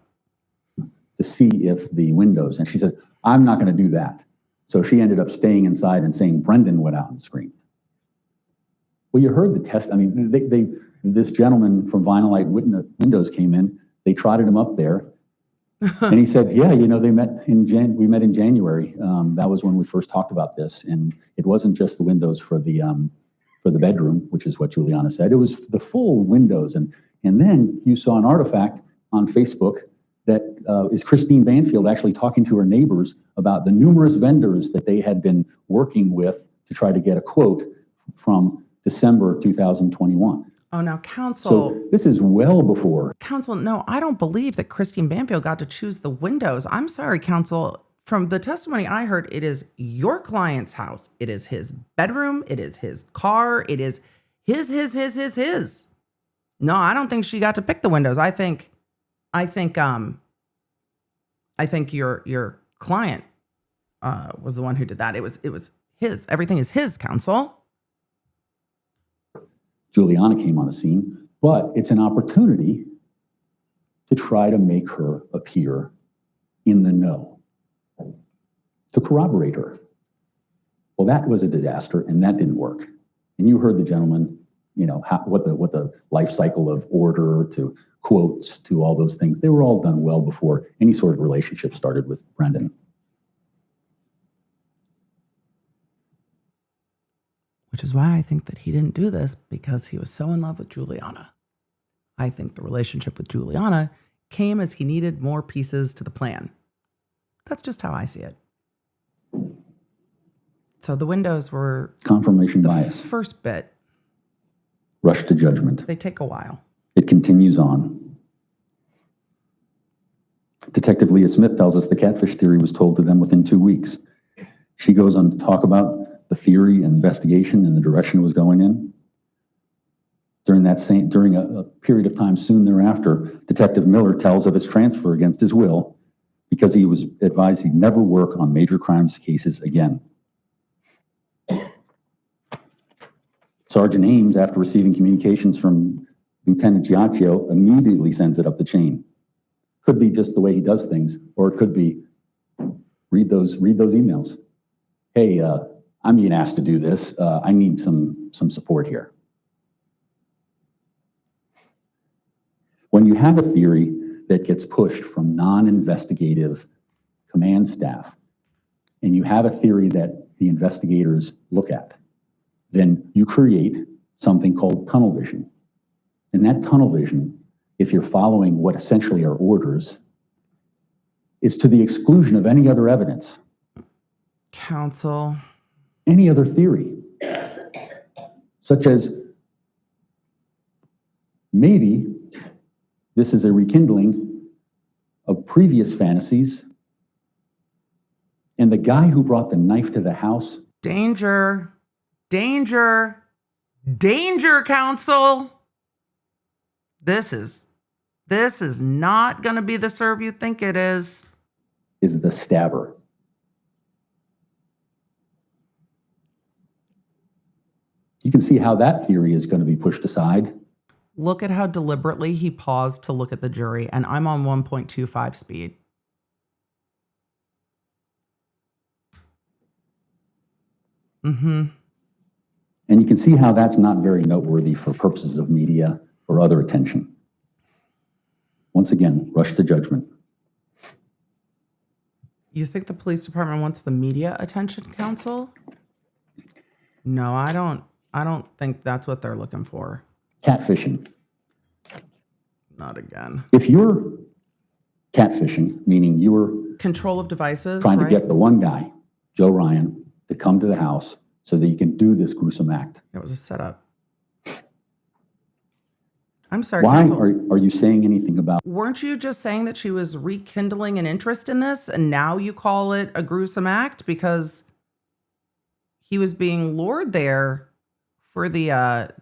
To see if the windows, and she says, I'm not going to do that. So she ended up staying inside and saying Brendan went out and screamed. Well, you heard the test. I mean, this gentleman from Vinylite Windows came in. They trotted him up there. And he said, yeah, you know, we met in January. That was when we first talked about this. And it wasn't just the windows for the bedroom, which is what Juliana said. It was the full windows. And then you saw an artifact on Facebook that is Christine Banfield actually talking to her neighbors about the numerous vendors that they had been working with to try to get a quote from December of 2021.
Oh, now, counsel.
So this is well before.
Counsel, no, I don't believe that Christine Banfield got to choose the windows. I'm sorry, counsel. From the testimony I heard, it is your client's house. It is his bedroom. It is his car. It is his. No, I don't think she got to pick the windows. I think your client was the one who did that. It was his. Everything is his, counsel.
Juliana came on the scene, but it's an opportunity to try to make her appear in the know, to corroborate her. Well, that was a disaster, and that didn't work. And you heard the gentleman, you know, what the life cycle of order to quotes to all those things, they were all done well before any sort of relationship started with Brendan.
Which is why I think that he didn't do this, because he was so in love with Juliana. I think the relationship with Juliana came as he needed more pieces to the plan. That's just how I see it. So the windows were
Confirmation bias.
First bit.
Rush to judgment.
They take a while.
It continues on. Detective Leah Smith tells us the catfish theory was told to them within 2 weeks. She goes on to talk about the theory and investigation and the direction it was going in. During a period of time soon thereafter, Detective Miller tells of his transfer against his will because he was advised he'd never work on major crimes cases again. Sergeant Ames, after receiving communications from Lieutenant Giacchio, immediately sends it up the chain. Could be just the way he does things, or it could be read those emails. Hey, I'm being asked to do this. I need some support here. When you have a theory that gets pushed from non-investigative command staff, and you have a theory that the investigators look at, then you create something called tunnel vision. And that tunnel vision, if you're following what essentially are orders, is to the exclusion of any other evidence.
Counsel.
Any other theory, such as maybe this is a rekindling of previous fantasies, and the guy who brought the knife to the house.
Danger, counsel. This is not going to be the serve you think it is.
Is the stabber. You can see how that theory is going to be pushed aside.
Look at how deliberately he paused to look at the jury, and I'm on 1.25 speed.
And you can see how that's not very noteworthy for purposes of media or other attention. Once again, rush to judgment.
You think the police department wants the media attention, counsel? No, I don't think that's what they're looking for.
Catfishing.
Not again.
If you're catfishing, meaning you're
Control of devices,
trying
right?
to get the one guy, Joe Ryan, to come to the house so that you can do this gruesome act.
It was a setup. I'm sorry,
Why
counsel.
are you saying anything about?
Weren't you just saying that she was rekindling an interest in this, and now you call it a gruesome act because he was being lured there for the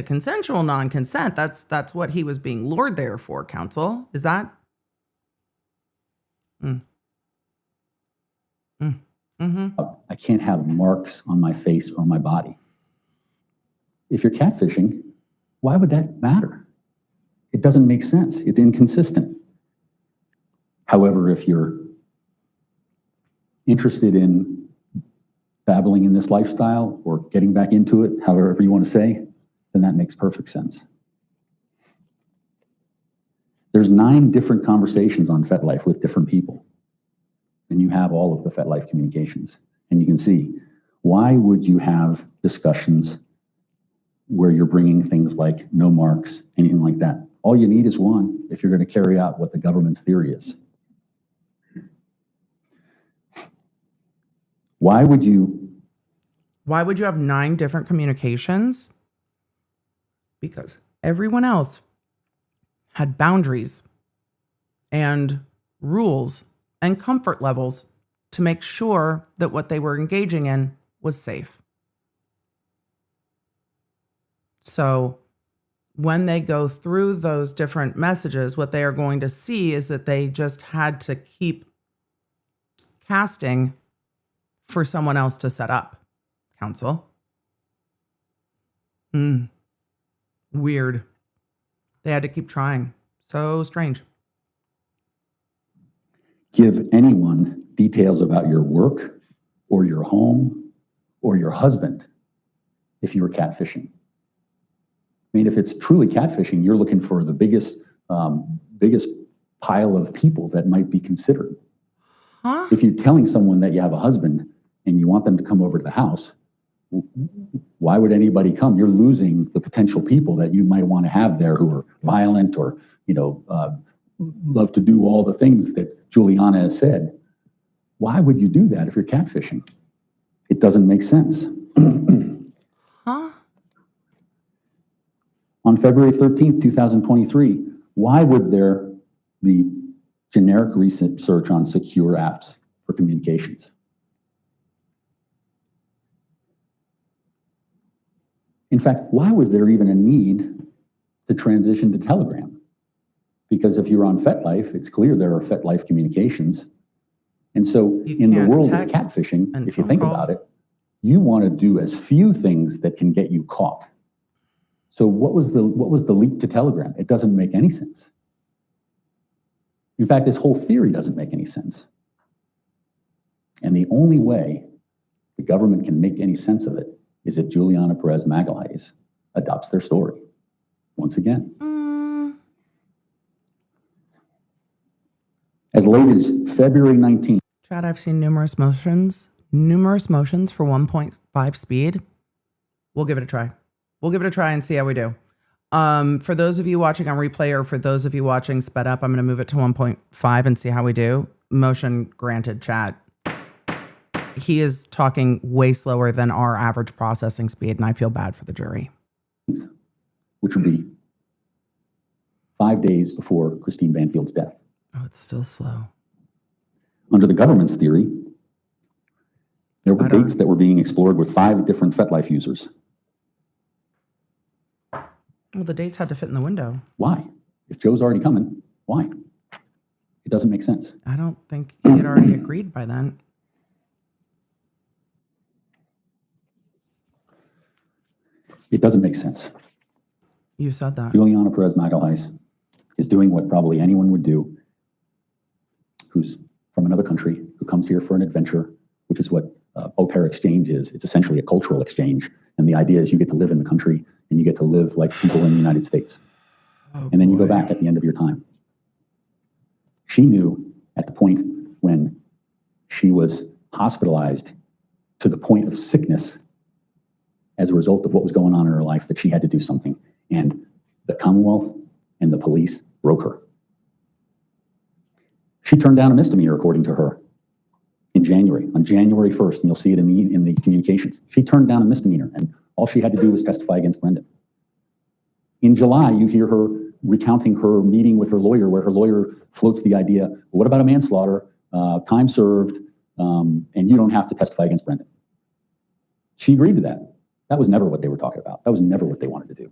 consensual non-consent? That's what he was being lured there for, counsel. Is that?
I can't have marks on my face or my body. If you're catfishing, why would that matter? It doesn't make sense. It's inconsistent. However, if you're interested in babbling in this lifestyle or getting back into it, however you want to say, then that makes perfect sense. There's 9 different conversations on FetLife with different people. And you have all of the FetLife communications. And you can see, why would you have discussions where you're bringing things like no marks, anything like that? All you need is one if you're going to carry out what the government's theory is. Why would you
have 9 different communications? Because everyone else had boundaries and rules and comfort levels to make sure that what they were engaging in was safe. So when they go through those different messages, what they are going to see is that they just had to keep casting for someone else to set up, counsel. Weird. They had to keep trying. So strange.
give anyone details about your work or your home or your husband if you were catfishing? I mean, if it's truly catfishing, you're looking for the biggest pile of people that might be considered.
Huh?
If you're telling someone that you have a husband and you want them to come over to the house, why would anybody come? You're losing the potential people that you might want to have there who are violent or, love to do all the things that Juliana has said. Why would you do that if you're catfishing? It doesn't make sense.
Huh?
On February 13th, 2023, why would there be generic research on secure apps for communications? In fact, why was there even a need to transition to Telegram? Because if you're on FetLife, it's clear there are FetLife communications. And so
You
in the
can't
world of
text
catfishing,
and
if you
phone
think
call.
about it, you want to do as few things that can get you caught. So what was the leap to Telegram? It doesn't make any sense. In fact, this whole theory doesn't make any sense. And the only way the government can make any sense of it is if Juliana Perez Magalhaes adopts their story once again. As late as February 19th.
Chad, I've seen numerous motions for 1.5 speed. We'll give it a try. We'll give it a try and see how we do. For those of you watching on replay or for those of you watching sped up, I'm going to move it to 1.5 and see how we do. Motion granted, Chad. He is talking way slower than our average processing speed, and I feel bad for the jury.
Which would be 5 days before Christine Banfield's death.
Oh, it's still slow.
Under the government's theory, there were
Spot on.
dates that were being explored with 5 different FetLife users.
Well, the dates had to fit in the window.
Why? If Joe's already coming, why? It doesn't make sense.
I don't think he had already agreed by then.
It doesn't make sense.
You said that.
Juliana Perez Magalhaes is doing what probably anyone would do who's from another country, who comes here for an adventure, which is what au pair exchange is. It's essentially a cultural exchange. And the idea is you get to live in the country and you get to live like people in the United States. And then you go back at the end of your time. She knew at the point when she was hospitalized to the point of sickness as a result of what was going on in her life that she had to do something. And the Commonwealth and the police broke her. She turned down a misdemeanor, according to her, in January, on January 1st, and you'll see it in the communications. She turned down a misdemeanor, and all she had to do was testify against Brendan. In July, you hear her recounting her meeting with her lawyer, where her lawyer floats the idea, well, what about a manslaughter, time served, and you don't have to testify against Brendan. She agreed to that. That was never what they were talking about. That was never what they wanted to do.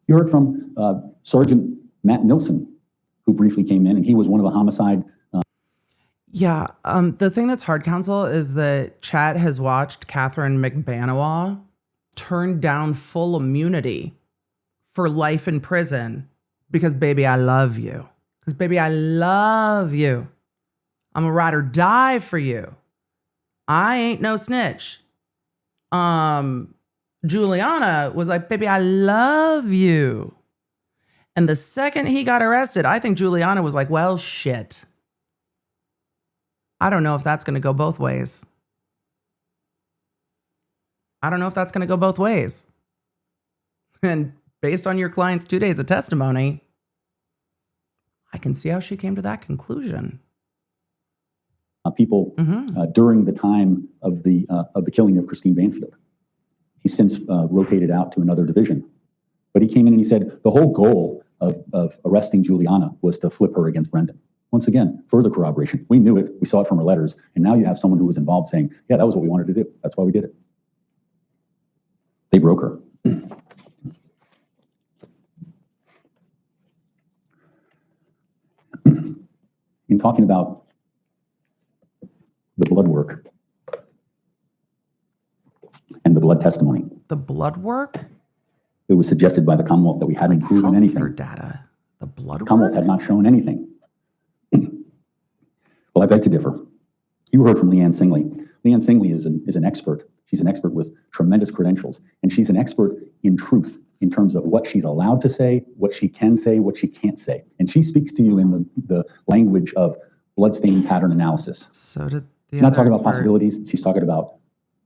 You heard from Sergeant Matt Nilsson, who briefly came in, and he was one of the homicide.
Yeah. The thing that's hard, counsel, is that Chat has watched Catherine McBanawa turn down full immunity for life in prison because, baby, I love you. Because, baby, I love you. I'm a ride or die for you. I ain't no snitch. Juliana was like, baby, I love you. And the second he got arrested, I think Juliana was like, well, shit. I don't know if that's going to go both ways. I don't know if that's going to go both ways. And based on your client's 2 days of testimony, I can see how she came to that conclusion.
People during the time of the killing of Christine Banfield. He's since rotated out to another division. But he came in and he said the whole goal of arresting Juliana was to flip her against Brendan. Once again, further corroboration. We knew it. We saw it from her letters. And now you have someone who was involved saying, yeah, that was what we wanted to do. That's why we did it. They broke her. In talking about the blood work and the blood testimony,
The blood work?
it was suggested by the Commonwealth that we hadn't proven
Healthcare
anything.
data. The blood
The Commonwealth
work?
had not shown anything. Well, I beg to differ. You heard from Leanne Singley. Leanne Singley is an expert. She's an expert with tremendous credentials, and she's an expert in truth in terms of what she's allowed to say, what she can say, what she can't say. And she speaks to you in the language of bloodstaining pattern analysis.
So did the
She's not
other
talking about
expert.
possibilities. She's talking about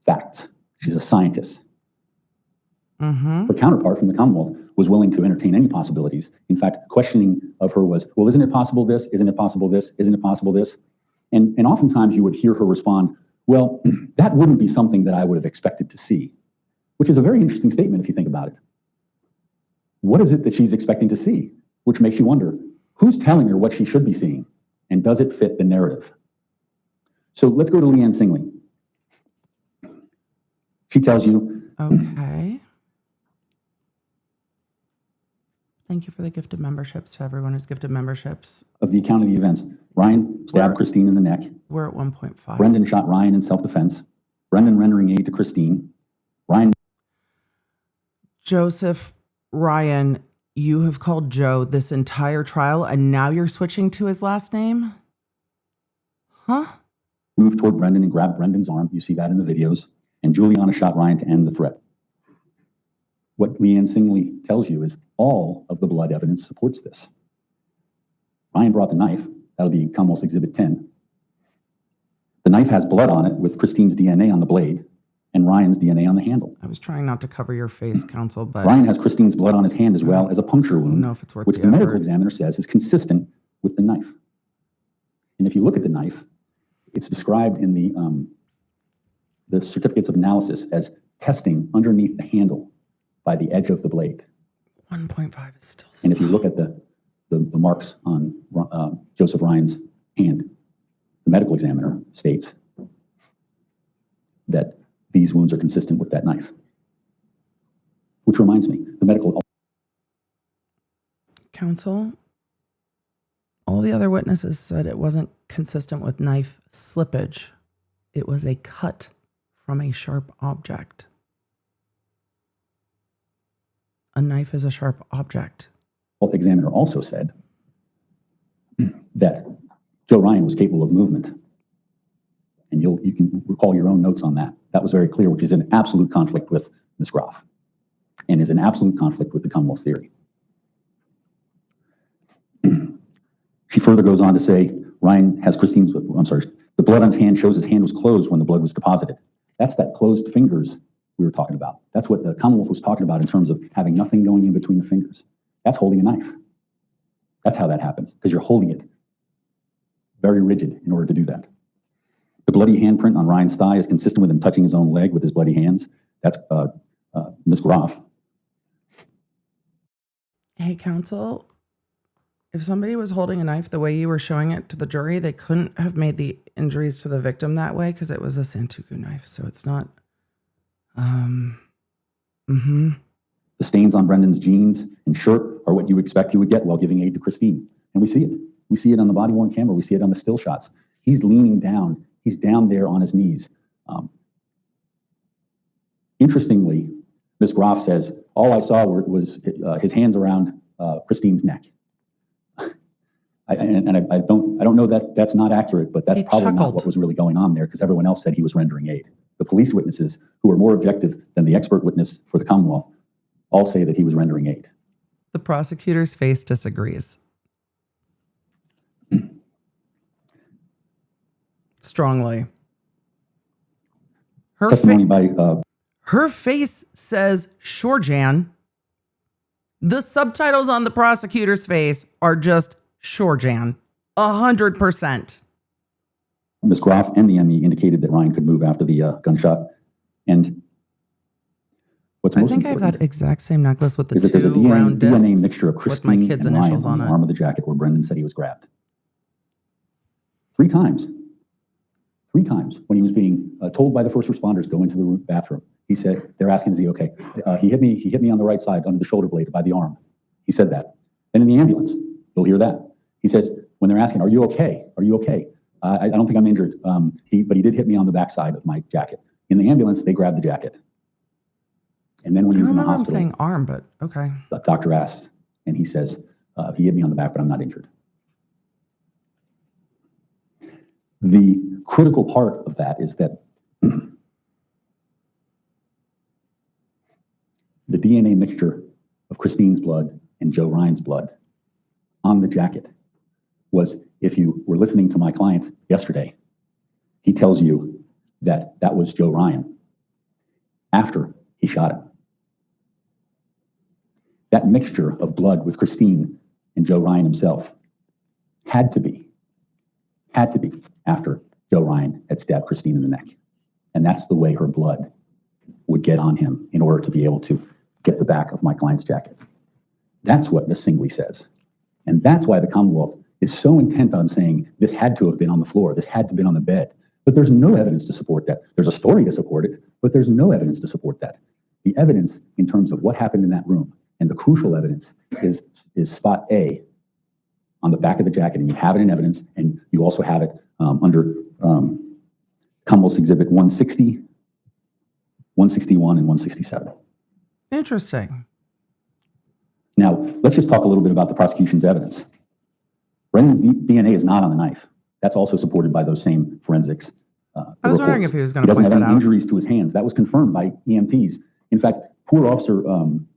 facts. She's a scientist.
Mm-hmm.
Her counterpart from the Commonwealth was willing to entertain any possibilities. In fact, questioning of her was, well, isn't it possible this? Isn't it possible this? Isn't it possible this? And oftentimes you would hear her respond, well, that wouldn't be something that I would have expected to see, which is a very interesting statement if you think about it. What is it that she's expecting to see? Which makes you wonder, who's telling her what she should be seeing? And does it fit the narrative? So let's go to Leanne Singley. She tells you,
Okay. Thank you for the gifted memberships to everyone who's gifted memberships.
of the account of the events, Ryan stabbed Christine in the neck.
We're at 1.5.
Brendan shot Ryan in self-defense. Brendan rendering aid to Christine. Ryan
Joseph, Ryan, you have called Joe this entire trial and now you're switching to his last name? Huh?
moved toward Brendan and grabbed Brendan's arm. You see that in the videos. And Juliana shot Ryan to end the threat. What Leanne Singley tells you is all of the blood evidence supports this. Ryan brought the knife. That'll be Commonwealth Exhibit 10. The knife has blood on it with Christine's DNA on the blade and Ryan's DNA on the handle.
I was trying not to cover your face, counsel, but
Ryan has Christine's blood on his hand as well as a puncture wound,
know if it's worth
which
the
the medical
effort.
examiner says is consistent with the knife. And if you look at the knife, it's described in the certificates of analysis as testing underneath the handle by the edge of the blade.
1.5 is still
And if
slow.
you look at the marks on Joseph Ryan's hand, the medical examiner states that these wounds are consistent with that knife. Which reminds me, the medical...
Counsel, all the other witnesses said it wasn't consistent with knife slippage. It was a cut from a sharp object. A knife is a sharp object.
examiner also said that Joe Ryan was capable of movement. And you can recall your own notes on that. That was very clear, which is in absolute conflict with Ms. Groff and is in absolute conflict with the Commonwealth's theory. She further goes on to say, Ryan has Christine's, the blood on his hand shows his hand was closed when the blood was deposited. That's that closed fingers we were talking about. That's what the Commonwealth was talking about in terms of having nothing going in between the fingers. That's holding a knife. That's how that happens, because you're holding it very rigid in order to do that. The bloody handprint on Ryan's thigh is consistent with him touching his own leg with his bloody hands. That's Ms. Groff.
Hey, counsel, if somebody was holding a knife the way you were showing it to the jury, they couldn't have made the injuries to the victim that way because it was a Santoku knife. So it's not.
The stains on Brendan's jeans and shirt are what you expect he would get while giving aid to Christine. And we see it. We see it on the body-worn camera. We see it on the still shots. He's leaning down. He's down there on his knees. Interestingly, Ms. Groff says, all I saw was his hands around Christine's neck. I don't know that that's not accurate, but that's probably not what was really going on there because everyone else said he was rendering aid. The police witnesses, who were more objective than the expert witness for the Commonwealth, all say that he was rendering aid.
The prosecutor's face disagrees. Strongly.
Testimony by
Her face says, sure, Jan. The subtitles on the prosecutor's face are just, sure, Jan. 100%.
Ms. Groff and the ME indicated that Ryan could move after the gunshot. And what's most
I think I have
important
that exact same necklace with the
is that there's a
two round discs
DNA mixture of
with my
Christine
kids'
and Ryan
initials
on
on
the
it.
arm of the jacket where Brendan said he was grabbed. 3 times. 3 times when he was being told by the first responders, go into the bathroom. He said, they're asking, is he okay? He hit me on the right side under the shoulder blade by the arm. He said that. Then in the ambulance, you'll hear that. He says, when they're asking, are you okay? Are you okay? I don't think I'm injured. But he did hit me on the backside of my jacket. In the ambulance, they grabbed the jacket. And then when he was in the hospital,
saying arm, but okay.
the doctor asked, and he says, he hit me on the back, but I'm not injured. The critical part of that is that the DNA mixture of Christine's blood and Joe Ryan's blood on the jacket was, if you were listening to my client yesterday, he tells you that that was Joe Ryan after he shot him. That mixture of blood with Christine and Joe Ryan himself had to be after Joe Ryan had stabbed Christine in the neck. And that's the way her blood would get on him in order to be able to get the back of my client's jacket. That's what the Singley says. And that's why the Commonwealth is so intent on saying this had to have been on the floor, this had to have been on the bed. But there's no evidence to support that. There's a story to support it, but there's no evidence to support that. The evidence in terms of what happened in that room, and the crucial evidence is spot A on the back of the jacket, and you have it in evidence, and you also have it under Commonwealth's Exhibit 160, 161, and 167.
Interesting.
Now, let's just talk a little bit about the prosecution's evidence. Brendan's DNA is not on the knife. That's also supported by those same forensics.
I was wondering if he was going to
point that out. He doesn't have any injuries to his hands. That was confirmed by EMTs. In fact, poor officer, I'm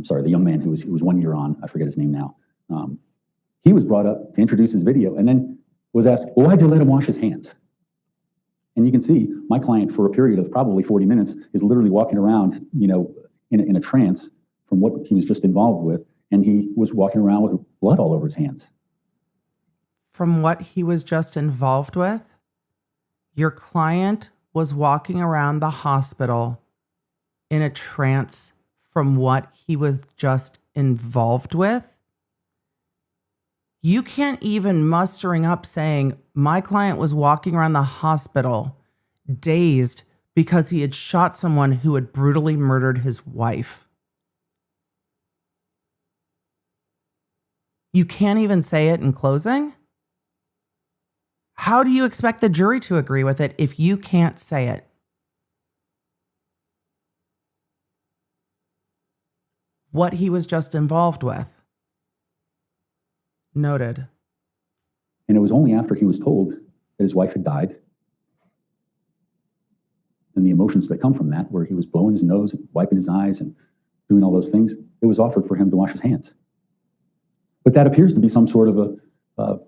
sorry, the young man who was 1 year on, I forget his name now. He was brought up to introduce his video and then was asked, well, why'd you let him wash his hands? And you can see my client, for a period of probably 40 minutes, is literally walking around, in a trance from what he was just involved with. And he was walking around with blood all over his hands.
From what he was just involved with, your client was walking around the hospital in a trance from what he was just involved with. You can't even mustering up saying my client was walking around the hospital dazed because he had shot someone who had brutally murdered his wife. You can't even say it in closing? How do you expect the jury to agree with it if you can't say it? What he was just involved with. Noted.
And it was only after he was told that his wife had died and the emotions that come from that, where he was blowing his nose and wiping his eyes and doing all those things, it was offered for him to wash his hands. But that appears to be some sort of a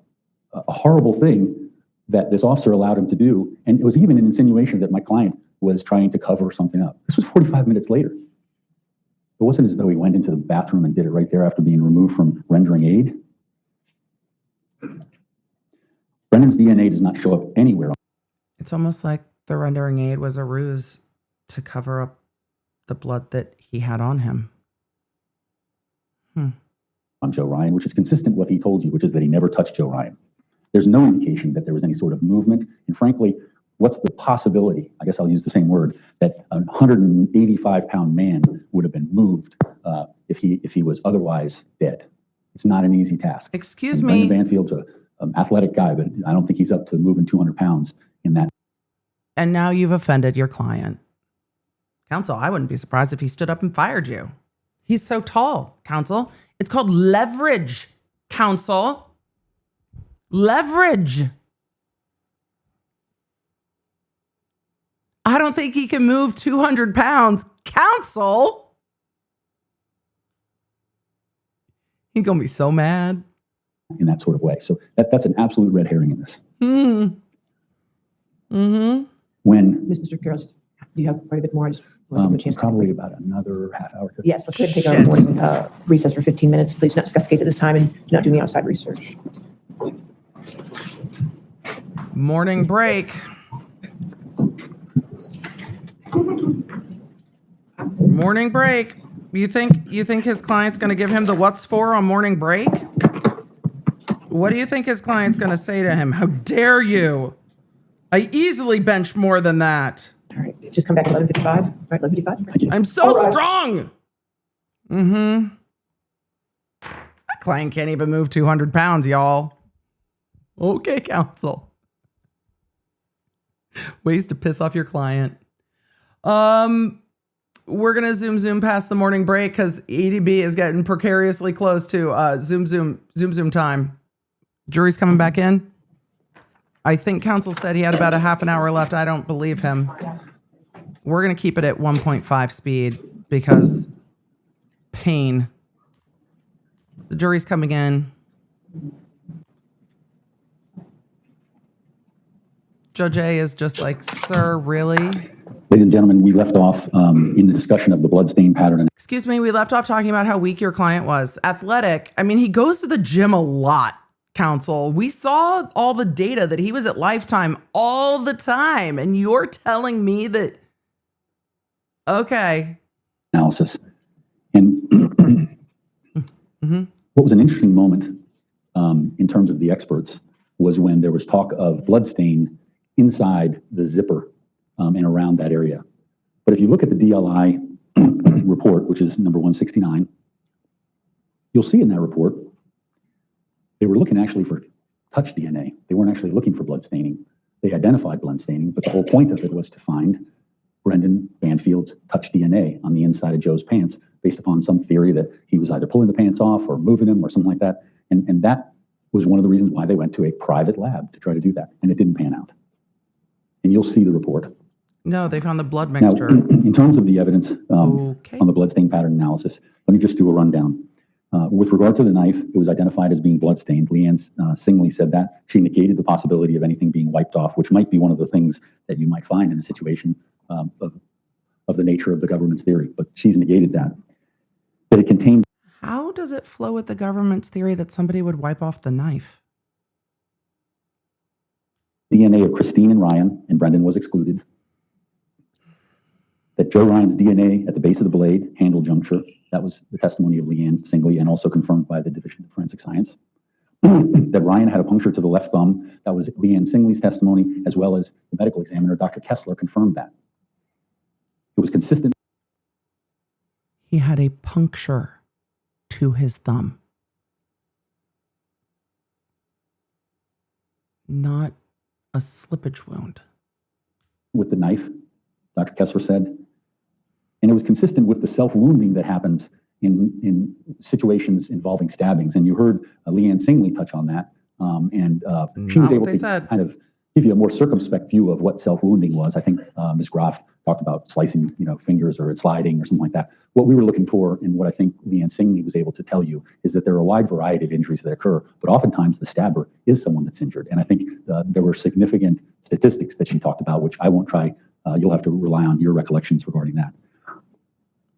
horrible thing that this officer allowed him to do. And it was even an insinuation that my client was trying to cover something up. This was 45 minutes later. It wasn't as though he went into the bathroom and did it right there after being removed from rendering aid. Brendan's DNA does not show up anywhere.
It's almost like the rendering aid was a ruse to cover up the blood that he had on him.
on Joe Ryan, which is consistent with what he told you, which is that he never touched Joe Ryan. There's no indication that there was any sort of movement. And frankly, what's the possibility, I guess I'll use the same word, that a 185-pound man would have been moved if he was otherwise dead? It's not an easy task.
Excuse
And
me.
Brendan Banfield's an athletic guy, but I don't think he's up to moving 200 pounds in that.
And now you've offended your client. Counsel, I wouldn't be surprised if he stood up and fired you. He's so tall, counsel. It's called leverage, counsel. Leverage. I don't think he can move 200 pounds. Counsel. He's going to be so mad.
In that sort of way. So that's an absolute red herring in this. When
Mr. Carroll, do you have quite a bit more? I just want to give you a chance to
probably about another half hour.
Yes, let's go ahead and take our morning recess for 15 minutes. Please do not discuss the case at this time and do not do any outside research.
Morning break. Morning break. You think his client's going to give him the what's for on morning break? What do you think his client's going to say to him? How dare you? I easily bench more than that.
All right, just come back at 11:55. All right, 11:55.
I'm so strong. My client can't even move 200 pounds, y'all. Okay, counsel. Ways to piss off your client. We're going to zoom past the morning break because EDB is getting precariously close to zoom time. Jury's coming back in. I think counsel said he had about a half an hour left. I don't believe him. We're going to keep it at 1.5 speed because pain. The jury's coming in. Judge A is just like, sir, really?
Ladies and gentlemen, we left off in the discussion of the bloodstain pattern.
Excuse me, we left off talking about how weak your client was. Athletic. I mean, he goes to the gym a lot, counsel. We saw all the data that he was at Lifetime all the time. And you're telling me that, okay.
Analysis. And what was an interesting moment in terms of the experts was when there was talk of bloodstain inside the zipper and around that area. But if you look at the DLI report, which is number 169, you'll see in that report, they were looking actually for touch DNA. They weren't actually looking for blood staining. They identified blood staining, but the whole point of it was to find Brendan Banfield's touch DNA on the inside of Joe's pants based upon some theory that he was either pulling the pants off or moving them or something like that. And that was one of the reasons why they went to a private lab to try to do that. And it didn't pan out. And you'll see the report.
No, they found the blood mixture.
Now, in terms of the evidence
Okay.
on the bloodstain pattern analysis, let me just do a rundown. With regard to the knife, it was identified as being bloodstained. Leanne Singley said that. She negated the possibility of anything being wiped off, which might be one of the things that you might find in a situation of the nature of the government's theory. But she's negated that. That it contained.
How does it flow with the government's theory that somebody would wipe off the knife?
DNA of Christine and Ryan, and Brendan was excluded. That Joe Ryan's DNA at the base of the blade, handle juncture, that was the testimony of Leanne Singley and also confirmed by the Division of Forensic Science. That Ryan had a puncture to the left thumb, that was Leanne Singley's testimony, as well as the medical examiner, Dr. Kessler, confirmed that. It was consistent.
He had a puncture to his thumb. Not a slippage wound.
With the knife, Dr. Kessler said, and it was consistent with the self-wounding that happens in situations involving stabbings. And you heard Leanne Singley touch on that. She was able to kind of give you a more circumspect view of what self-wounding was. I think Ms. Groff talked about slicing, fingers or sliding or something like that. What we were looking for, and what I think Leanne Singley was able to tell you, is that there are a wide variety of injuries that occur, but oftentimes the stabber is someone that's injured. And I think there were significant statistics that she talked about, which I won't try. You'll have to rely on your recollections regarding that.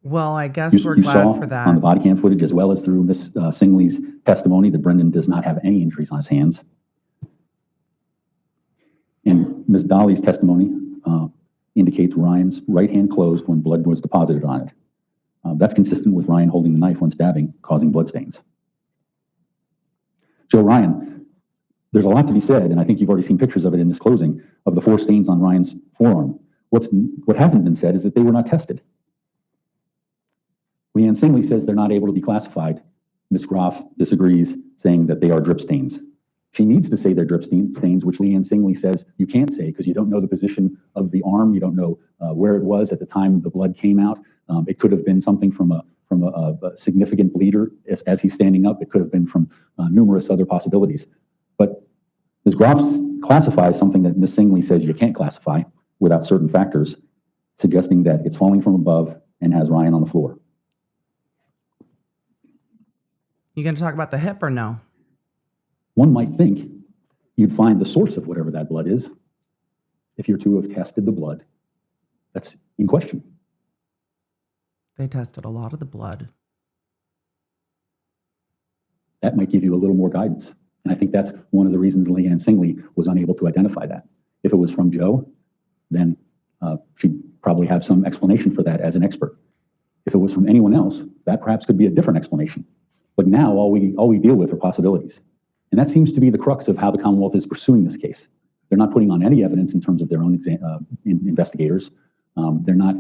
Well, I guess
You
we're
saw
glad for that.
on the body cam footage, as well as through Ms. Singley's testimony, that Brendan does not have any injuries on his hands. And Ms. Dolly's testimony indicates Ryan's right hand closed when blood was deposited on it. That's consistent with Ryan holding the knife when stabbing, causing bloodstains. Joe Ryan, there's a lot to be said, and I think you've already seen pictures of it in this closing, of the 4 stains on Ryan's forearm. What hasn't been said is that they were not tested. Leanne Singley says they're not able to be classified. Ms. Groff disagrees, saying that they are drip stains. She needs to say they're drip stains, which Leanne Singley says you can't say because you don't know the position of the arm. You don't know where it was at the time the blood came out. It could have been something from a significant bleeder as he's standing up. It could have been from numerous other possibilities. But Ms. Groff classifies something that Ms. Singley says you can't classify without certain factors, suggesting that it's falling from above and has Ryan on the floor.
You going to talk about the hip or no?
One might think you'd find the source of whatever that blood is if you're to have tested the blood that's in question.
They tested a lot of the blood.
That might give you a little more guidance. And I think that's one of the reasons Leanne Singley was unable to identify that. If it was from Joe, then she'd probably have some explanation for that as an expert. If it was from anyone else, that perhaps could be a different explanation. But now all we deal with are possibilities. And that seems to be the crux of how the Commonwealth is pursuing this case. They're not putting on any evidence in terms of their own investigators. They're not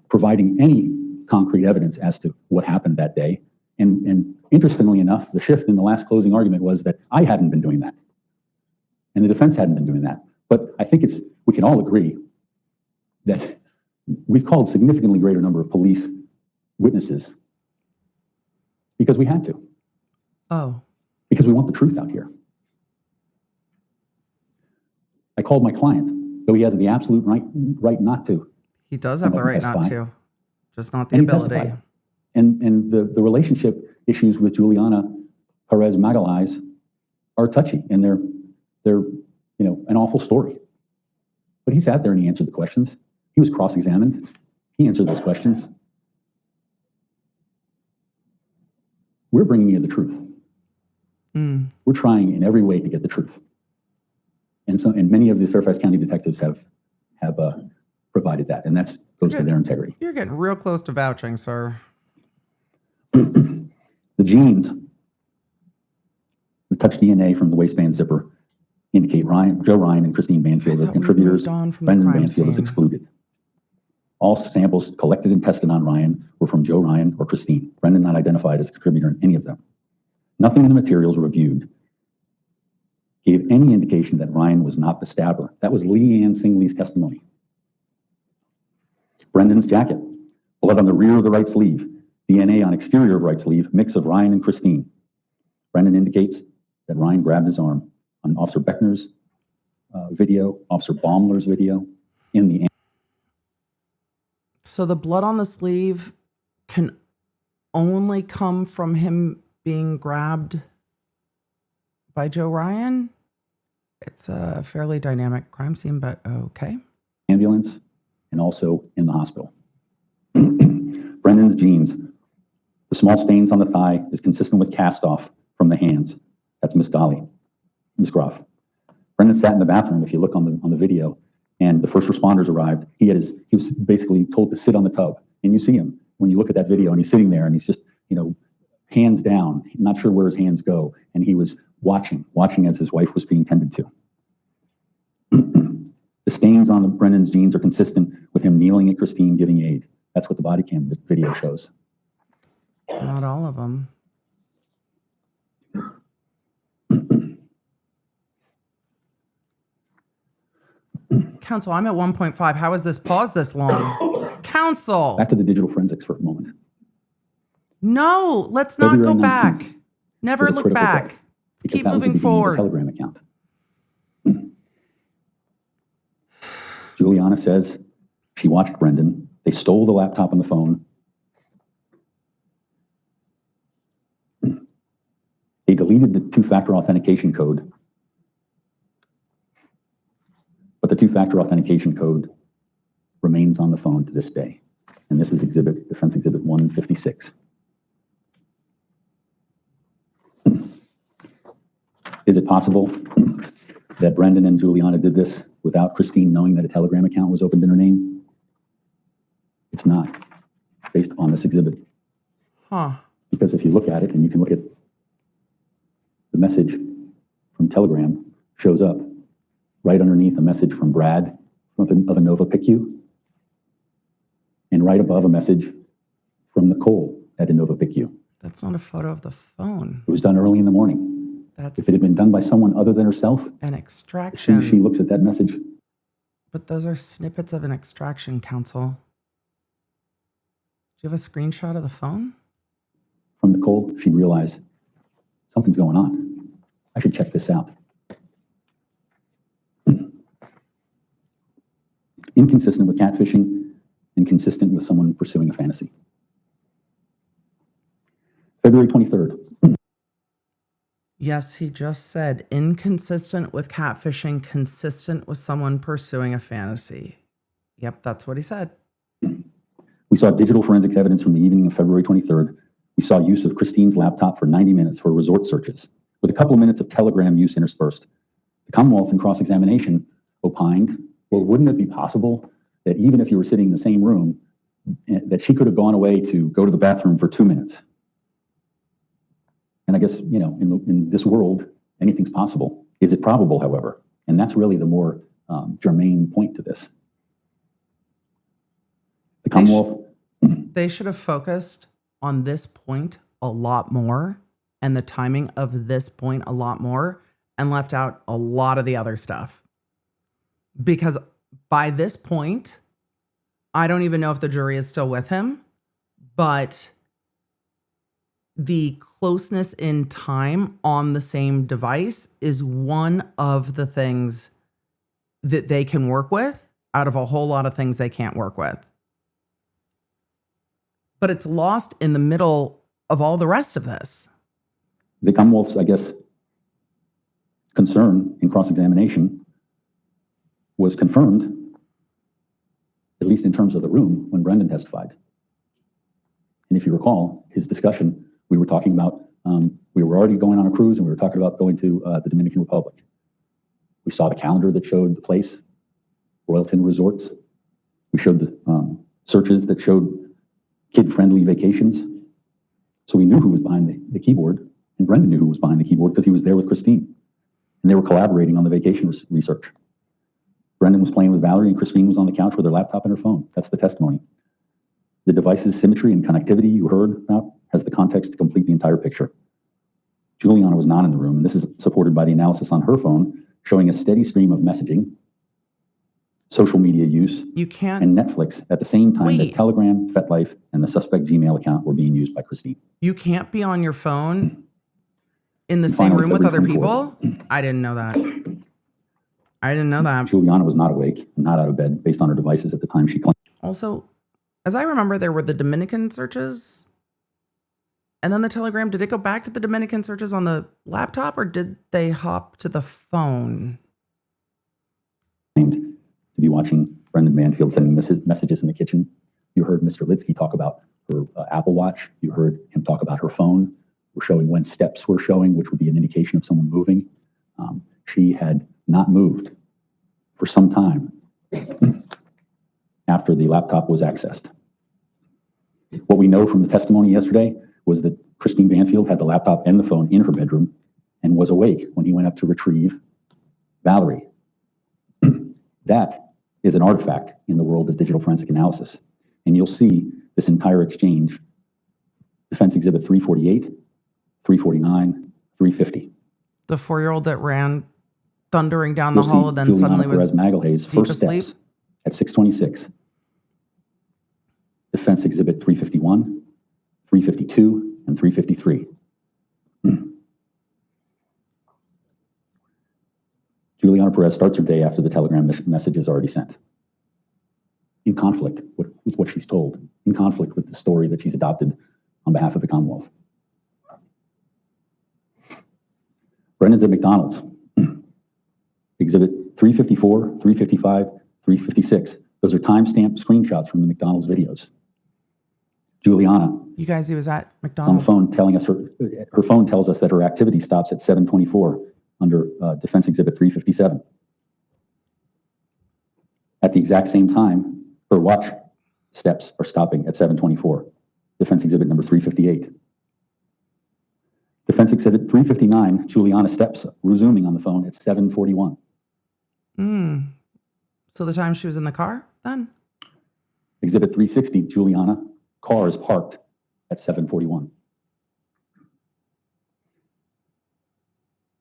providing any concrete evidence as to what happened that day. And interestingly enough, the shift in the last closing argument was that I hadn't been doing that. And the defense hadn't been doing that. But I think we can all agree that we've called significantly greater number of police witnesses because we had to.
Oh.
Because we want the truth out here. I called my client, though he has the absolute right not to.
He does have the right not to, just not the
And he
ability.
testified. And the relationship issues with Juliana Perez Magalhães are touchy, and they're an awful story. But he sat there and he answered the questions. He was cross-examined. He answered those questions. We're bringing you the truth. We're trying in every way to get the truth. And many of the Fairfax County detectives have provided that, and that goes to their integrity.
You're getting real close to vouching, sir.
The genes, the touch DNA from the waistband zipper indicate Joe Ryan and Christine Banfield are contributors. Brendan Banfield is excluded. All samples collected and tested on Ryan were from Joe Ryan or Christine. Brendan not identified as a contributor in any of them. Nothing in the materials reviewed gave any indication that Ryan was not the stabber. That was Leanne Singley's testimony. Brendan's jacket, blood on the rear of the right sleeve, DNA on exterior of right sleeve, mix of Ryan and Christine. Brendan indicates that Ryan grabbed his arm on Officer Beckner's video, Officer Baumler's video, in the.
So the blood on the sleeve can only come from him being grabbed by Joe Ryan? It's a fairly dynamic crime scene, but okay.
Ambulance and also in the hospital. Brendan's jeans. The small stains on the thigh is consistent with cast off from the hands. That's Miss Groff. Brendan sat in the bathroom, if you look on the video, and the first responders arrived. He was basically told to sit on the tub. And you see him when you look at that video, and he's sitting there and he's just, hands down, not sure where his hands go. And he was watching as his wife was being tended to. The stains on Brendan's jeans are consistent with him kneeling at Christine giving aid. That's what the body cam video shows.
Not all of them. Counsel, I'm at 1.5. How is this pause this long? Counsel.
Back to the digital forensics for a moment.
No, let's not
February
go back.
19th
Never
was a
look
critical
back.
day,
Let's
because
keep
that was the
moving
beginning of the
forward.
Telegram account. Juliana says she watched Brendan. They stole the laptop and the phone. They deleted the two-factor authentication code. But the two-factor authentication code remains on the phone to this day. And this is Defense Exhibit 156. Is it possible that Brendan and Juliana did this without Christine knowing that a Telegram account was opened in her name? It's not. based on this exhibit.
Huh.
Because if you look at it, and you can look at the message from Telegram shows up right underneath a message from Brad of Inova PICU, and right above a message from Nicole at Inova PICU.
That's not a photo of the phone.
It was done early in the morning.
That's
If it had been done by someone other than herself,
an
as soon
extraction.
as she looks at that message,
But those are snippets of an extraction, counsel. Do you have a screenshot of the phone?
from Nicole, she'd realize something's going on. I should check this out. Inconsistent with catfishing, inconsistent with someone pursuing a fantasy. February 23rd.
Yes, he just said inconsistent with catfishing, consistent with someone pursuing a fantasy. Yep, that's what he said.
We saw digital forensics evidence from the evening of February 23rd. We saw use of Christine's laptop for 90 minutes for resort searches, with a couple of minutes of Telegram use interspersed. The Commonwealth in cross-examination opined, well, wouldn't it be possible that even if you were sitting in the same room, that she could have gone away to go to the bathroom for 2 minutes? And I guess, you know, in this world, anything's possible. Is it probable, however? And that's really the more germane point to this. The Commonwealth.
They should have focused on this point a lot more and the timing of this point a lot more and left out a lot of the other stuff. Because by this point, I don't even know if the jury is still with him, but the closeness in time on the same device is one of the things that they can work with out of a whole lot of things they can't work with. But it's lost in the middle of all the rest of this.
The Commonwealth's, I guess, concern in cross-examination was confirmed, at least in terms of the room, when Brendan testified. And if you recall, his discussion, we were talking about, we were already going on a cruise and we were talking about going to the Dominican Republic. We saw the calendar that showed the place, Royalton Resorts. We showed the searches that showed kid-friendly vacations. So we knew who was behind the keyboard, and Brendan knew who was behind the keyboard because he was there with Christine. And they were collaborating on the vacation research. Brendan was playing with Valerie, and Christine was on the couch with her laptop and her phone. That's the testimony. The device's symmetry and connectivity you heard about has the context to complete the entire picture. Juliana was not in the room, and this is supported by the analysis on her phone, showing a steady stream of messaging, social media use,
You can't.
and Netflix at the same time
Wait.
that Telegram, FetLife, and the suspect Gmail account were being used by Christine.
You can't be on your phone in the
And
same
finally,
room with other
February
people? I didn't know that. I didn't know that.
Juliana was not awake and not out of bed based on her devices at the time she claimed.
Also, as I remember, there were the Dominican searches and then the Telegram. Did it go back to the Dominican searches on the laptop or did they hop to the phone?
To be watching Brendan Banfield sending messages in the kitchen. You heard Mr. Litsky talk about her Apple Watch. You heard him talk about her phone. We're showing when steps were showing, which would be an indication of someone moving. She had not moved for some time after the laptop was accessed. What we know from the testimony yesterday was that Christine Banfield had the laptop and the phone in her bedroom and was awake when he went up to retrieve Valerie. That is an artifact in the world of digital forensic analysis. And you'll see this entire exchange, Defense Exhibit 348, 349, 350.
The 4-year-old that ran thundering down the hall and then suddenly was
Magalhaes
deep
first
asleep.
steps at 6:26. Defense Exhibit 351, 352, and 353. Juliana Perez starts her day after the Telegram message is already sent. In conflict with what she's told, in conflict with the story that she's adopted on behalf of the Commonwealth. Brendan's at McDonald's. Exhibit 354, 355, 356. Those are timestamped screenshots from the McDonald's videos. Juliana
You guys, he was at
is on the
McDonald's.
phone telling us her phone tells us that her activity stops at 7:24 under Defense Exhibit 357. At the exact same time, her watch steps are stopping at 7:24. Defense exhibit number 358. Defense exhibit 359, Juliana steps resuming on the phone at 7:41.
So the time she was in the car then?
Exhibit 360, Juliana, car is parked at 7:41.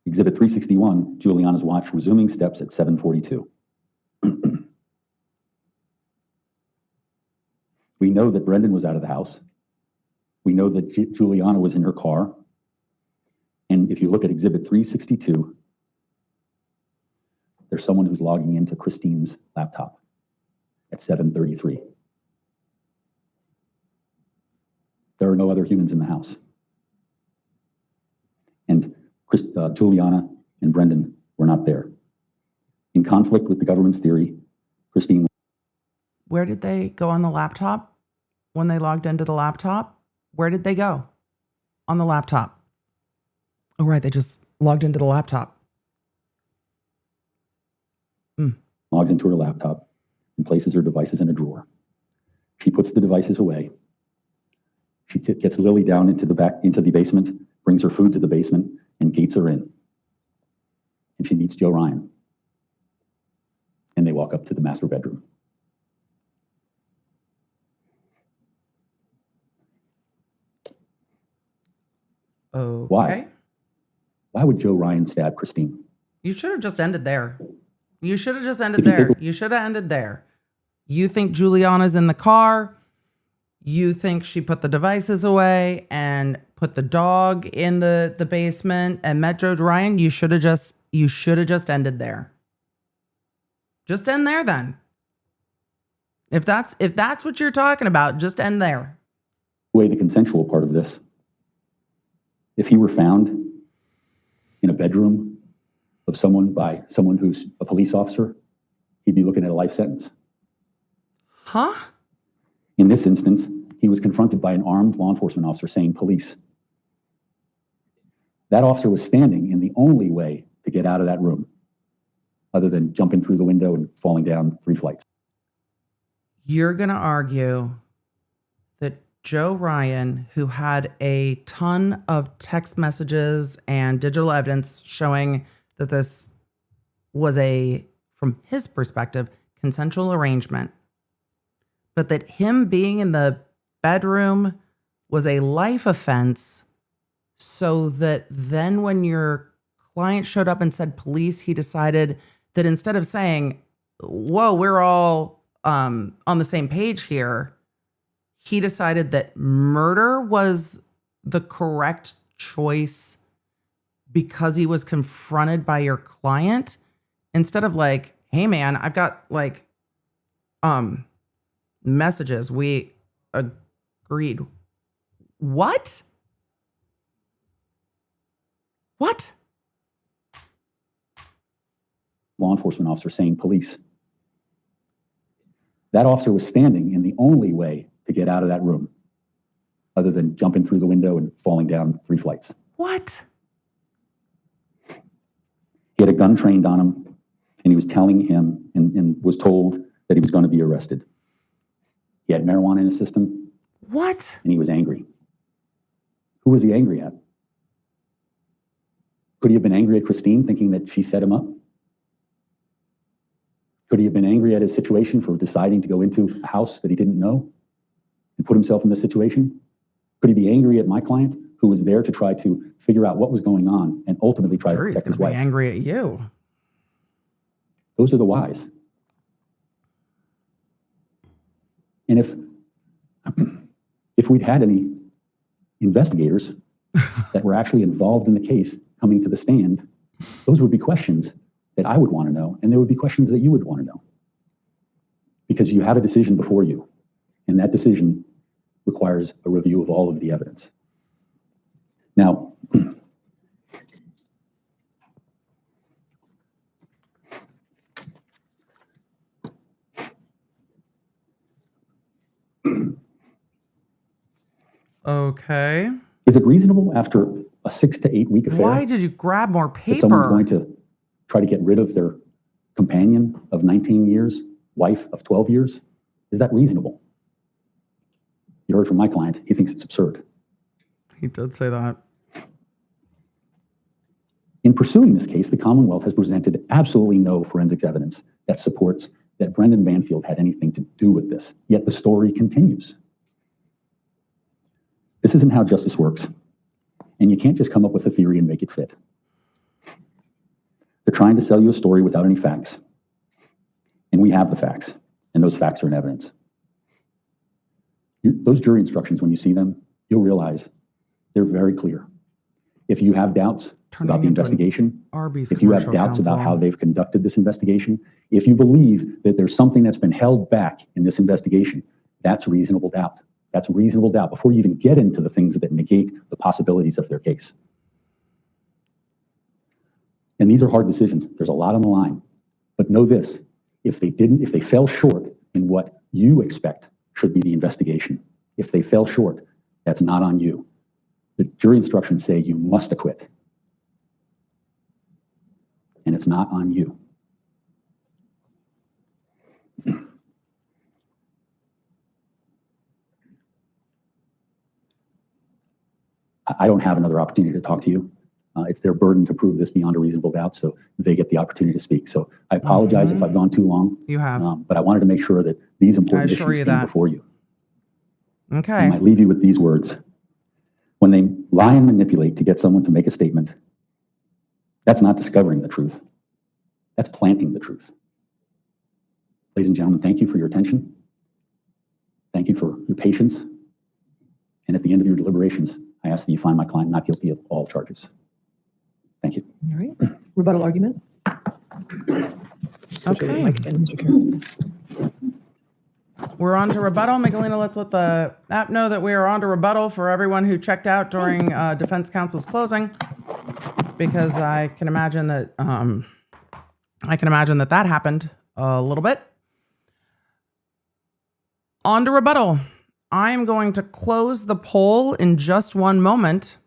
Exhibit 361, Juliana's watch resuming steps at 7:42. We know that Brendan was out of the house. We know that Juliana was in her car. And if you look at exhibit 362, there's someone who's logging into Christine's laptop at 7:33. There are no other humans in the house. And Juliana and Brendan were not there. In conflict with the government's theory, Christine.
Where did they go on the laptop? When they logged into the laptop, where did they go on the laptop? Oh, right. They just logged into the laptop.
Logs into her laptop and places her devices in a drawer. She puts the devices away. She gets Lily down into the basement, brings her food to the basement, and gates her in. And she meets Joe Ryan. And they walk up to the master bedroom.
Okay.
Why? Why would Joe Ryan stab Christine?
You should have just ended there. You should have just ended
If you
there.
think-
You should have ended there. You think Juliana's in the car. You think she put the devices away and put the dog in the basement and met Joe Ryan. You should have just ended there. Just end there then. If that's what you're talking about, just end there.
Away the consensual part of this. If he were found in a bedroom of by someone who's a police officer, he'd be looking at a life sentence.
Huh?
In this instance, he was confronted by an armed law enforcement officer saying police. That officer was standing in the only way to get out of that room, other than jumping through the window and falling down 3 flights.
You're going to argue that Joe Ryan, who had a ton of text messages and digital evidence showing that this was from his perspective, consensual arrangement, but that him being in the bedroom was a life offense, so that then when your client showed up and said police, he decided that instead of saying, whoa, we're all on the same page here, he decided that murder was the correct choice because he was confronted by your client, instead of like, hey man, I've got like messages. We agreed. What? What?
Law enforcement officer saying police. That officer was standing in the only way to get out of that room, other than jumping through the window and falling down 3 flights.
What?
He had a gun trained on him, and he was telling him and was told that he was going to be arrested. He had marijuana in his system,
What?
and he was angry. Who was he angry at? Could he have been angry at Christine, thinking that she set him up? Could he have been angry at his situation for deciding to go into a house that he didn't know and put himself in this situation? Could he be angry at my client, who was there to try to figure out what was going on and ultimately try to
Jury's
protect
going
his
to be
wife?
angry at you.
Those are the whys. And if we'd had any investigators that were actually involved in the case coming to the stand, those would be questions that I would want to know, and there would be questions that you would want to know. Because you have a decision before you, and that decision requires a review of all of the evidence. Now,
Okay.
is it reasonable after a 6 to 8 week affair
Why did you grab more
that someone's
paper?
going to try to get rid of their companion of 19 years, wife of 12 years? Is that reasonable? You heard from my client. He thinks it's absurd.
He did say that.
In pursuing this case, the Commonwealth has presented absolutely no forensic evidence that supports that Brendan Banfield had anything to do with this, yet the story continues. This isn't how justice works, and you can't just come up with a theory and make it fit. They're trying to sell you a story without any facts, and we have the facts, and those facts are in evidence. Those jury instructions, when you see them, you'll realize they're very clear. If you have doubts about the investigation,
Arby's
if you have
commercial
doubts about
counsel.
how they've conducted this investigation, if you believe that there's something that's been held back in this investigation, that's reasonable doubt. That's reasonable doubt before you even get into the things that negate the possibilities of their case. And these are hard decisions. There's a lot on the line. But know this, if they fell short in what you expect should be the investigation, if they fell short, that's not on you. The jury instructions say you must acquit. And it's not on you. I don't have another opportunity to talk to you. It's their burden to prove this beyond a reasonable doubt, so they get the opportunity to speak. So I apologize if I've gone too long.
You have.
But I wanted to make sure that these important
I assure
issues
you
came
that.
before you.
Okay.
And I leave you with these words. When they lie and manipulate to get someone to make a statement, that's not discovering the truth. That's planting the truth. Ladies and gentlemen, thank you for your attention. Thank you for your patience. And at the end of your deliberations, I ask that you find my client not guilty of all charges. Thank you.
All right. Rebuttal argument.
Okay.
Mike and Mr. Carroll.
We're on to rebuttal. Miguelina, let's let the app know that we are on to rebuttal for everyone who checked out during defense counsel's closing, because I can imagine that that happened a little bit. On to rebuttal. I am going to close the poll in just one moment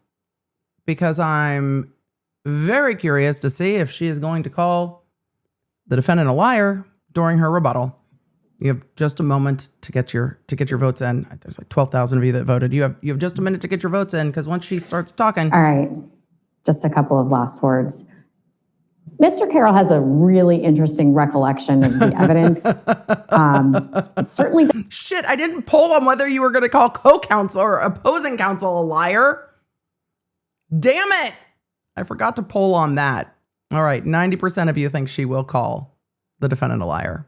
because I'm very curious to see if she is going to call the defendant a liar during her rebuttal. You have just a moment to get your votes in. There's like 12,000 of you that voted. You have just a minute to get your votes in, because once she starts talking.
All right, just a couple of last words. Mr. Carroll has a really interesting recollection of the evidence. It certainly
Shit, I didn't poll on whether you were going to call co-counsel or opposing counsel a liar. Damn it. I forgot to poll on that. All right, 90% of you think she will call the defendant a liar.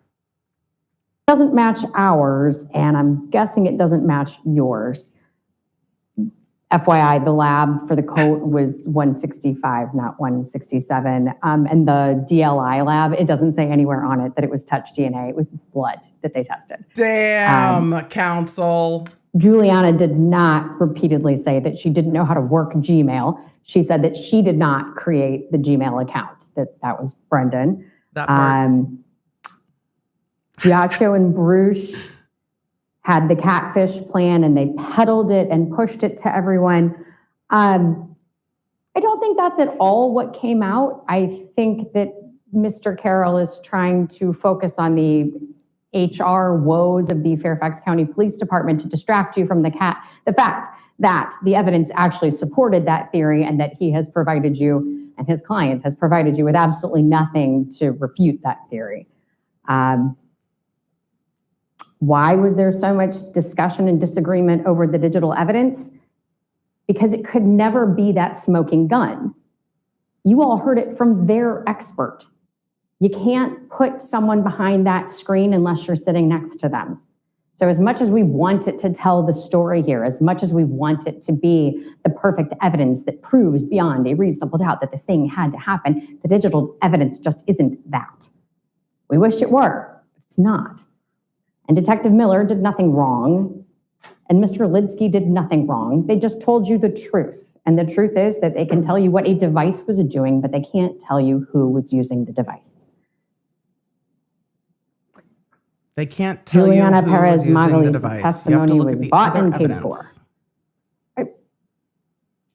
doesn't match ours, and I'm guessing it doesn't match yours. FYI, the lab for the coat was 165, not 167. And the DLI lab, it doesn't say anywhere on it that it was touch DNA. It was blood that they tested.
Damn, counsel.
Juliana did not repeatedly say that she didn't know how to work Gmail. She said that she did not create the Gmail account, that was Brendan.
That part.
Giaccio and Bruce had the catfish plan and they peddled it and pushed it to everyone. I don't think that's at all what came out. I think that Mr. Carroll is trying to focus on the HR woes of the Fairfax County Police Department to distract you from the fact that the evidence actually supported that theory and that he has provided you and his client has provided you with absolutely nothing to refute that theory. Why was there so much discussion and disagreement over the digital evidence? Because it could never be that smoking gun. You all heard it from their expert. You can't put someone behind that screen unless you're sitting next to them. So as much as we want it to tell the story here, as much as we want it to be the perfect evidence that proves beyond a reasonable doubt that this thing had to happen, the digital evidence just isn't that. We wish it were, but it's not. And Detective Miller did nothing wrong, and Mr. Lidsky did nothing wrong. They just told you the truth. And the truth is that they can tell you what a device was doing, but they can't tell you who was using the device.
They can't tell
Juliana
you who
Perez
was using the
Magalhaes'
device. You have to
testimony
look
was
at the
bought
other
and paid
evidence.
for.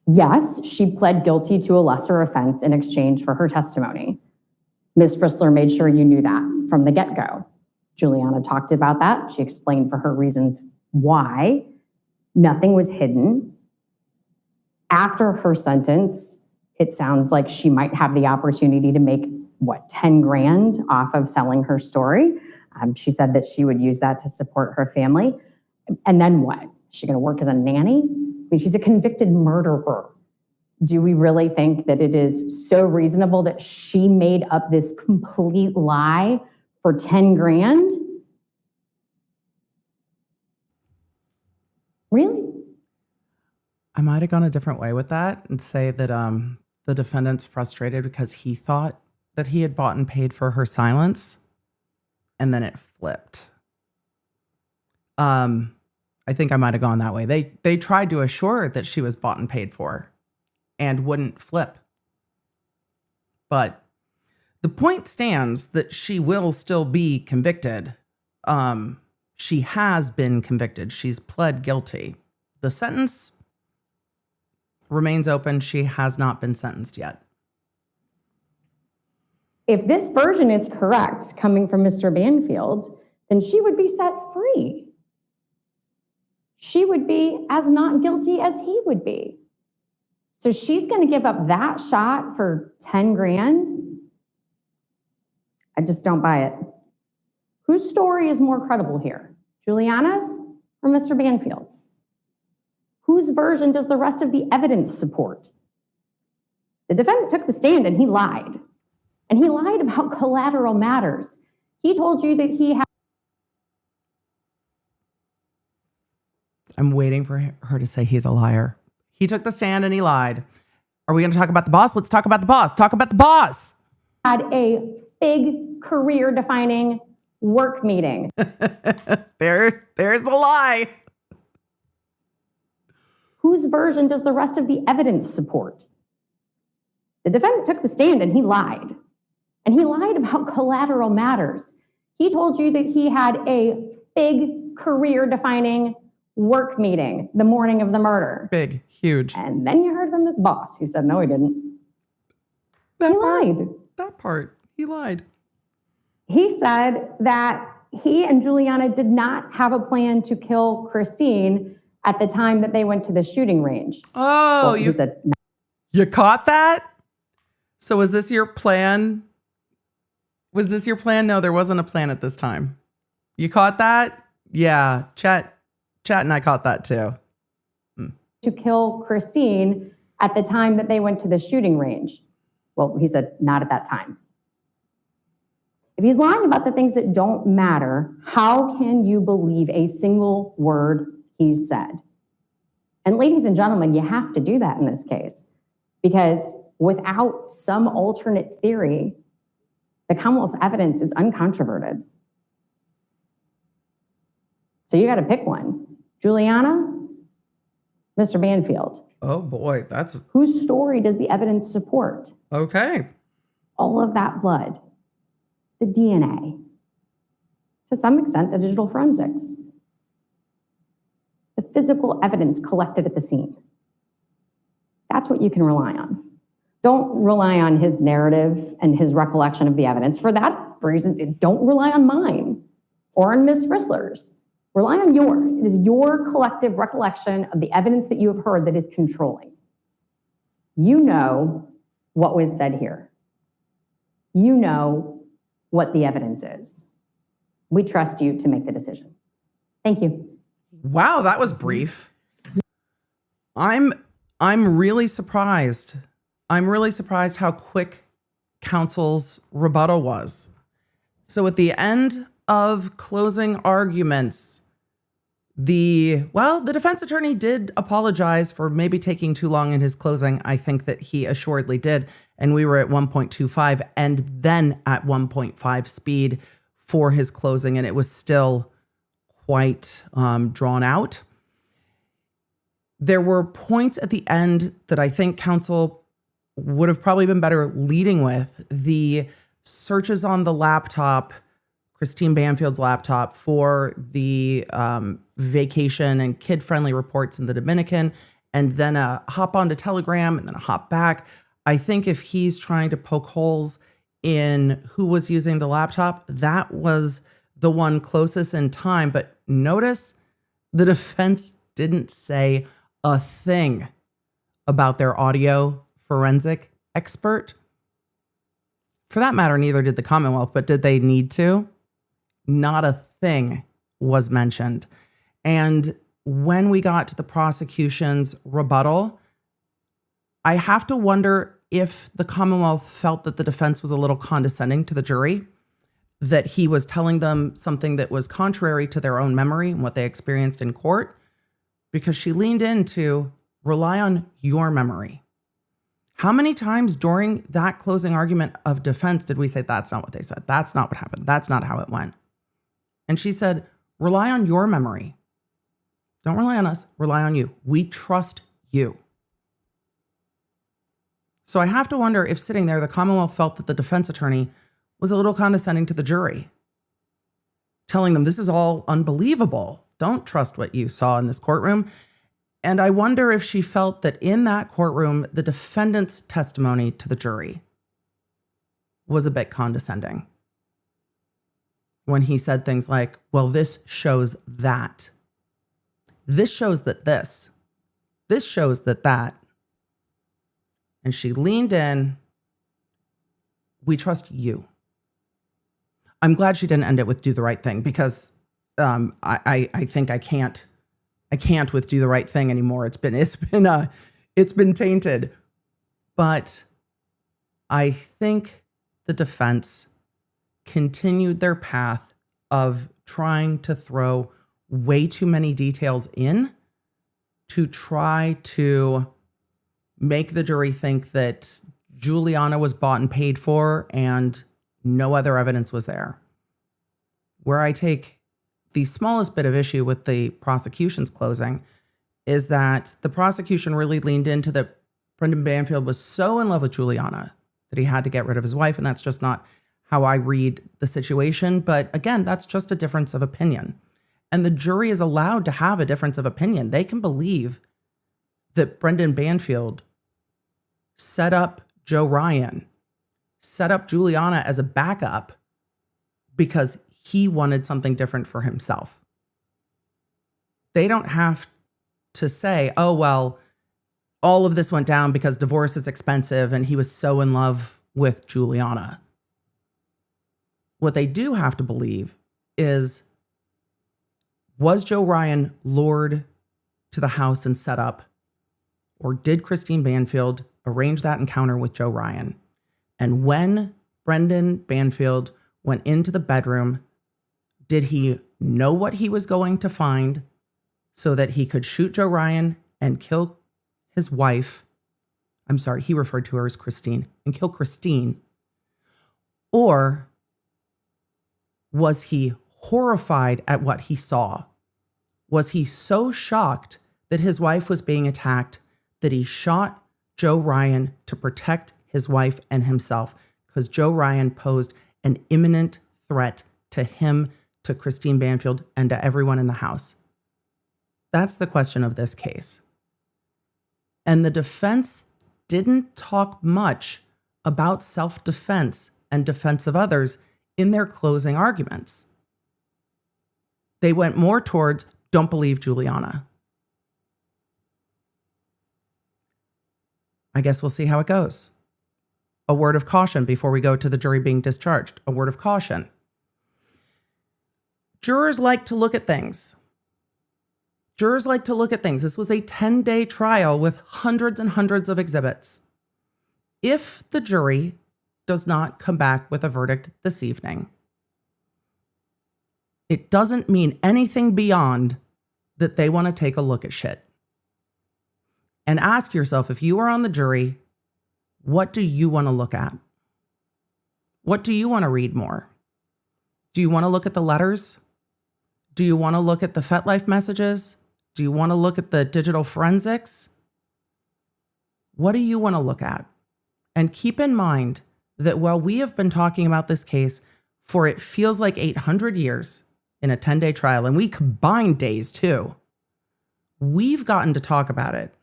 Yes, she pled guilty to a lesser offense in exchange for her testimony. Ms. Frissler made sure you knew that from the get-go. Juliana talked about that. She explained for her reasons why. Nothing was hidden. After her sentence, it sounds like she might have the opportunity to make, 10 grand off of selling her story. She said that she would use that to support her family. And then what? Is she going to work as a nanny? I mean, she's a convicted murderer. Do we really think that it is so reasonable that she made up this complete lie for 10 grand? Really?
I might have gone a different way with that and say that the defendant's frustrated because he thought that he had bought and paid for her silence, and then it flipped. I think I might have gone that way. They tried to assure her that she was bought and paid for and wouldn't flip. But the point stands that she will still be convicted. She has been convicted. She's pled guilty. The sentence remains open. She has not been sentenced yet.
If this version is correct, coming from Mr. Banfield, then she would be set free. She would be as not guilty as he would be. So she's going to give up that shot for 10 grand? I just don't buy it. Whose story is more credible here? Juliana's or Mr. Banfield's? Whose version does the rest of the evidence support? The defendant took the stand and he lied. And he lied about collateral matters. He told you that he had...
I'm waiting for her to say he's a liar. He took the stand and he lied. Are we going to talk about the boss? Let's talk about the boss. Talk about the boss.
had a big career-defining work meeting.
There's the lie.
Whose version does the rest of the evidence support? The defendant took the stand and he lied. And he lied about collateral matters. He told you that he had a big career-defining work meeting the morning of the murder.
Big, huge.
And then you heard from this boss who said, no, he didn't. He lied.
That part, he lied.
He said that he and Juliana did not have a plan to kill Christine at the time that they went to the shooting range.
Oh,
Well, he said, no.
You caught that? So was this your plan? Was this your plan? No, there wasn't a plan at this time. You caught that? Yeah, Chat and I caught that too.
To kill Christine at the time that they went to the shooting range. Well, he said, not at that time. If he's lying about the things that don't matter, how can you believe a single word he said? And ladies and gentlemen, you have to do that in this case, because without some alternate theory, the Commonwealth's evidence is uncontroverted. So you got to pick one. Juliana, Mr. Banfield.
Oh boy, that's
Whose story does the evidence support?
okay.
All of that blood, the DNA, to some extent, the digital forensics, the physical evidence collected at the scene. That's what you can rely on. Don't rely on his narrative and his recollection of the evidence. For that reason, don't rely on mine or on Ms. Rissler's. Rely on yours. It is your collective recollection of the evidence that you have heard that is controlling. You know what was said here. You know what the evidence is. We trust you to make the decision. Thank you.
Wow, that was brief. I'm really surprised. I'm really surprised how quick counsel's rebuttal was. So at the end of closing arguments, the defense attorney did apologize for maybe taking too long in his closing. I think that he assuredly did. And we were at 1.25 and then at 1.5 speed for his closing. And it was still quite drawn out. There were points at the end that I think counsel would have probably been better leading with. The searches on the laptop, Christine Banfield's laptop, for the vacation and kid-friendly reports in the Dominican, and then a hop onto Telegram and then a hop back. I think if he's trying to poke holes in who was using the laptop, that was the one closest in time. But notice the defense didn't say a thing about their audio forensic expert. For that matter, neither did the Commonwealth, but did they need to? Not a thing was mentioned. And when we got to the prosecution's rebuttal, I have to wonder if the Commonwealth felt that the defense was a little condescending to the jury, that he was telling them something that was contrary to their own memory and what they experienced in court, because she leaned into rely on your memory. How many times during that closing argument of defense did we say, that's not what they said? That's not what happened. That's not how it went. And she said, rely on your memory. Don't rely on us. Rely on you. We trust you. So I have to wonder if sitting there, the Commonwealth felt that the defense attorney was a little condescending to the jury, telling them this is all unbelievable. Don't trust what you saw in this courtroom. And I wonder if she felt that in that courtroom, the defendant's testimony to the jury was a bit condescending when he said things like, well, this shows that. This shows that this. This shows that that. And she leaned in. We trust you. I'm glad she didn't end it with do the right thing, because I think I can't with do the right thing anymore. It's been tainted. But I think the defense continued their path of trying to throw way too many details in to try to make the jury think that Juliana was bought and paid for and no other evidence was there. Where I take the smallest bit of issue with the prosecution's closing is that the prosecution really leaned into that Brendan Banfield was so in love with Juliana that he had to get rid of his wife. And that's just not how I read the situation. But again, that's just a difference of opinion. And the jury is allowed to have a difference of opinion. They can believe that Brendan Banfield set up Joe Ryan, set up Juliana as a backup because he wanted something different for himself. They don't have to say, oh, well, all of this went down because divorce is expensive and he was so in love with Juliana. What they do have to believe is, was Joe Ryan lured to the house and set up, or did Christine Banfield arrange that encounter with Joe Ryan? And when Brendan Banfield went into the bedroom, did he know what he was going to find so that he could shoot Joe Ryan and kill his wife? I'm sorry, he referred to her as Christine, and kill Christine. Or was he horrified at what he saw? Was he so shocked that his wife was being attacked that he shot Joe Ryan to protect his wife and himself, because Joe Ryan posed an imminent threat to him, to Christine Banfield, and to everyone in the house? That's the question of this case. And the defense didn't talk much about self-defense and defense of others in their closing arguments. They went more towards, don't believe Juliana. I guess we'll see how it goes. A word of caution before we go to the jury being discharged. A word of caution. Jurors like to look at things. Jurors like to look at things. This was a 10-day trial with hundreds and hundreds of exhibits. If the jury does not come back with a verdict this evening, it doesn't mean anything beyond that they want to take a look at shit. And ask yourself, if you are on the jury, what do you want to look at? What do you want to read more? Do you want to look at the letters? Do you want to look at the FetLife messages? Do you want to look at the digital forensics? What do you want to look at? And keep in mind that while we have been talking about this case for it feels like 800 years in a 10-day trial, and we combined days too, we've gotten to talk about it.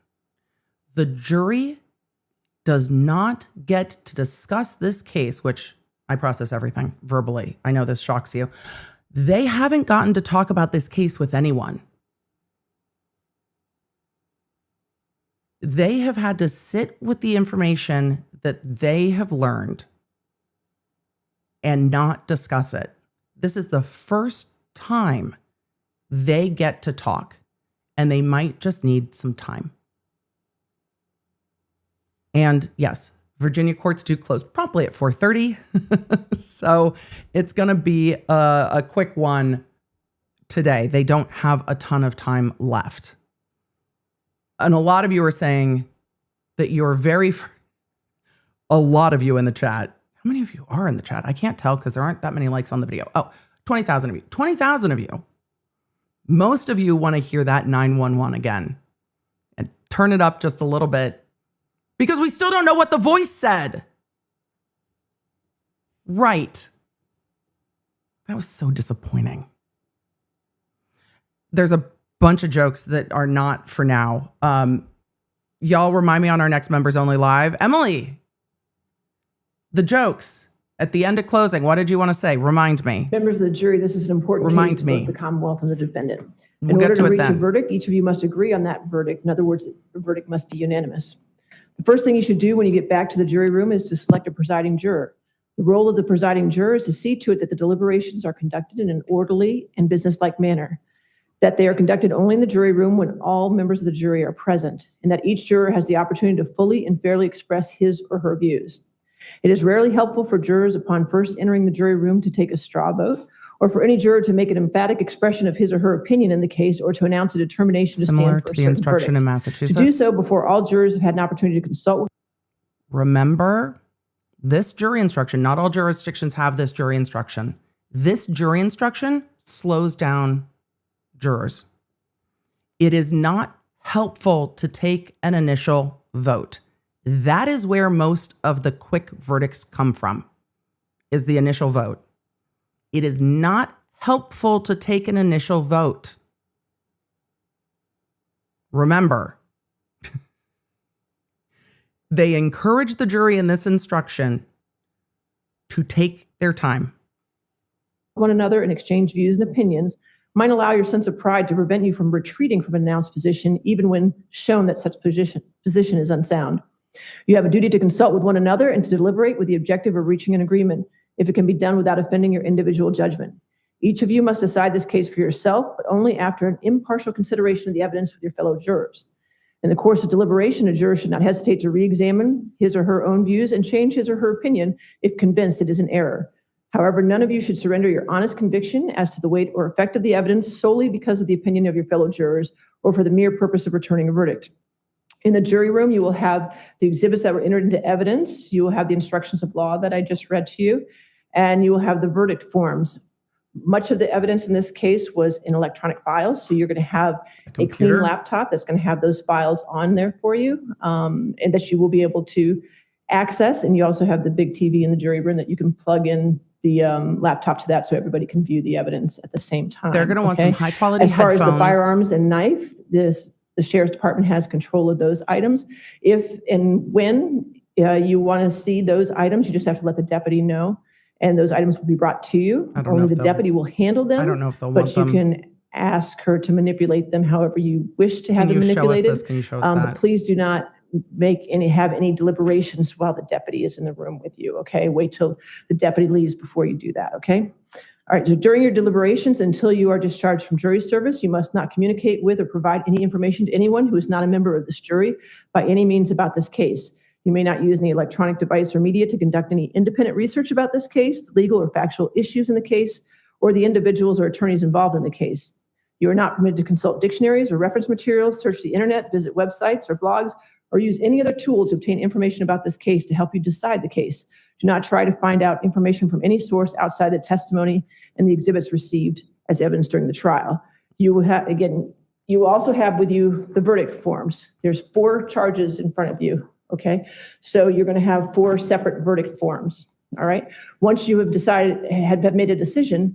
The jury does not get to discuss this case, which I process everything verbally. I know this shocks you. They haven't gotten to talk about this case with anyone. They have had to sit with the information that they have learned and not discuss it. This is the first time they get to talk, and they might just need some time. And yes, Virginia courts do close promptly at 4:30. So it's going to be a quick one today. They don't have a ton of time left. And a lot of you are saying that you're a lot of you in the chat. How many of you are in the chat? I can't tell because there aren't that many likes on the video. Oh, 20,000 of you. 20,000 of you. Most of you want to hear that 911 again and turn it up just a little bit because we still don't know what the voice said. Right. That was so disappointing. There's a bunch of jokes that are not for now. Y'all remind me on our next Members Only Live. Emily, the jokes at the end of closing, what did you want to say? Remind me.
Members of the jury, this is an important
Remind
case to
me.
both the Commonwealth and the defendant.
We'll
In
get
order
to
to
it
reach a
then.
verdict, each of you must agree on that verdict. In other words, the verdict must be unanimous. The first thing you should do when you get back to the jury room is to select a presiding juror. The role of the presiding juror is to see to it that the deliberations are conducted in an orderly and businesslike manner, that they are conducted only in the jury room when all members of the jury are present, and that each juror has the opportunity to fully and fairly express his or her views. It is rarely helpful for jurors upon first entering the jury room to take a straw vote, or for any juror to make an emphatic expression of his or her opinion in the case, or to announce a determination to
Similar
stand for
to
a
the
certain
instruction
verdict.
in Massachusetts.
To do so before all jurors have had an opportunity to consult with.
Remember, this jury instruction, not all jurisdictions have this jury instruction. This jury instruction slows down jurors. It is not helpful to take an initial vote. That is where most of the quick verdicts come from, is the initial vote. It is not helpful to take an initial vote. Remember, they encourage the jury in this instruction to take their time.
One another and exchange views and opinions might allow your sense of pride to prevent you from retreating from an announced position, even when shown that such position is unsound. You have a duty to consult with one another and to deliberate with the objective of reaching an agreement, if it can be done without offending your individual judgment. Each of you must decide this case for yourself, but only after an impartial consideration of the evidence with your fellow jurors. In the course of deliberation, a juror should not hesitate to re-examine his or her own views and change his or her opinion if convinced it is an error. However, none of you should surrender your honest conviction as to the weight or effect of the evidence solely because of the opinion of your fellow jurors or for the mere purpose of returning a verdict. In the jury room, you will have the exhibits that were entered into evidence. You will have the instructions of law that I just read to you, and you will have the verdict forms. Much of the evidence in this case was in electronic files, so you're going to have a clean laptop that's going to have those files on there for you, and that you will be able to access. And you also have the big TV in the jury room that you can plug in the laptop to that so everybody can view the evidence at the same time.
They're going to want some high quality
As far as the
headphones.
firearms and knife, the Sheriff's Department has control of those items. If and when you want to see those items, you just have to let the deputy know, and those items will be brought to you.
I don't know
Only
if
the
they'll-
deputy will handle them.
I don't know if they'll want
But you
them.
can ask her to manipulate them however you wish to have
Can
them
you show us
manipulated.
this? Can you show us
But
that?
please do not have any deliberations while the deputy is in the room with you, okay? Wait till the deputy leaves before you do that, okay? All right, so during your deliberations, until you are discharged from jury service, you must not communicate with or provide any information to anyone who is not a member of this jury by any means about this case. You may not use any electronic device or media to conduct any independent research about this case, legal or factual issues in the case, or the individuals or attorneys involved in the case. You are not permitted to consult dictionaries or reference materials, search the internet, visit websites or blogs, or use any other tool to obtain information about this case to help you decide the case. Do not try to find out information from any source outside the testimony and the exhibits received as evidence during the trial. You will have, again, you will also have with you the verdict forms. There's 4 charges in front of you, okay? So you're going to have 4 separate verdict forms, all right? Once you have decided, have made a decision,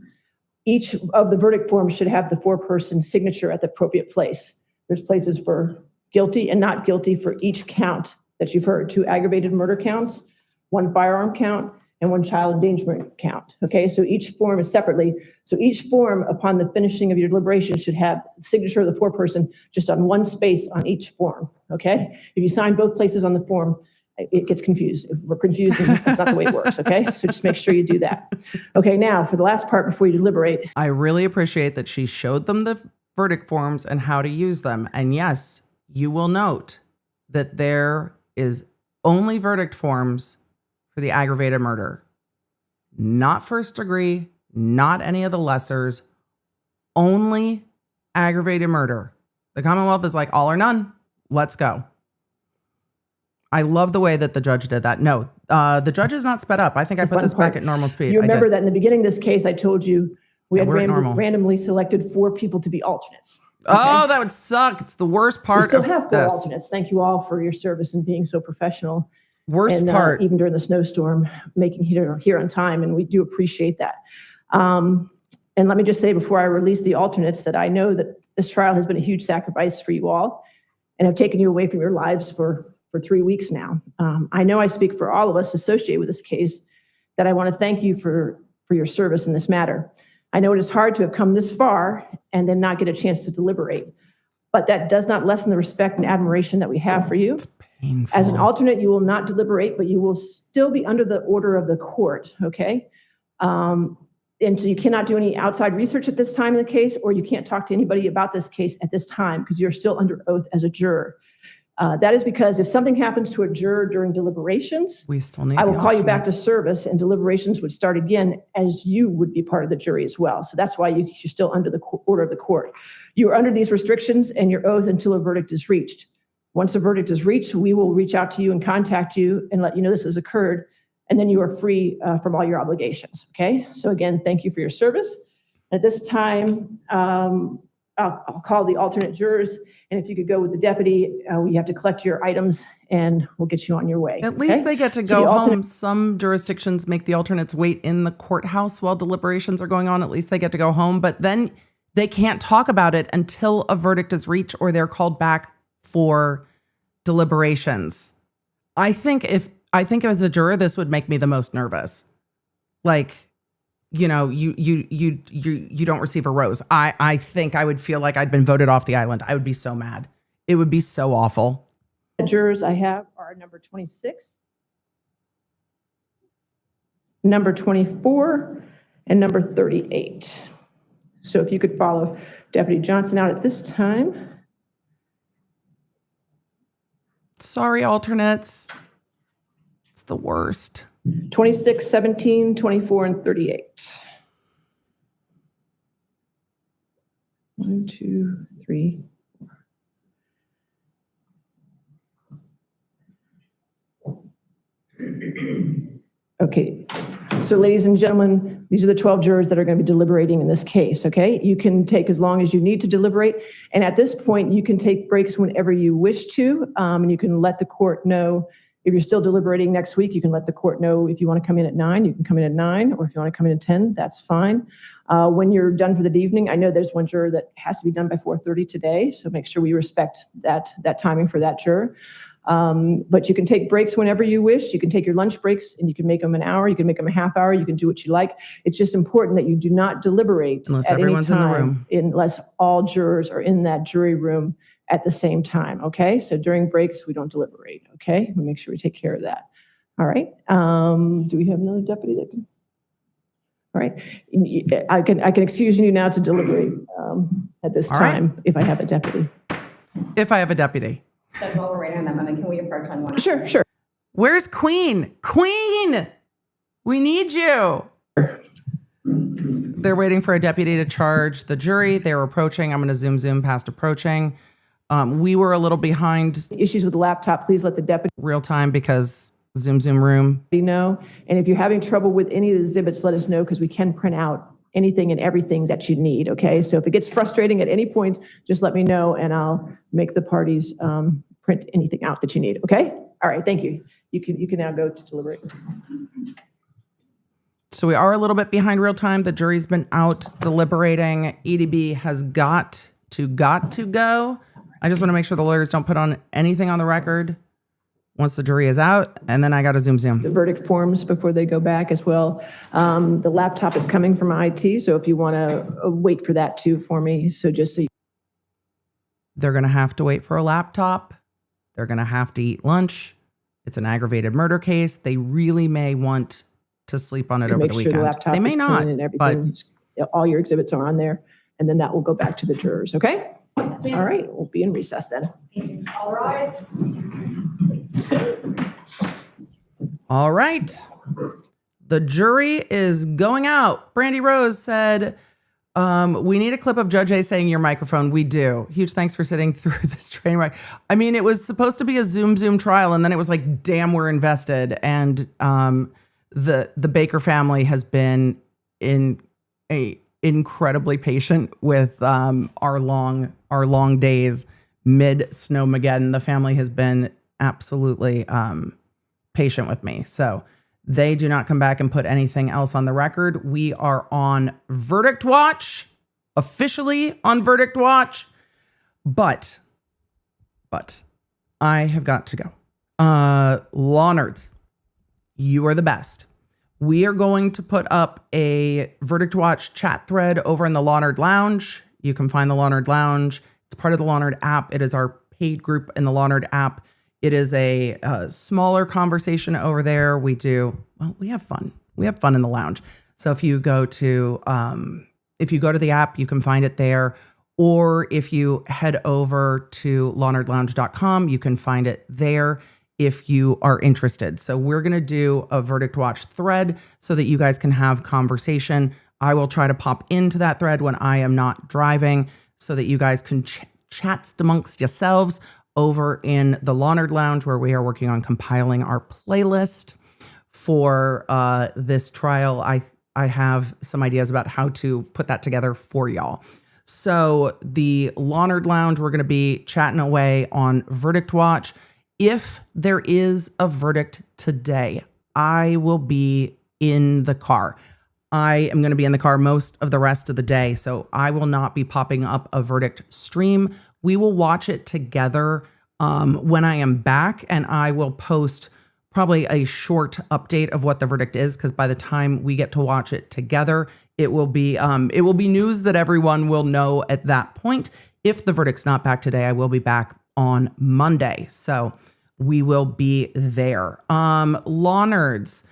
each of the verdict forms should have the 4-person signature at the appropriate place. There's places for guilty and not guilty for each count that you've heard. 2 aggravated murder counts, 1 firearm count, and one child endangerment count. Okay, so each form is separately. So each form, upon the finishing of your deliberation, should have the signature of the foreperson just on one space on each form. Okay, if you sign both places on the form, it gets confused. If we're confused, then that's not the way it works. Okay, so just make sure you do that. Okay, now for the last part before you deliberate.
I really appreciate that she showed them the verdict forms and how to use them. And yes, you will note that there is only verdict forms for the aggravated murder, not first degree, not any of the lessers, only aggravated murder. The Commonwealth is like all or none. Let's go. I love the way that the judge did that. No, the judge is not sped up. I think I put this back at normal speed.
You remember that in the beginning of this case, I told you we had
we're at normal.
randomly selected 4 people to be alternates.
Oh, that would suck. It's the worst part
We still
of
have 4
this.
alternates. Thank you all for your service and being so professional.
Worst
And
part.
even during the snowstorm, making here on time, and we do appreciate that. And let me just say before I release the alternates that I know that this trial has been a huge sacrifice for you all and have taken you away from your lives for 3 weeks now. I know I speak for all of us associated with this case that I want to thank you for your service in this matter. I know it is hard to have come this far and then not get a chance to deliberate, but that does not lessen the respect and admiration that we have for you.
Painful.
As an alternate, you will not deliberate, but you will still be under the order of the court, okay? And so you cannot do any outside research at this time in the case, or you can't talk to anybody about this case at this time because you're still under oath as a juror. That is because if something happens to a juror during deliberations,
We still need
I will
the
call you back
alternate.
to service and deliberations would start again as you would be part of the jury as well. So that's why you're still under the order of the court. You are under these restrictions and your oath until a verdict is reached. Once a verdict is reached, we will reach out to you and contact you and let you know this has occurred. And then you are free from all your obligations. Okay. So again, thank you for your service. At this time, I'll call the alternate jurors. And if you could go with the deputy, we have to collect your items and we'll get you on your way.
At least
okay?
they get to
So
go
the
home.
alternate-
Some jurisdictions make the alternates wait in the courthouse while deliberations are going on. At least they get to go home. But then they can't talk about it until a verdict is reached or they're called back for deliberations. I think as a juror, this would make me the most nervous. Like, you know, you don't receive a rose. I think I would feel like I'd been voted off the island. I would be so mad. It would be so awful.
The jurors I have are number 26, number 24, and number 38. So if you could follow Deputy Johnson out at this time.
Sorry, alternates. It's the worst.
26, 17, 24, and 38. 1, 2, 3, 4. Okay, so ladies and gentlemen, these are the 12 jurors that are going to be deliberating in this case, okay? You can take as long as you need to deliberate, and at this point, you can take breaks whenever you wish to, and you can let the court know. If you're still deliberating next week, you can let the court know if you want to come in at 9, you can come in at 9, or if you want to come in at 10, that's fine. When you're done for the evening, I know there's one juror that has to be done by 4:30 today, so make sure we respect that timing for that juror. But you can take breaks whenever you wish. You can take your lunch breaks and you can make them an hour, you can make them a half hour, you can do what you like. It's just important that you do not deliberate
Unless
at any
everyone's in the
time
room.
unless all jurors are in that jury room at the same time, okay? So during breaks, we don't deliberate, okay? We make sure we take care of that. All right. Do we have another deputy that can? All right. I can excuse you now to deliberate at this
All right.
time if I have a deputy.
If I have a deputy.
That's while we're waiting on them, can we approach on one?
Sure, sure.
Where's Queen? Queen! We need you. They're waiting for a deputy to charge the jury. They're approaching. I'm going to zoom past approaching. We were a little behind
Issues with the laptop, please let the deputy
real time because zoom room.
know. And if you're having trouble with any of the exhibits, let us know because we can print out anything and everything that you need, okay? So if it gets frustrating at any point, just let me know and I'll make the parties print anything out that you need, okay? All right, thank you. You can now go to deliberate.
So we are a little bit behind real time. The jury's been out deliberating. EDB has got to go. I just want to make sure the lawyers don't put on anything on the record once the jury is out, and then I got to zoom.
The verdict forms before they go back as well. The laptop is coming from IT, so if you want to wait for that too for me, so just so you.
They're going to have to wait for a laptop. They're going to have to eat lunch. It's an aggravated murder case. They really may want to sleep on it over
Make
the
sure
weekend.
the laptop
They may
is
not,
clean and
but
everything. All your exhibits are on there, and then that will go back to the jurors, okay? All right, we'll be in recess then.
All rise.
all right. The jury is going out. Brandy Rose said, we need a clip of Judge A saying your microphone. We do. Huge thanks for sitting through this train wreck. I mean, it was supposed to be a Zoom trial, and then it was like, damn, we're invested. And the Baker family has been incredibly patient with our long days mid Snowmageddon. The family has been absolutely patient with me. So they do not come back and put anything else on the record. We are on verdict watch, officially on verdict watch. But I have got to go. Law nerds, you are the best. We are going to put up a verdict watch chat thread over in the Law Nerd Lounge. You can find the Law Nerd Lounge. It's part of the Law Nerd app. It is our paid group in the Law Nerd app. It is a smaller conversation over there. We have fun. We have fun in the lounge. So if you go to the app, you can find it there. Or if you head over to lawnerdlounge.com, you can find it there if you are interested. So we're going to do a verdict watch thread so that you guys can have conversation. I will try to pop into that thread when I am not driving so that you guys can chat amongst yourselves over in the Law Nerd Lounge, where we are working on compiling our playlist for this trial. I have some ideas about how to put that together for y'all. So the Law Nerd Lounge, we're going to be chatting away on verdict watch. If there is a verdict today, I will be in the car. I am going to be in the car most of the rest of the day, so I will not be popping up a verdict stream. We will watch it together when I am back, and I will post probably a short update of what the verdict is, because by the time we get to watch it together, it will be news that everyone will know at that point. If the verdict's not back today, I will be back on Monday, so we will be there. Law nerds,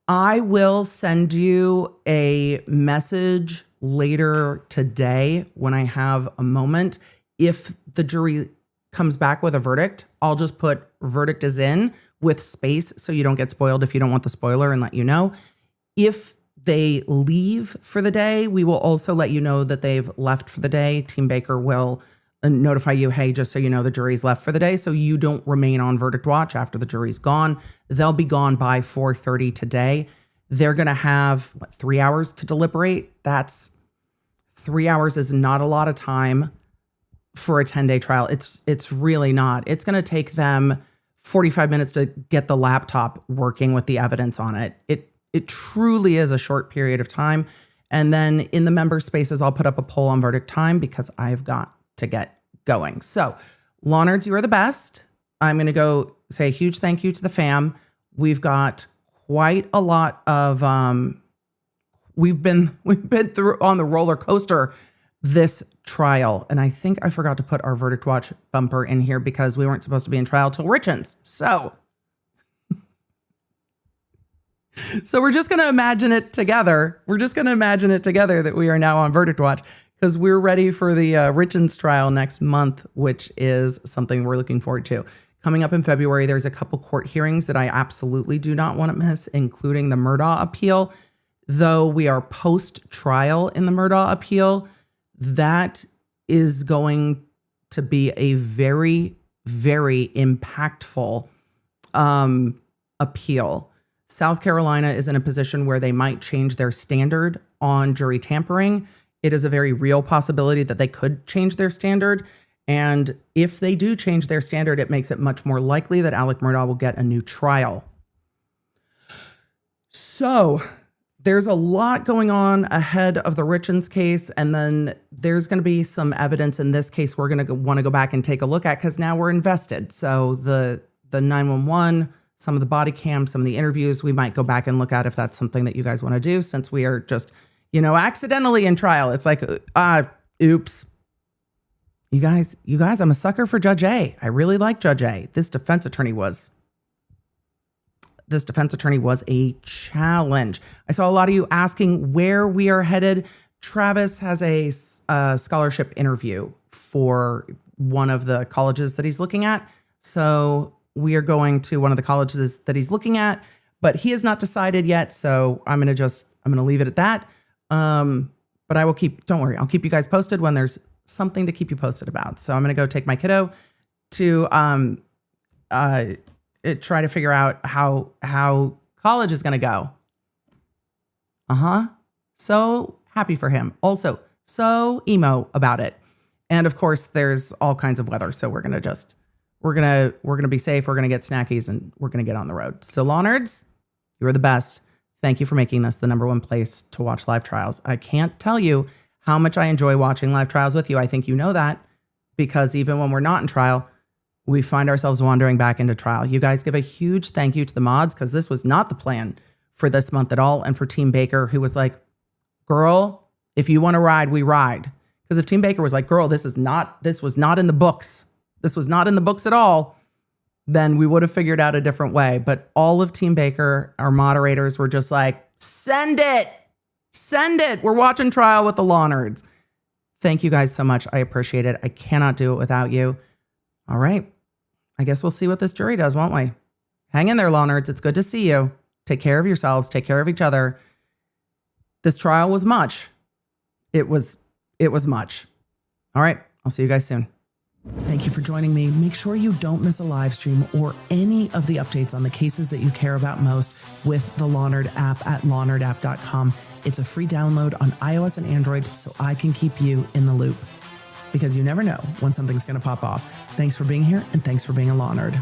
I will send you a message later today when I have a moment. If the jury comes back with a verdict, I'll just put verdict is in with space so you don't get spoiled if you don't want the spoiler, and let you know. If they leave for the day, we will also let you know that they've left for the day. Team Baker will notify you, hey, just so you know, the jury's left for the day, so you don't remain on verdict watch after the jury's gone. They'll be gone by 4:30 today. They're going to have 3 hours to deliberate. That's 3 hours is not a lot of time for a 10-day trial. It's really not. It's going to take them 45 minutes to get the laptop working with the evidence on it. It truly is a short period of time. And then in the member spaces, I'll put up a poll on verdict time because I've got to get going. So, Law Nerds, you are the best. I'm going to go say a huge thank you to the fam. We've got quite a lot of we've been through on the roller coaster this trial, and I think I forgot to put our verdict watch bumper in here because we weren't supposed to be in trial till Richens. So we're just going to imagine it together. We're just going to imagine it together that we are now on verdict watch, because we're ready for the Richens trial next month, which is something we're looking forward to. Coming up in February, there's a couple court hearings that I absolutely do not want to miss, including the Murdaugh appeal. Though we are post-trial in the Murdaugh appeal, that is going to be a very, very impactful appeal. South Carolina is in a position where they might change their standard on jury tampering. It is a very real possibility that they could change their standard. And if they do change their standard, it makes it much more likely that Alec Murdaugh will get a new trial. So there's a lot going on ahead of the Richens case. And then there's going to be some evidence in this case we're going to want to go back and take a look at, because now we're invested. So the 911, some of the body cams, some of the interviews. We might go back and look at if that's something that you guys want to do, since we are just, accidentally in trial. It's like, oops. You guys, I'm a sucker for Judge A. I really like Judge A. This defense attorney was a challenge. I saw a lot of you asking where we are headed. Travis has a scholarship interview for one of the colleges that he's looking at. So we are going to one of the colleges that he's looking at, but he has not decided yet. So I'm going to leave it at that. But I will don't worry, I'll keep you guys posted when there's something to keep you posted about. So I'm going to go take my kiddo to try to figure out how college is going to go. So happy for him. Also, so emo about it. And of course, there's all kinds of weather. So we're going to be safe. We're going to get snackies and we're going to get on the road. So Law Nerds, you're the best. Thank you for making this the #1 place to watch live trials. I can't tell you how much I enjoy watching live trials with you. I think you know that, because even when we're not in trial, we find ourselves wandering back into trial. You guys give a huge thank you to the mods, because this was not the plan for this month at all. And for Team Baker, who was like, girl, if you want to ride, we ride. Because if Team Baker was like, girl, this was not in the books. This was not in the books at all, then we would have figured out a different way. But all of Team Baker, our moderators, were just like, send it. Send it. We're watching trial with the Law Nerds. Thank you guys so much. I appreciate it. I cannot do it without you. All right. I guess we'll see what this jury does, won't we? Hang in there, Law Nerds. It's good to see you. Take care of yourselves. Take care of each other. This trial was much. It was much. All right. I'll see you guys soon.
Thank you for joining me. Make sure you don't miss a live stream or any of the updates on the cases that you care about most with the Law Nerd app at lawnerdapp.com. It's a free download on iOS and Android, so I can keep you in the loop, because you never know when something's going to pop off. Thanks for being here, and thanks for being a Law Nerd.